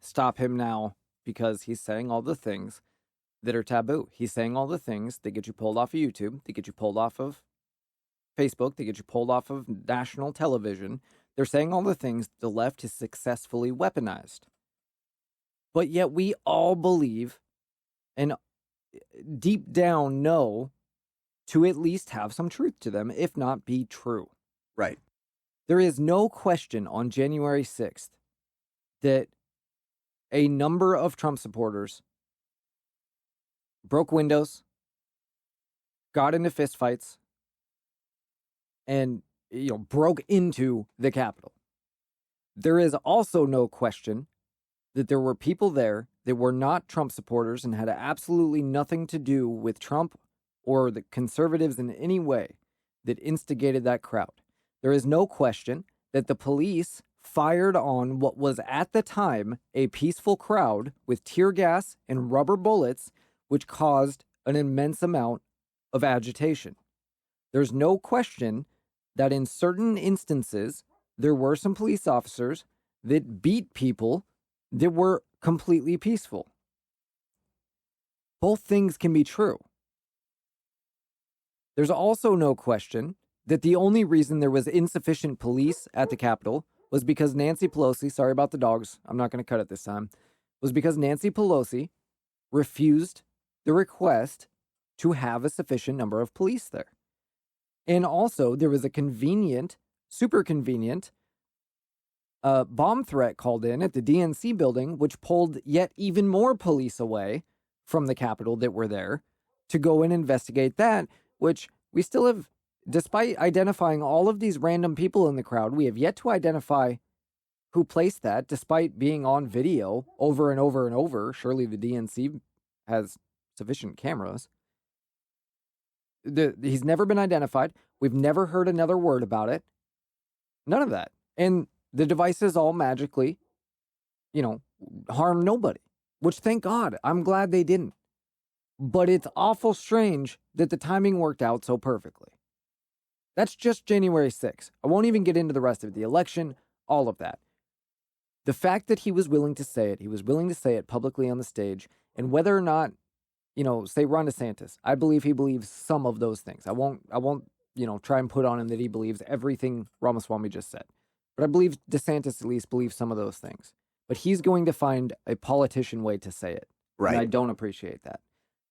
now, because he's saying all the things that are taboo. He's saying all the things that get you pulled off of YouTube, that get you pulled off of Facebook, that get you pulled off of national television. They're saying all the things the left has successfully weaponized. But yet we all believe and deep down know to at least have some truth to them, if not be true. Right. There is no question on January 6th that a number of Trump supporters broke windows, got into fistfights, and broke into the Capitol. There is also no question that there were people there that were not Trump supporters and had absolutely nothing to do with Trump or the conservatives in any way that instigated that crowd. There is no question that the police fired on what was at the time a peaceful crowd with tear gas and rubber bullets, which caused an immense amount of agitation. There's no question that in certain instances, there were some police officers that beat people that were completely peaceful. Both things can be true. There's also no question that the only reason there was insufficient police at the Capitol was because Nancy Pelosi, sorry about the dogs, I'm not going to cut it this time, was because Nancy Pelosi refused the request to have a sufficient number of police there. And also, there was a super convenient bomb threat called in at the DNC building, which pulled yet even more police away from the Capitol that were there to go and investigate that, which we still have, despite identifying all of these random people in the crowd, we have yet to identify who placed that, despite being on video over and over and over. Surely the DNC has sufficient cameras. He's never been identified. We've never heard another word about it. None of that. And the devices all magically, harm nobody, which thank God, I'm glad they didn't. But it's awful strange that the timing worked out so perfectly. That's just January 6th. I won't even get into the rest of it. The election, all of that. The fact that he was willing to say it, he was willing to say it publicly on the stage, and whether or not, say Ron DeSantis, I believe he believes some of those things. I won't, try and put on him that he believes everything Ramaswamy just said. But I believe DeSantis at least believes some of those things. But he's going to find a politician way to say it. Right. And I don't appreciate that.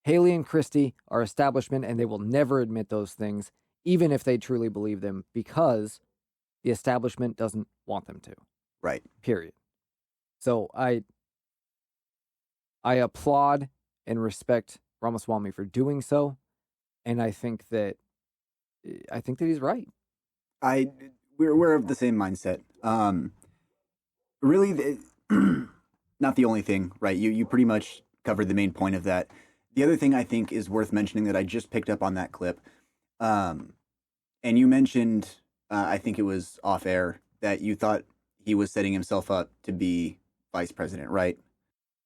Haley and Christie are establishment, and they will never admit those things, even if they truly believe them, because the establishment doesn't want them to. Right. Period. So I applaud and respect Ramaswamy for doing so, and I think that he's right. We're of the same mindset. Really, not the only thing, right? You pretty much covered the main point of that. The other thing I think is worth mentioning that I just picked up on that clip, and you mentioned, I think it was off air, that you thought he was setting himself up to be vice president, right?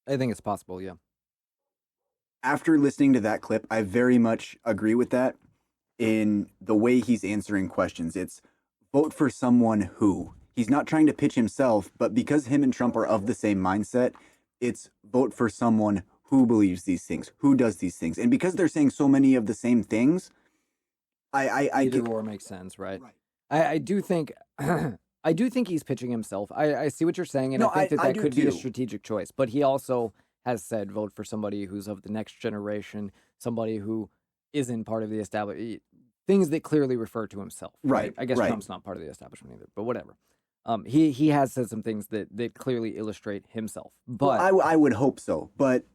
I think it's possible, yeah. After listening to that clip, I very much agree with that in the way he's answering questions. It's vote for someone who. He's not trying to pitch himself, but because him and Trump are of the same mindset, it's vote for someone who believes these things, who does these things. And because they're saying so many of the same things, Either or makes sense, right? I do think I do think he's pitching himself. I see what you're saying, and I think that could be a strategic choice. But he also has said vote for somebody who's of the next generation, somebody who isn't part of the establishment, things that clearly refer to himself. Right. I guess Trump's not part of the establishment either, but whatever. He has said some things that clearly illustrate himself. But well, I would hope so. But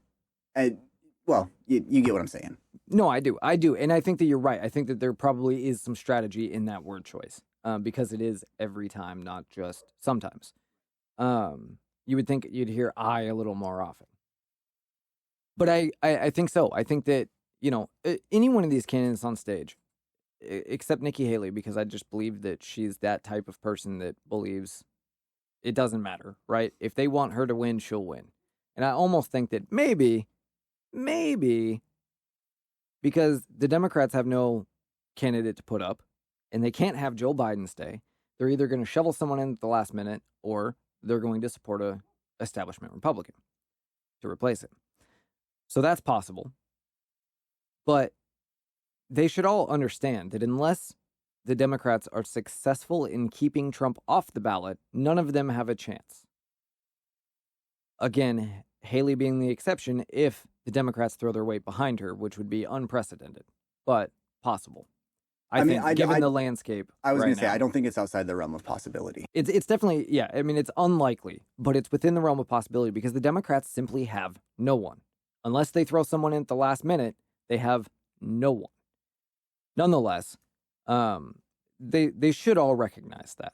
well, you get what I'm saying. No, I do, and I think that you're right. I think that there probably is some strategy in that word choice, because it is every time, not just sometimes. You would think you'd hear "I" a little more often, but I think so. I think that any one of these candidates on stage, except Nikki Haley, because I just believe that she's that type of person that believes it doesn't matter, right? If they want her to win, she'll win. And I almost think that maybe, because the Democrats have no candidate to put up, and they can't have Joe Biden stay, they're either going to shovel someone in at the last minute, or they're going to support a establishment Republican to replace him. So that's possible. But they should all understand that unless the Democrats are successful in keeping Trump off the ballot, none of them have a chance. Again, Haley being the exception if the Democrats throw their weight behind her, which would be unprecedented, but possible. I think, given the landscape, I was going to say, I don't think it's outside the realm of possibility. It's definitely, yeah. I mean, it's unlikely, but it's within the realm of possibility because the Democrats simply have no one. Unless they throw someone in at the last minute, they have no one. Nonetheless, they should all recognize that.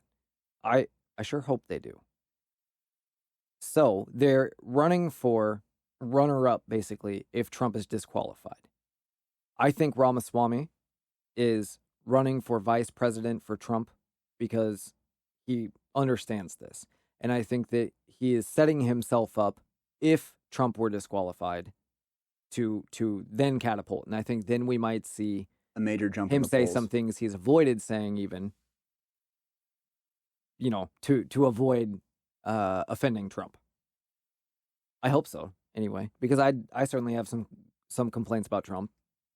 I sure hope they do. So they're running for runner-up, basically, if Trump is disqualified. I think Ramaswamy is running for vice president for Trump because he understands this. And I think that he is setting himself up, if Trump were disqualified, to then catapult. And I think then we might see a major jump him in the say polls. some things he's avoided saying, even, to avoid offending Trump. I hope so, anyway, because I certainly have some complaints about Trump.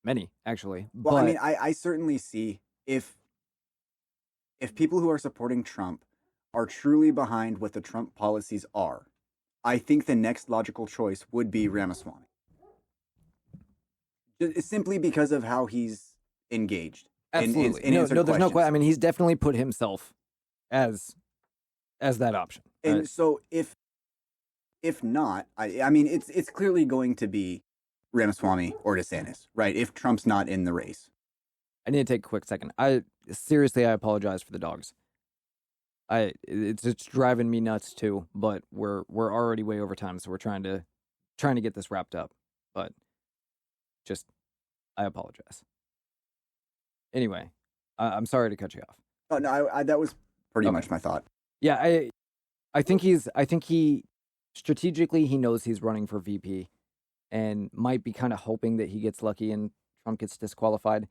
Many, actually. Well, I mean, I certainly see if people who are supporting Trump are truly behind what the Trump policies are, I think the next logical choice would be Ramaswamy. Simply because of how he's engaged. Absolutely. No, there's no question. I mean, he's definitely put himself as that option. And so if not, I mean, it's clearly going to be Ramaswamy or DeSantis, right? If Trump's not in the race. I need to take a quick second. I apologize for the dogs. It's driving me nuts too, but we're already way over time, so we're trying to get this wrapped up. But I apologize. Anyway, I'm sorry to cut you off. Oh no, that was pretty much my thought. Yeah, I think he strategically he knows he's running for VP, and might be kind of hoping that he gets lucky and Trump gets disqualified.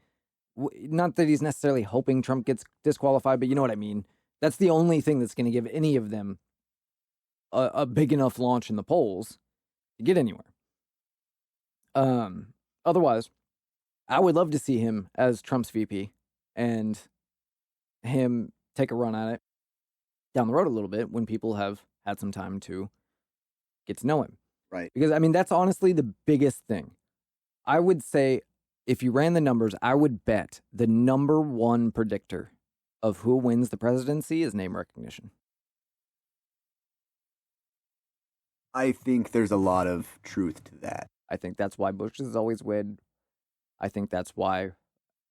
Not that he's necessarily hoping Trump gets disqualified, but you know what I mean. That's the only thing that's going to give any of them a big enough launch in the polls to get anywhere. Otherwise, I would love to see him as Trump's VP and him take a run at it down the road a little bit when people have had some time to get to know him. Right. Because, I mean, that's honestly the biggest thing. I would say if you ran the numbers, I would bet the number one predictor of who wins the presidency is name recognition. I think there's a lot of truth to that. I think that's why Bush has always win. I think that's why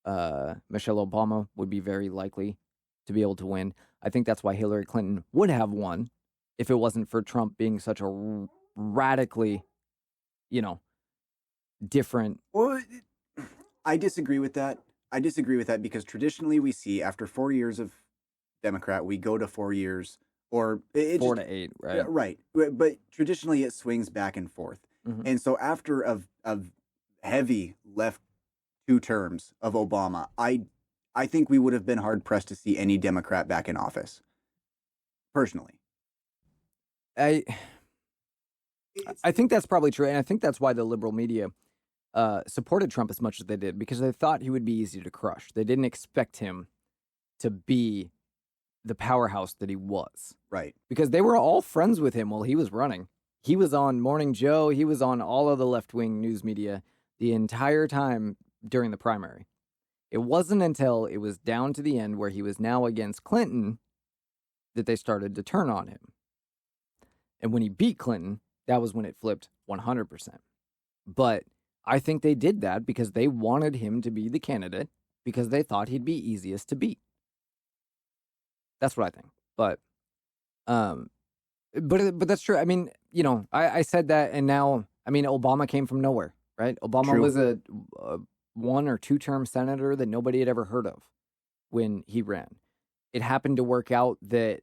Michelle Obama would be very likely to be able to win. I think that's why Hillary Clinton would have won if it wasn't for Trump being such a radically different. Well, I disagree with that. Because traditionally we see after 4 years of Democrat, we go to 4 years or 4 to 8, right? Right. But traditionally it swings back and forth. Mm-hmm. And so after a heavy left 2 terms of Obama, I think we would have been hard pressed to see any Democrat back in office. Personally. I think that's probably true. And I think that's why the liberal media supported Trump as much as they did, because they thought he would be easy to crush. They didn't expect him to be the powerhouse that he was. Right. Because they were all friends with him while he was running. He was on Morning Joe. He was on all of the left-wing news media the entire time during the primary. It wasn't until it was down to the end where he was now against Clinton that they started to turn on him. And when he beat Clinton, that was when it flipped 100%. But I think they did that because they wanted him to be the candidate because they thought he'd be easiest to beat. That's what I think. But that's true. I mean, I said that, and now, I mean, Obama came from nowhere, right? Obama was a 1 or 2 term senator that nobody had ever heard of when he ran. It happened to work out that,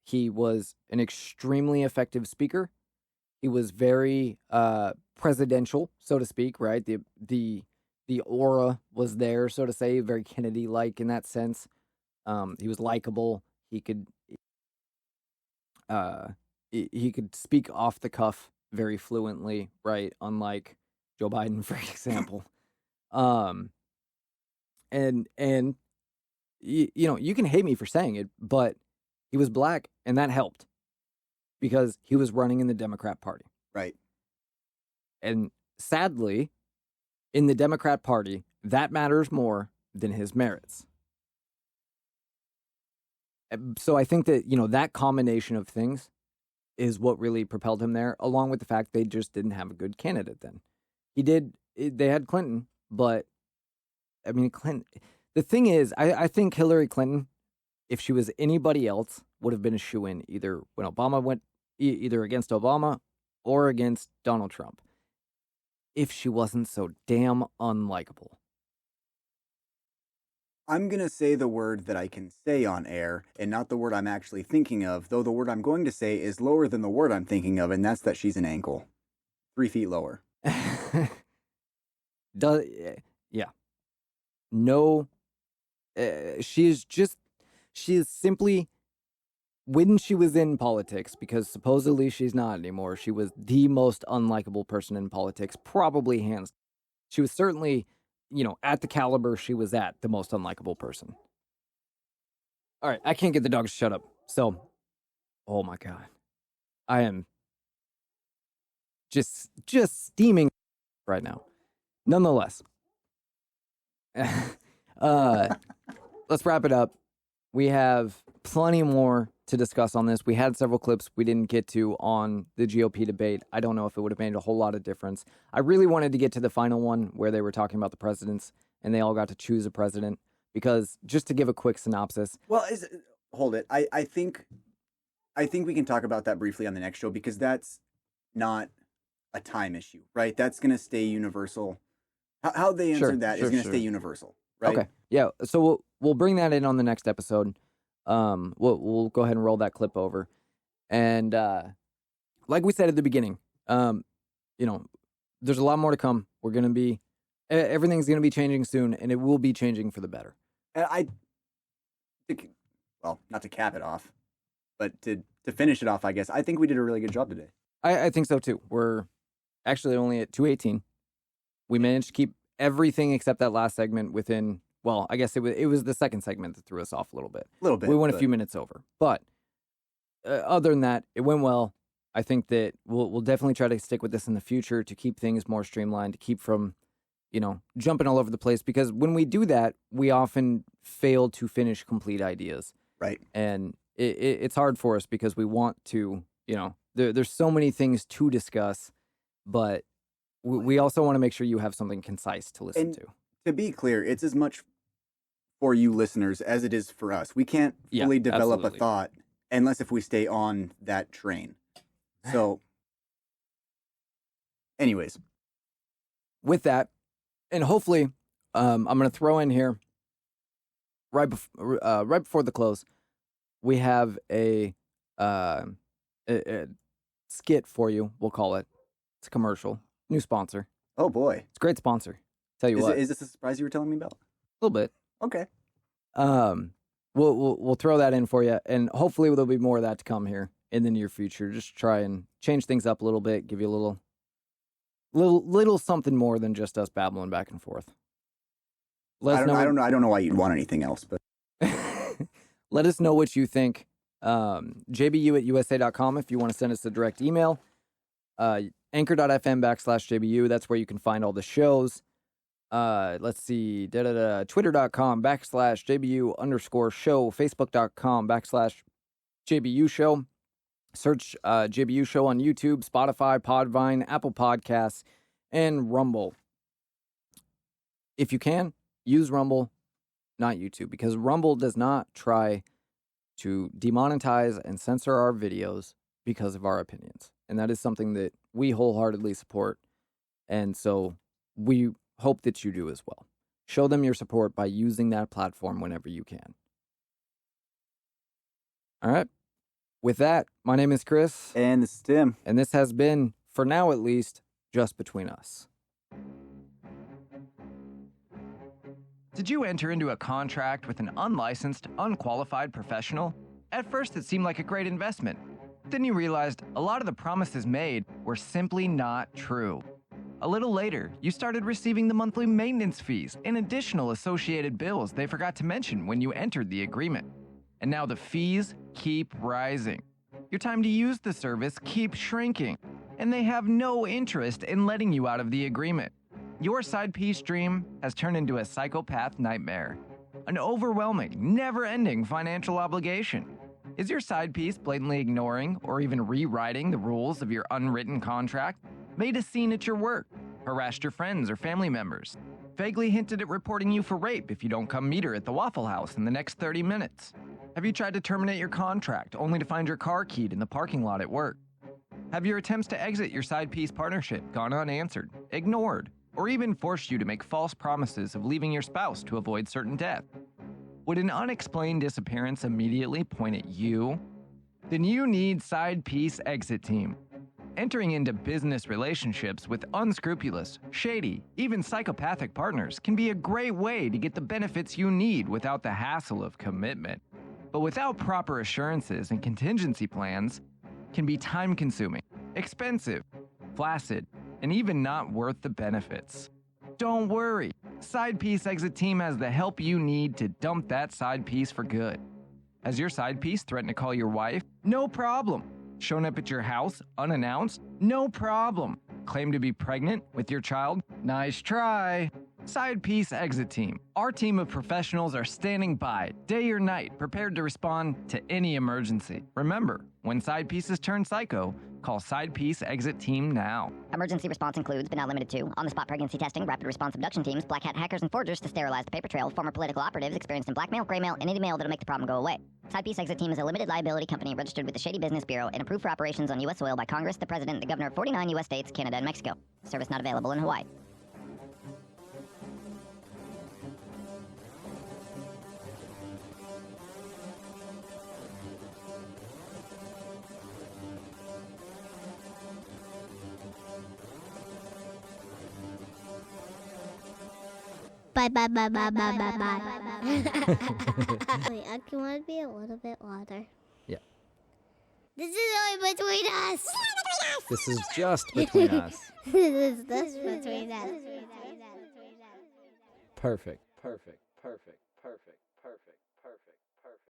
he was an extremely effective speaker. He was very presidential, so to speak, right? The aura was there, so to say, very Kennedy-like in that sense. He was likable. He could speak off the cuff very fluently, right? Unlike Joe Biden, for example. And you can hate me for saying it, but he was black, and that helped because he was running in the Democrat Party. Right. And sadly, in the Democrat Party, that matters more than his merits. So I think that, that combination of things is what really propelled him there, along with the fact they just didn't have a good candidate then. They had Clinton, but, I mean, Clinton, the thing is, I think Hillary Clinton, if she was anybody else, would have been a shoo-in either when Obama went, either against Obama or against Donald Trump, if she wasn't so damn unlikable. I'm going to say the word that I can say on air and not the word I'm actually thinking of, though the word I'm going to say is lower than the word I'm thinking of, and that's that she's an ankle. 3 feet lower. Yeah. No, she is simply, when she was in politics, because supposedly she's not anymore, she was the most unlikable person in politics, probably hands. She was certainly, at the caliber she was at, the most unlikable person. All right, I can't get the dog to shut up. So, oh my God. I am just steaming right now. Nonetheless, let's wrap it up. We have plenty more to discuss on this. We had several clips we didn't get to on the GOP debate. I don't know if it would have made a whole lot of difference. I really wanted to get to the final one where they were talking about the presidents and they all got to choose a president, because just to give a quick synopsis. Well, hold it. I think we can talk about that briefly on the next show, because that's not a time issue, right? That's going to stay universal. How they answered that is going to stay universal, right? Okay. Yeah. So we'll bring that in on the next episode. We'll go ahead and roll that clip over. And like we said at the beginning, there's a lot more to come. Everything's going to be changing soon, and it will be changing for the better. And not to cap it off, but to finish it off, I guess, I think we did a really good job today. I think so too. We're actually only at 2:18. We managed to keep everything except that last segment within, well, I guess it was the second segment that threw us off a little bit. We went a few minutes over. But other than that, it went well. I think that we'll definitely try to stick with this in the future to keep things more streamlined, to keep from, jumping all over the place. Because when we do that, we often fail to finish complete ideas. Right. And it's hard for us because we want to, there's so many things to discuss, but we also want to make sure you have something concise to listen to. To be clear, it's as much for you listeners as it is for us. We can't fully develop a thought unless if we stay on that train. So Anyways. With that, and hopefully, I'm going to throw in here, right before the close, we have a skit for you, we'll call it. It's a commercial. New sponsor. Oh, boy. It's a great sponsor. Tell you what. Is this a surprise you were telling me about? A little bit. Okay. We'll throw that in for you, and hopefully there'll be more of that to come here in the near future. Just try and change things up a little bit, give you a little something more than just us babbling back and forth. I don't know why you'd want anything else, but let us know what you think. JBU@USA.com if you want to send us a direct email. Anchor.fm/JBU. That's where you can find all the shows. Let's see. Twitter.com/JBU_show. Facebook.com/JBU show. Search JBU show on YouTube, Spotify, Podvine, Apple Podcasts, and Rumble. If you can, use Rumble, not YouTube, because Rumble does not try to demonetize and censor our videos because of our opinions. And that is something that we wholeheartedly support. And so we hope that you do as well. Show them your support by using that platform whenever you can. All right. With that, my name is Chris. And this is Tim. And this has been, for now at least, Just Between Us. Did you enter into a contract with an unlicensed, unqualified professional? At first, it seemed like a great investment. Then you realized a lot of the promises made were simply not true. A little later, you started receiving the monthly maintenance fees and additional associated bills they forgot to mention when you entered the agreement. And now the fees keep rising. Your time to use the service keeps shrinking, and they have no interest in letting you out of the agreement. Your side piece dream has turned into a psychopath nightmare. An overwhelming, never-ending financial obligation. Is your side piece blatantly ignoring or even rewriting the rules of your unwritten contract? Made a scene at your work? Harassed your friends or family members? Vaguely hinted at reporting you for rape if you don't come meet her at the Waffle House in the next 30 minutes? Have you tried to terminate your contract only to find your car keyed in the parking lot at work? Have your attempts to exit your side piece partnership gone unanswered, ignored, or even forced you to make false promises of leaving your spouse to avoid certain death? Would an unexplained disappearance immediately point at you? Then you need Side Piece Exit Team. Entering into business relationships with unscrupulous, shady, even psychopathic partners can be a great way to get the benefits you need without the hassle of commitment. But without proper assurances and contingency plans, can be time-consuming, expensive, flaccid, and even not worth the benefits. Don't worry, Side Piece Exit Team has the help you need to dump that side piece for good. Has your side piece threatened to call your wife? No problem. Shown up at your house unannounced? No problem. Claim to be pregnant with your child? Nice try. Side Piece Exit Team. Our team of professionals are standing by, day or night, prepared to respond to any emergency. Remember, when side pieces turn psycho, call Side Piece Exit Team now. Emergency response includes, but not limited to, on-the-spot pregnancy testing, rapid response abduction teams, black hat hackers and forgers to sterilize the paper trail, former political operatives experienced in blackmail, gray mail, and any mail that'll make the problem go away. Side Piece Exit Team is a limited liability company registered with the Shady Business Bureau and approved for operations on U.S. soil by Congress, the President, and the Governor of 49 U.S. states, Canada, and Mexico. Service not available in Hawaii. Bye. Wait, I can want to be a little bit louder. Yeah. This is only between us. This is just between us. This is between us. Perfect.